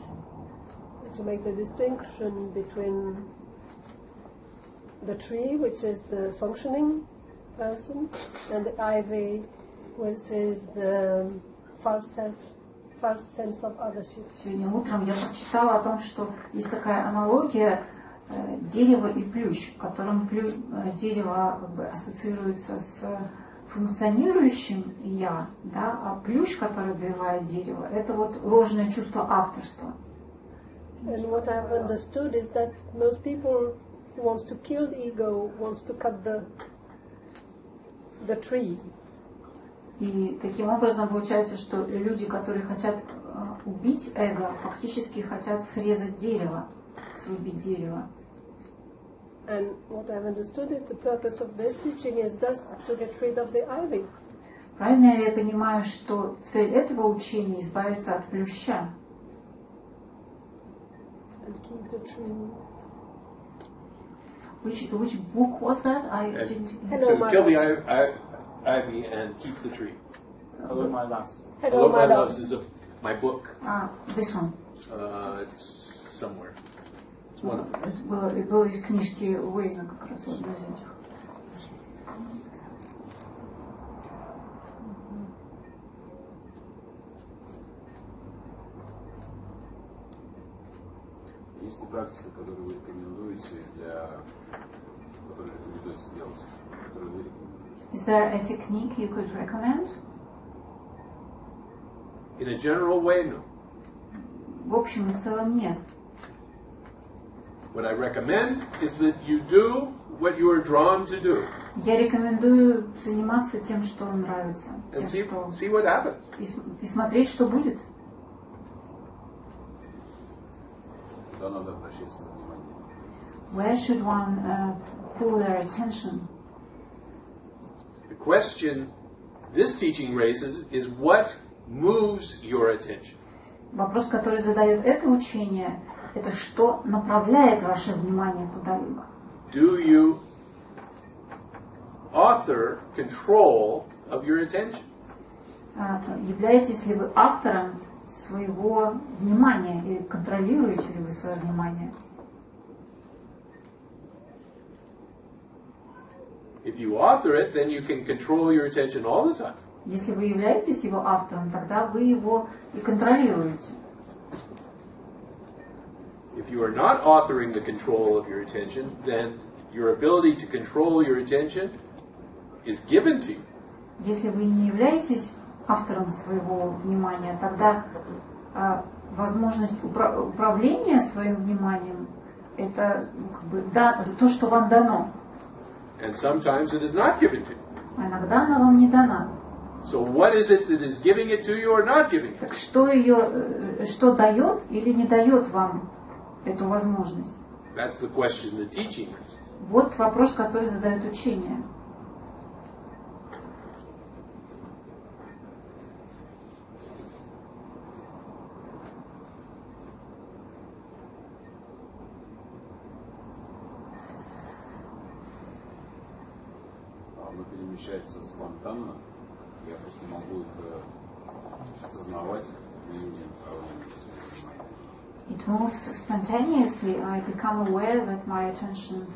S2: to make the distinction between the tree, which is the functioning person, and the ivy, which is the false sense of othership.
S1: Сегодня утром я прочитала о том, что есть такая аналогия дерево и плющ, в котором дерево как бы ассоциируется с функционирующим я, да, а плющ, который убивает дерево, это вот ложное чувство авторства.
S2: And what I've understood is that most people who wants to kill the ego wants to cut the tree.
S1: И таким образом получается, что люди, которые хотят убить эго, фактически хотят срезать дерево, срубить дерево.
S2: And what I've understood is the purpose of this teaching is just to get rid of the ivy.
S1: Правильно ли я понимаю, что цель этого учения избавиться от плюща?
S2: And keep the tree.
S1: Which book was that? I didn't.
S3: To kill the ivy and keep the tree.
S13: Hello My Loves.
S2: Hello My
S3: Loves
S2: Loves
S3: is my book.
S1: This one.
S3: It's somewhere. It's one of them.
S1: Было из книжки Уэйна как раз одно из этих.
S7: Есть ли практика, которую вы рекомендуете которую рекомендуете делать, которую вы рекомендуете?
S1: Is there a technique you could recommend?
S3: In a general way, no.
S1: В общем и целом нет.
S3: What I recommend is that you do what you are drawn to do.
S1: Я рекомендую заниматься тем, что нравится,
S3: And
S1: тем, что...
S3: see what happens.
S1: И смотреть, что будет.
S7: Куда надо обращать свое внимание?
S1: Where should one pull their attention?
S3: The question this teaching raises is what moves your attention.
S1: Вопрос, который задает это учение, это что направляет ваше внимание туда-либо.
S3: Do you author control of your attention?
S1: Являетесь ли вы автором своего внимания или контролируете ли вы свое внимание?
S3: If you author it, then you can control your attention all the time.
S1: Если вы являетесь его автором, тогда вы его и контролируете.
S3: If you are not authoring the control of your attention, then your ability to control your attention is given to you.
S1: Если вы не являетесь автором своего внимания, тогда возможность управления своим вниманием это как бы, то, что вам дано.
S3: And sometimes it is not given to you.
S1: А иногда она вам не дана.
S3: So what is it that is giving it to you or not giving it?
S1: Так что дает или не дает вам эту возможность?
S3: That's the question the teaching is.
S1: Вот вопрос, который задает учение.
S7: Оно перемещается спонтанно. Я просто могу это осознавать и направление внимания.
S1: It moves spontaneously. I become aware that my attention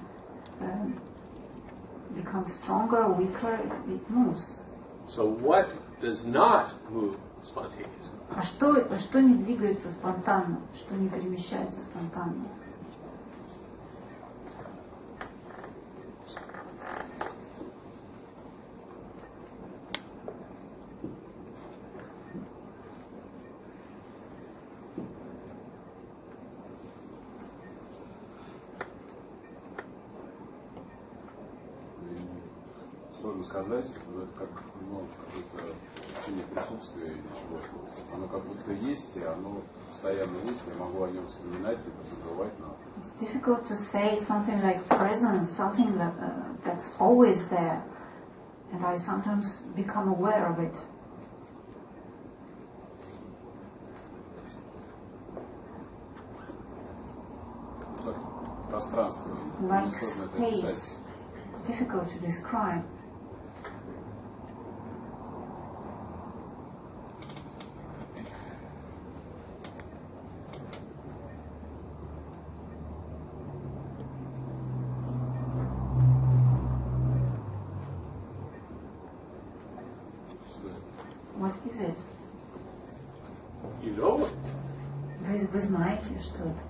S1: becomes stronger, weaker. It moves.
S3: So what does not move spontaneously?
S1: А что не двигается спонтанно, что не перемещается спонтанно?
S7: Сложно сказать, это как какое-то ощущение присутствия или чего-то. Оно как будто есть, и оно постоянно есть, я могу о нем вспоминать, либо забывать, но...
S1: It's difficult to say something like presence, something that's always there, and I sometimes become aware of it.
S7: Пространство.
S1: Like space, difficult to describe. What is it?
S3: You know it.
S1: Вы знаете, что это?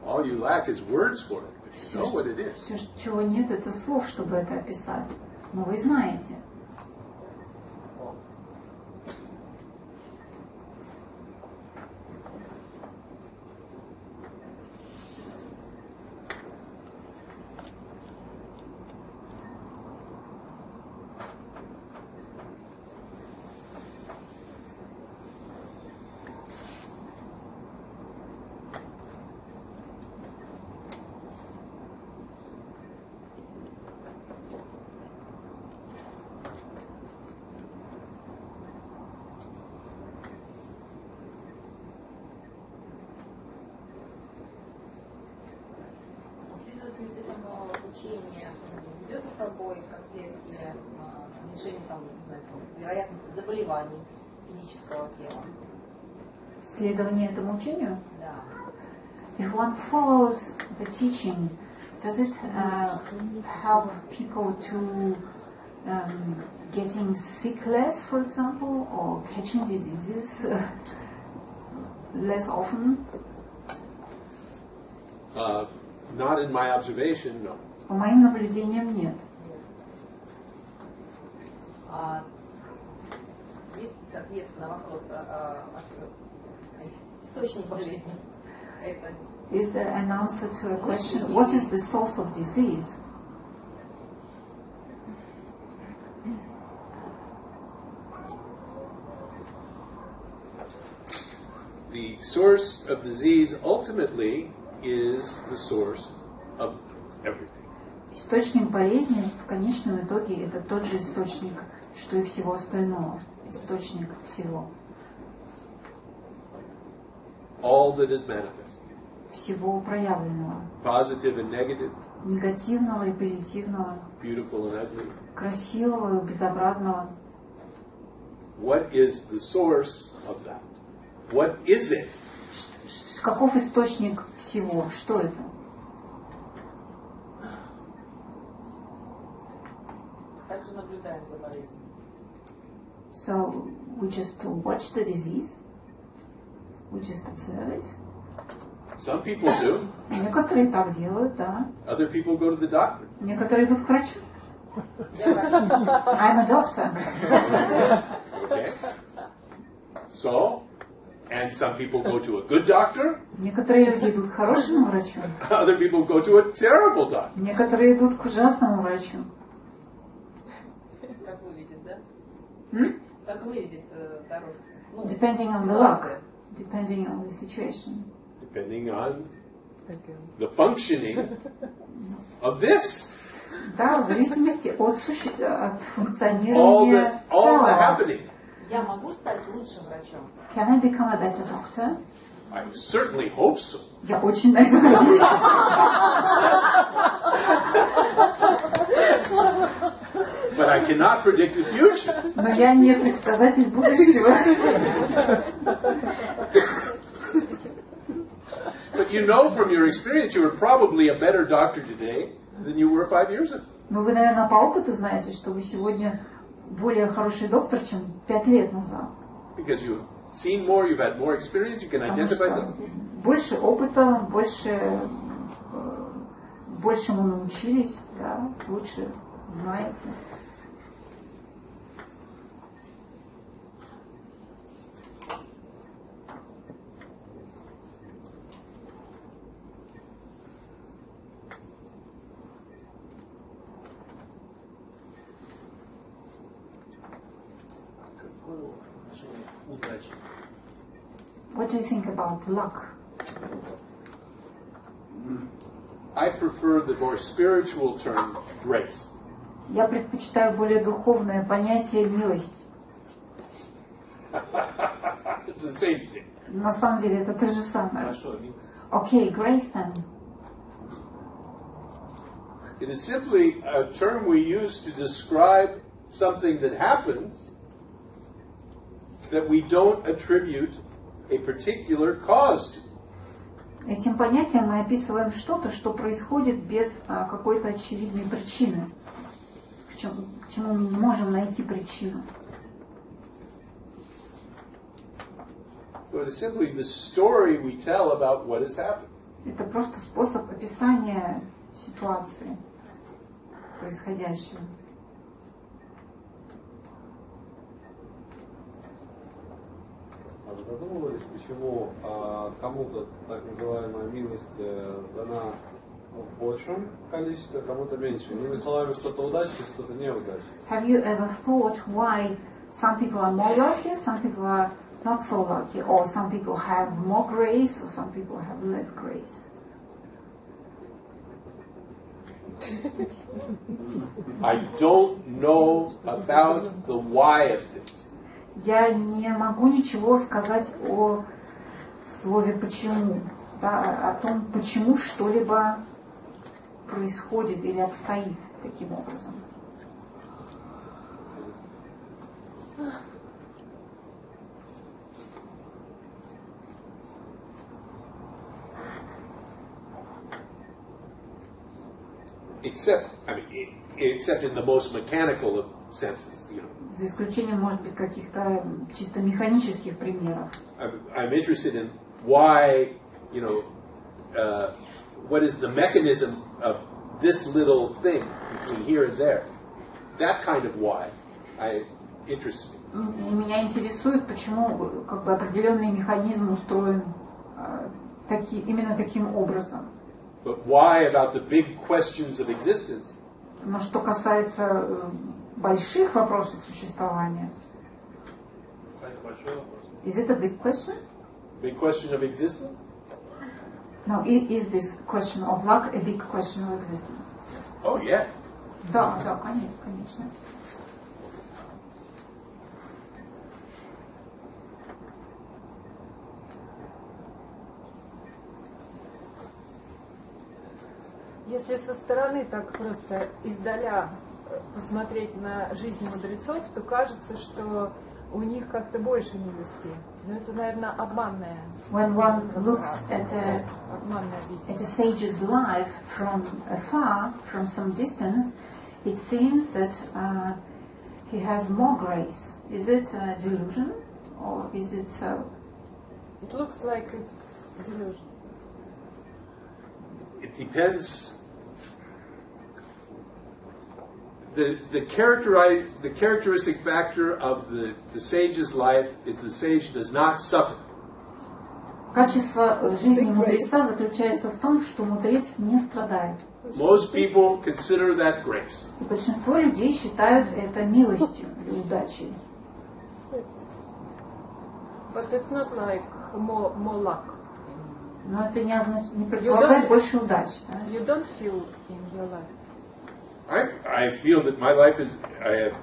S3: All you lack is words for it, but you know what it is.
S1: Все, чего нет, это слов, чтобы это описать. Но вы знаете.
S12: Учение ведет за собой, как следствие, уменьшение вероятности заболеваний физического тела.
S1: Следование этому учению?
S12: Да.
S1: If one follows the teaching, does it help people to getting sick less, for example, or catching diseases less often?
S3: Not in my observation, no.
S1: По моим наблюдениям нет.
S12: Есть ответ на вопрос источник болезни?
S1: Is there an answer to a question? What is the source of disease?
S3: The source of disease ultimately is the source of everything.
S1: Источник болезни в конечном итоге это тот же источник, что и всего остального. Источник всего.
S3: All that is manifest.
S1: Всего проявленного.
S3: Positive and negative.
S1: Негативного и позитивного.
S3: Beautiful and ugly.
S1: Красивого и безобразного.
S3: What is the source of that? What is it?
S1: Каков источник всего? Что это?
S12: Также наблюдаем за болезнью.
S1: So we just watch the disease. We just observe it.
S3: Some people do.
S1: Некоторые так делают, да.
S3: Other people go to the doctor.
S1: Некоторые идут к врачу. I'm a doctor.
S3: Okay. So, and And some people go to a good doctor.
S1: Некоторые люди идут к хорошему врачу.
S3: Other people go to a terrible doctor.
S1: Некоторые идут к ужасному врачу.
S12: Как выглядит, да? Как выглядит дорожка?
S1: Depending on the luck. Depending on the situation.
S3: Depending on the functioning of this.
S1: Да, в зависимости от функционирования
S3: all the
S1: целого.
S3: happening.
S12: Я могу стать лучшим врачом?
S1: Can I become a better doctor?
S3: I certainly hope so.
S1: Я очень на это надеюсь.
S3: But I cannot predict the future.
S1: Но я не предсказатель будущего.
S3: But you know from your experience you are probably a better doctor today than you were 5 years ago.
S1: Но вы, наверное, по опыту знаете, что вы сегодня более хороший доктор, чем 5 лет назад.
S3: Because you've seen more, you've had more experience, you can identify things.
S1: Больше опыта, большему научились, да, лучше знаете. What do you think about luck?
S3: I prefer the more spiritual term, grace.
S1: Я предпочитаю более духовное понятие милость.
S3: It's the same thing.
S1: На самом деле это то же самое.
S13: Хорошо, милость.
S1: Okay, grace then.
S3: It is simply a term we use to describe something that happens that we don't attribute a particular cause to.
S1: Этим понятием мы описываем что-то, что происходит без какой-то очевидной причины, к чему мы не можем найти причину.
S3: So it is simply the story we tell about what has happened.
S1: Это просто способ описания ситуации, происходящего.
S5: А вы задумывались, почему кому-то так называемая милость дана в большем количестве, а кому-то меньше? Иными словами, что-то удачи, что-то неудачи.
S1: Have you ever thought why some people are more lucky, some people are not so lucky, or some people have more grace, or some people have less grace?
S3: I don't know about the why of this.
S1: Я не могу ничего сказать о слове «почему», да, о том, почему что-либо происходит или обстоит таким образом.
S3: Except in the most mechanical of senses, you know.
S1: За исключением, может быть, каких-то чисто механических примеров.
S3: I'm interested in why, you know, what is the mechanism of this little thing between here and there. That kind of why interests me.
S1: Меня интересует, почему как бы определенный механизм устроен именно таким образом.
S3: But why about the big questions of existence?
S1: Но что касается больших вопросов существования. Is it a big question?
S3: Big question of existence?
S1: No, is this question of luck a big question of existence?
S3: Oh yeah.
S1: Да, конечно.
S9: Если со стороны так просто издаля посмотреть на жизнь мудрецов, то кажется, что у них как-то больше милости. Но это, наверное, обманное.
S1: When one looks at a sage's life from afar, from some distance, it seems that he has more grace. Is it a delusion, or is it so?
S9: It looks like it's delusion.
S3: It depends. The characteristic factor of the sage's life is the sage does not suffer.
S1: Качество жизни мудреца заключается в том, что мудрец не страдает.
S3: Most people consider that grace.
S1: И большинство людей считают это милостью или удачей.
S9: But it's not like more luck.
S1: Но это не предполагает больше удачи. Да?
S9: You don't feel in your life.
S3: I feel that my life is, I have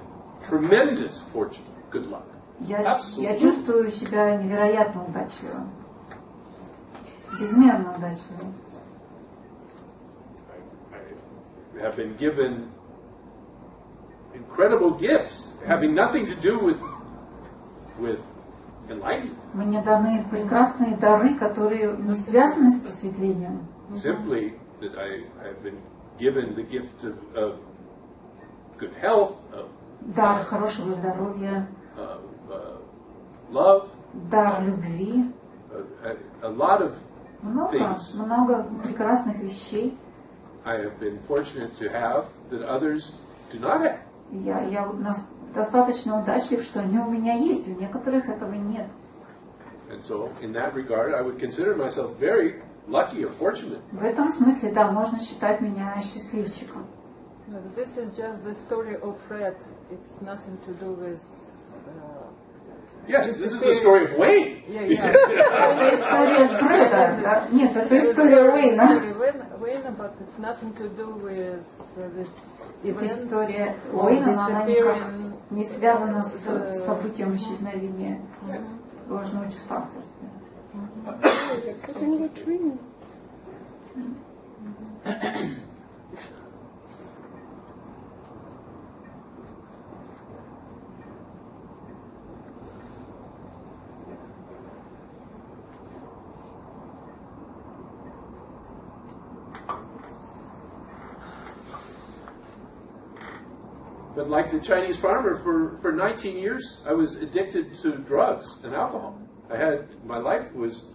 S3: tremendous fortune, good luck.
S1: Я чувствую себя невероятно удачливым. Безмерно удачливым.
S3: I have been given incredible gifts, having nothing to do with enlightenment.
S1: Мне даны прекрасные дары, которые не связаны с просветлением.
S3: Simply that I have been given the gift of good health, of
S1: Дар хорошего здоровья,
S3: love,
S1: дар любви.
S3: a lot of things
S1: Много прекрасных вещей.
S3: I have been fortunate to have that others do not have.
S1: Я достаточно удачлив, что они у меня есть, у некоторых этого нет.
S3: And so, in that regard, I would consider myself very lucky or fortunate.
S1: В этом смысле, да, можно считать меня счастливчиком.
S9: This is just the story of Fred. It's nothing to do with.
S3: Yes, this is the story of Wayne.
S1: Это история Фреда, да? Нет, это история Уэйна.
S9: But it's nothing to do with this
S1: Это
S9: event.
S1: История Уэйна, но она никак не связана с событием исчезновения ложного чувства авторства.
S3: But like the Chinese farmer, for 19 years, I was addicted to drugs and alcohol. My life was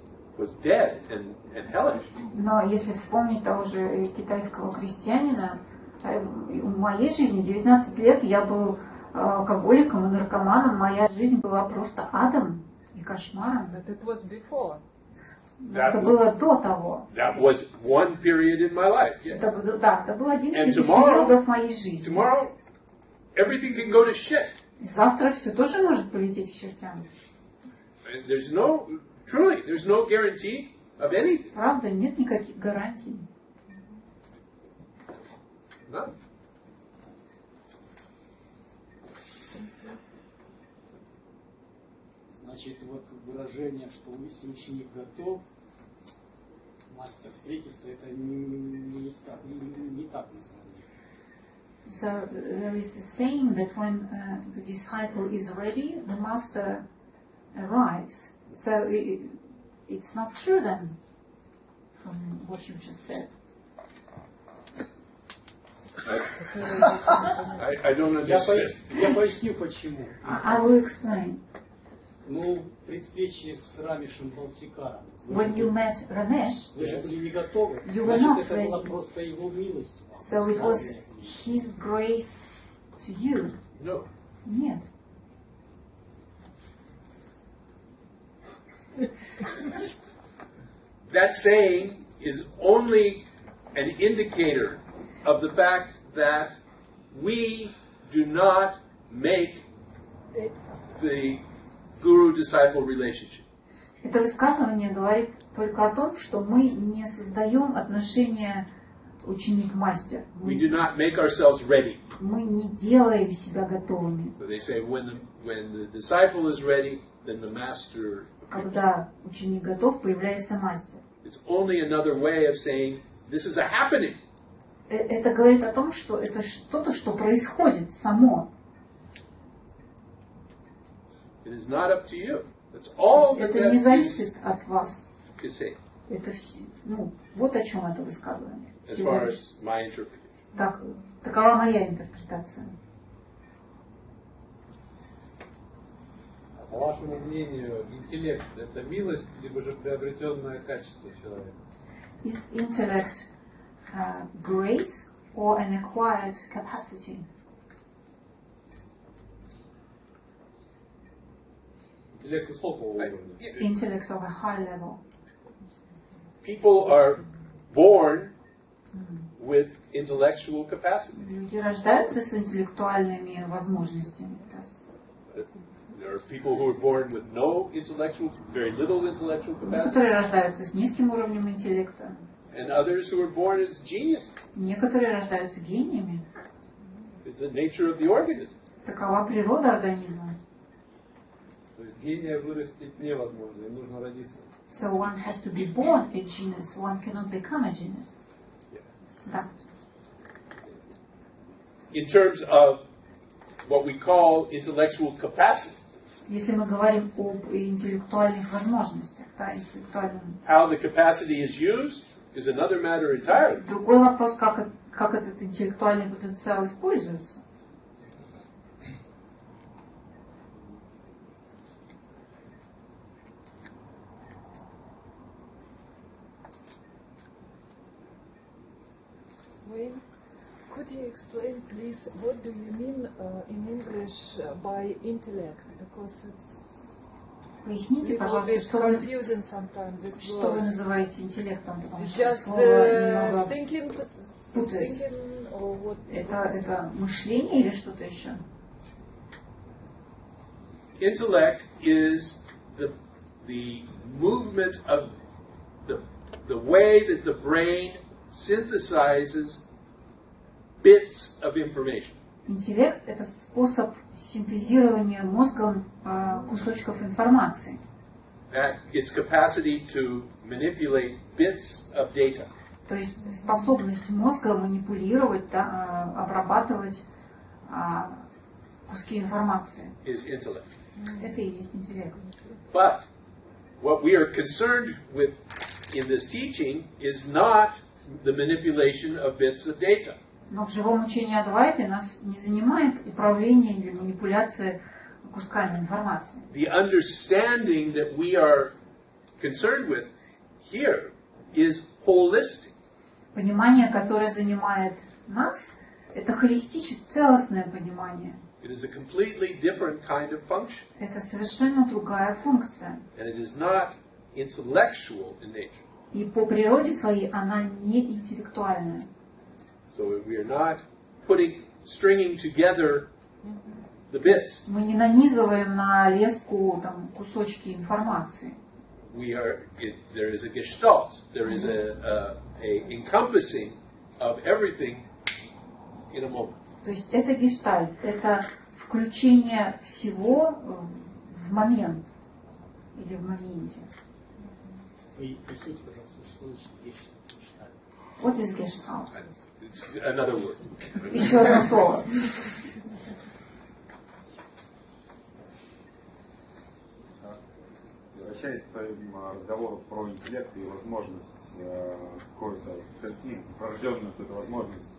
S3: dead and hellish.
S1: Но если вспомнить того же китайского крестьянина, в моей жизни 19 лет я был алкоголиком и наркоманом. Моя жизнь была просто адом и кошмаром.
S9: But it was before.
S1: Это было до того.
S3: That was one period in my life. Yeah.
S1: Это был один из периодов моей жизни.
S3: Tomorrow, everything can go to shit.
S1: И завтра все тоже может полететь к чертям.
S3: There's no guarantee of anything.
S1: Правда, нет никаких гарантий.
S3: None.
S6: Значит, вот выражение, что если ученик готов, мастер встретится, это не так на самом деле.
S1: So there is the saying that when the disciple is ready, the master arrives. So it's not true then, from what you just said.
S3: I don't understand.
S6: Я поясню почему.
S1: I will explain.
S6: Ну, при встрече с Рамешем Балсикаром,
S1: When you met Ramesh,
S6: вы же были не готовы,
S1: you were not
S6: значит, это была
S1: ready.
S6: просто его милость.
S1: So it was his grace to you.
S3: No.
S1: Нет.
S3: That saying is only an indicator of the fact that we do not make the guru-disciple relationship.
S1: Это высказывание говорит только о том, что мы не создаем отношения ученик-мастер.
S3: We do not make ourselves ready.
S1: Мы не делаем себя готовыми.
S3: So they say when the disciple is ready, then the master.
S1: Когда ученик готов, появляется мастер.
S3: It's only another way of saying this is a happening.
S1: Это говорит о том, что это что-то, что происходит само.
S3: It is not up to you. That's all that
S1: Это не зависит от вас.
S3: is saying.
S1: Это вот о чем это высказывание.
S3: As far as my interpretation.
S1: Такова моя интерпретация.
S5: По вашему мнению, интеллект – это милость, либо же приобретенное качество человека?
S1: Is intellect grace or an acquired capacity?
S5: Интеллект высокого уровня.
S1: Intellect of a high level.
S3: people are born with intellectual capacity.
S1: Люди рождаются с интеллектуальными возможностями.
S3: There are people who are born with no intellectual, very little intellectual capacity.
S1: Некоторые рождаются с низким уровнем интеллекта.
S3: And others who are born as geniuses.
S1: Некоторые рождаются гениями.
S3: It's the nature of the organism.
S1: Такова природа организма.
S5: То есть гения вырастить невозможно, им нужно родиться.
S1: So one has to be born a genius, one cannot become a genius. Да.
S3: In terms of what we call intellectual capacity.
S1: Если мы говорим об интеллектуальных возможностях, да, интеллектуальном.
S3: How the capacity is used is another matter entirely.
S1: Другой вопрос, как этот интеллектуальный потенциал используется.
S9: Could you explain, please, what do you mean in English by intellect? Because it's
S1: Поясните, пожалуйста,
S9: confusing sometimes this
S1: что вы
S9: word.
S1: называете интеллектом, потому что
S9: Just
S1: слово немного
S9: thinking
S1: путает.
S9: or what?
S1: Это мышление или что-то еще?
S3: Intellect is the movement of the way that the brain synthesizes bits of information.
S1: Интеллект – это способ синтезирования мозгом кусочков информации.
S3: Its capacity to manipulate bits of data.
S1: То есть способность мозга манипулировать, да, обрабатывать куски информации.
S3: Is intellect.
S1: Это и есть интеллект.
S3: But what we are concerned with in this teaching is not the manipulation of bits of data.
S1: Но в живом учении Адвайты нас не занимает управление или манипуляция кусками информации.
S3: The understanding that we are concerned with here is holistic.
S1: Понимание, которое занимает нас, это холистическое, целостное понимание.
S3: It is a completely different kind of function.
S1: Это совершенно другая функция.
S3: And it is not intellectual in nature.
S1: И по природе своей она не интеллектуальная.
S3: So we are not stringing together the bits.
S1: Мы не нанизываем на леску там, кусочки информации.
S3: There is a gestalt. There is a encompassing of everything in a moment.
S1: То есть это гештальт, это включение всего в момент или в моменте.
S6: Поясните, пожалуйста, что значит гештальт?
S1: What is gestalt?
S3: It's another word.
S1: Еще одно слово.
S7: Возвращаясь к твоему разговору про интеллект и возможность какой-то, врожденную эту возможность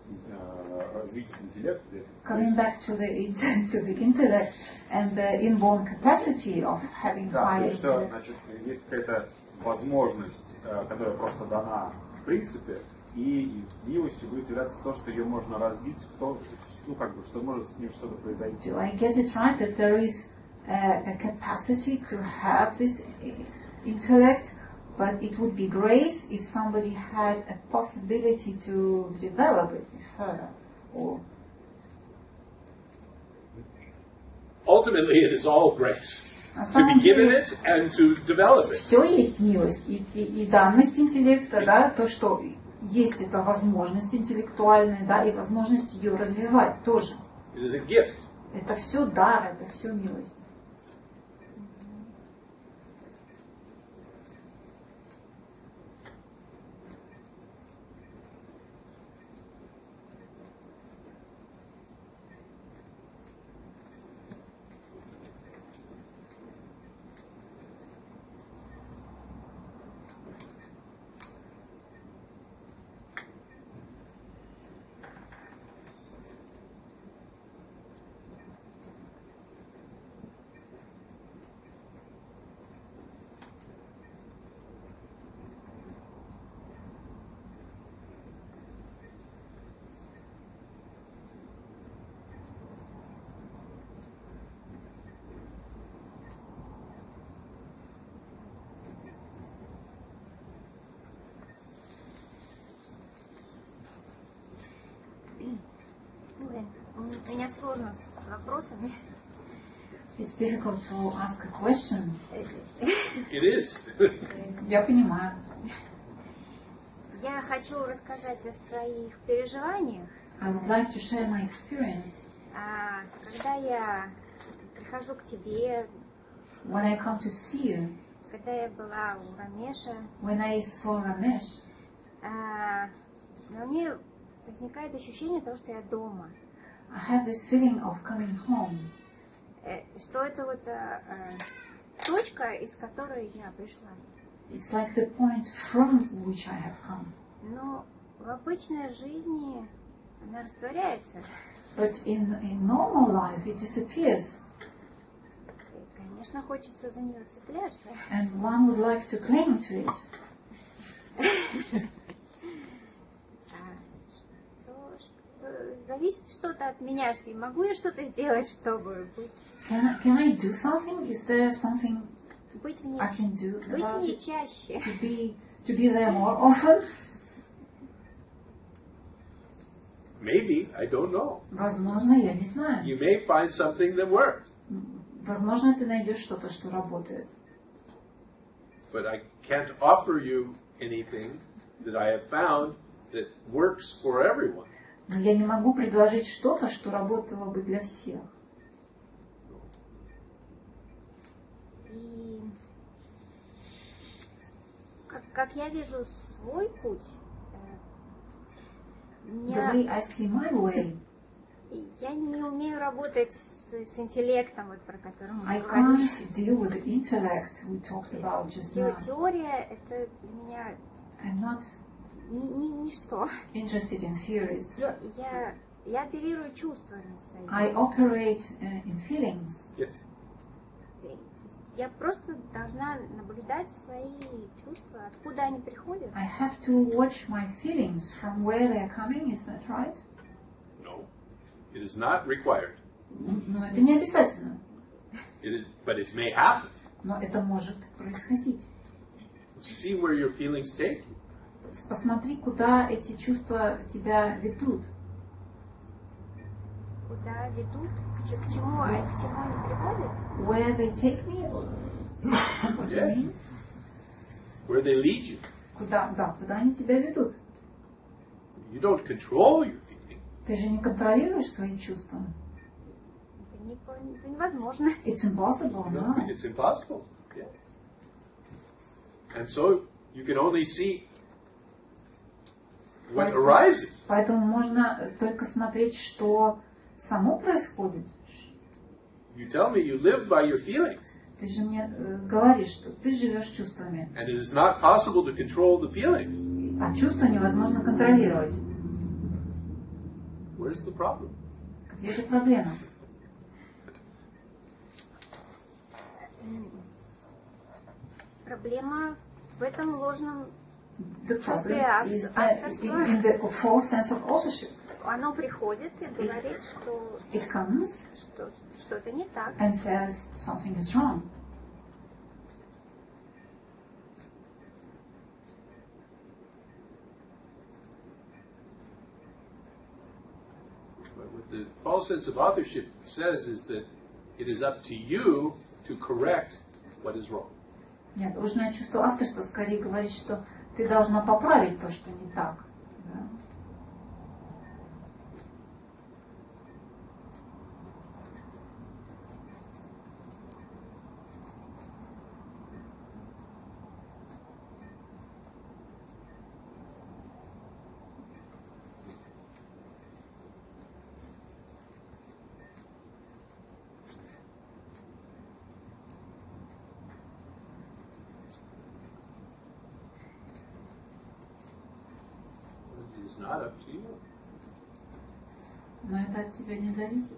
S7: развить интеллект.
S1: Coming back to the intellect and the inborn capacity of having high
S7: intellect. Что,
S1: intellect.
S7: значит, есть какая-то возможность, которая просто дана в принципе, и милостью будет являться то, что ее можно развить, в то, ну, как бы, что может с ним что-то произойти.
S1: Do I get it right that there is a capacity to have this intellect, but it would be grace if somebody had a possibility to develop it further? Or
S3: Ultimately, it is all grace. To be given it and to develop it.
S1: Все есть милость и данность интеллекта, да, то, что есть эта возможность интеллектуальная, да, и возможность ее развивать тоже.
S3: It is a gift.
S1: Это все дар, это все милость.
S14: Меня сложно с вопросами.
S1: It's difficult to ask a question.
S3: It is.
S1: Я понимаю.
S14: Я хочу рассказать о своих переживаниях.
S1: I would like to share my experience.
S14: Когда я прихожу к тебе,
S1: when I come to see you,
S14: когда я была у Рамеша,
S1: when I saw Ramesh,
S14: но мне возникает ощущение того, что я дома.
S1: I have this feeling of coming home.
S14: Что это вот точка, из которой я пришла.
S1: It's like the point from which I have come.
S14: Но в обычной жизни она растворяется.
S1: But in normal life it disappears.
S14: И, конечно, хочется за нее цепляться.
S1: And one would like to cling to it.
S14: Зависит что-то от меня, что могу я что-то сделать, чтобы быть.
S1: Can I do something? Is there something
S14: быть в ней,
S1: I can do
S14: быть
S1: about
S14: в ней
S1: it?
S14: чаще.
S1: To be there more often?
S3: Maybe, I don't know.
S1: Возможно, я не знаю.
S3: You may find something that works.
S1: Возможно, ты найдешь что-то, что работает.
S3: But I can't offer you anything that I have found that works for everyone.
S1: Но я не могу предложить что-то, что работало бы для всех.
S14: И как я вижу свой путь,
S1: The way I see my way,
S14: я не умею работать с интеллектом, вот, про который мы
S1: I
S14: говорили.
S1: can't deal with the intellect we talked about just now.
S14: Теория это для меня
S1: I'm not
S14: ничто.
S1: interested in theories.
S14: Я оперирую чувствами своими.
S1: I operate in feelings.
S3: Yes.
S14: Я просто должна наблюдать свои чувства, откуда они приходят.
S1: I have to watch my feelings from where they are coming, is that right?
S3: No, it is not required.
S1: Но это не обязательно.
S3: But it may happen.
S1: Но это может происходить.
S3: See where your feelings take you.
S1: Посмотри, куда эти чувства тебя ведут.
S14: Куда ведут? К чему они приходят?
S1: Where they take me? What do you mean?
S3: Where they lead you.
S1: Куда они тебя ведут?
S3: You don't control your feelings.
S1: Ты же не контролируешь свои чувства.
S14: Это невозможно.
S1: It's impossible, no?
S3: It's impossible. Yeah. And so you can only see what arises.
S1: Поэтому можно только смотреть, что само происходит.
S3: You tell me you live by your feelings.
S1: Ты же мне говоришь, что ты живешь чувствами.
S3: And it is not possible to control the feelings.
S1: А чувства невозможно контролировать.
S3: Where's the problem?
S1: Где же проблема?
S14: Проблема в этом ложном
S1: The
S14: чувстве
S1: problem is
S14: авторства.
S1: in the false sense of authorship.
S14: Оно приходит и говорит, что
S1: It comes
S14: что-то не так.
S1: and says something is wrong.
S3: But what the false sense of authorship says is that it is up to you to correct what is wrong.
S1: Нет, ложное чувство авторства скорее говорит, что ты должна поправить то, что не так. Да?
S3: It is not up to you.
S1: Но это от тебя не зависит.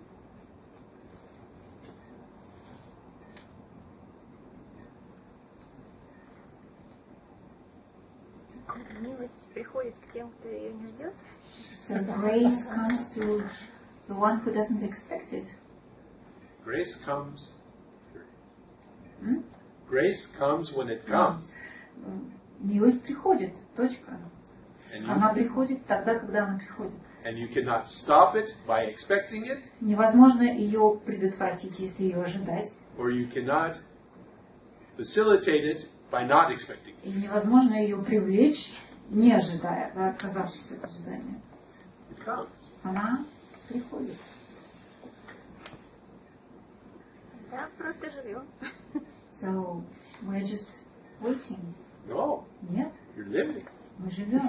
S14: Милость приходит к тем, кто ее не ждет.
S1: So grace comes to the one who doesn't expect it.
S3: Grace comes. Grace comes when it comes.
S1: Милость приходит, точка. Она приходит тогда, когда она приходит.
S3: And you cannot stop it by expecting it.
S1: Невозможно ее предотвратить, если ее ожидать.
S3: Or you cannot facilitate it by not expecting it.
S1: И невозможно ее привлечь, не ожидая, да, отказавшись от ожидания.
S3: It comes.
S1: Она приходит.
S14: Да, просто живем.
S1: So we're just waiting.
S3: No.
S1: Нет,
S3: You're living.
S1: мы живем.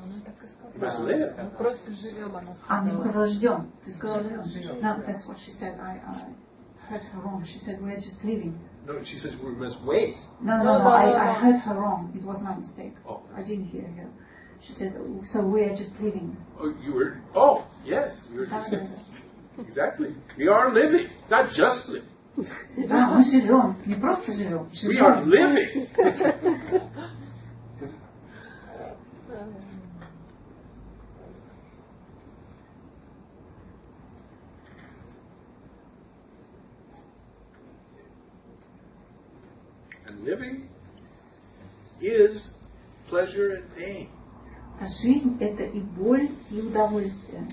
S9: Она так и
S3: You must
S9: сказала.
S3: live.
S9: Мы просто живем, она
S1: А, мне
S9: сказала.
S1: показалось, ждем. Ты сказала, ждем. No, that's what she said. I heard her wrong. She said we're just living.
S3: No, she says we must wait.
S1: No, I heard her wrong. It was my mistake.
S3: Oh.
S1: I didn't hear her. She said, so we are just living.
S3: Oh, you were. Oh, yes. You were
S1: Да,
S3: just,
S1: да, да.
S3: exactly. We are living, not just living.
S1: Да, мы живем. Не просто живем.
S3: We are
S1: Живем.
S3: living. And living is pleasure and pain.
S1: А жизнь — это и боль, и удовольствие.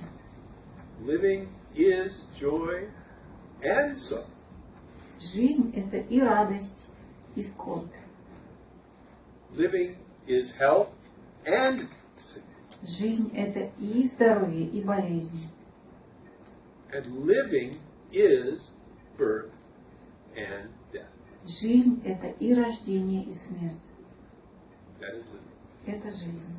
S3: Living is joy and sorrow.
S1: Жизнь — это и радость, и скорбь.
S3: Living is health and sickness.
S1: Жизнь — это и здоровье, и болезнь.
S3: And living is birth and death.
S1: Жизнь — это и рождение, и смерть.
S3: That is living.
S1: Это жизнь.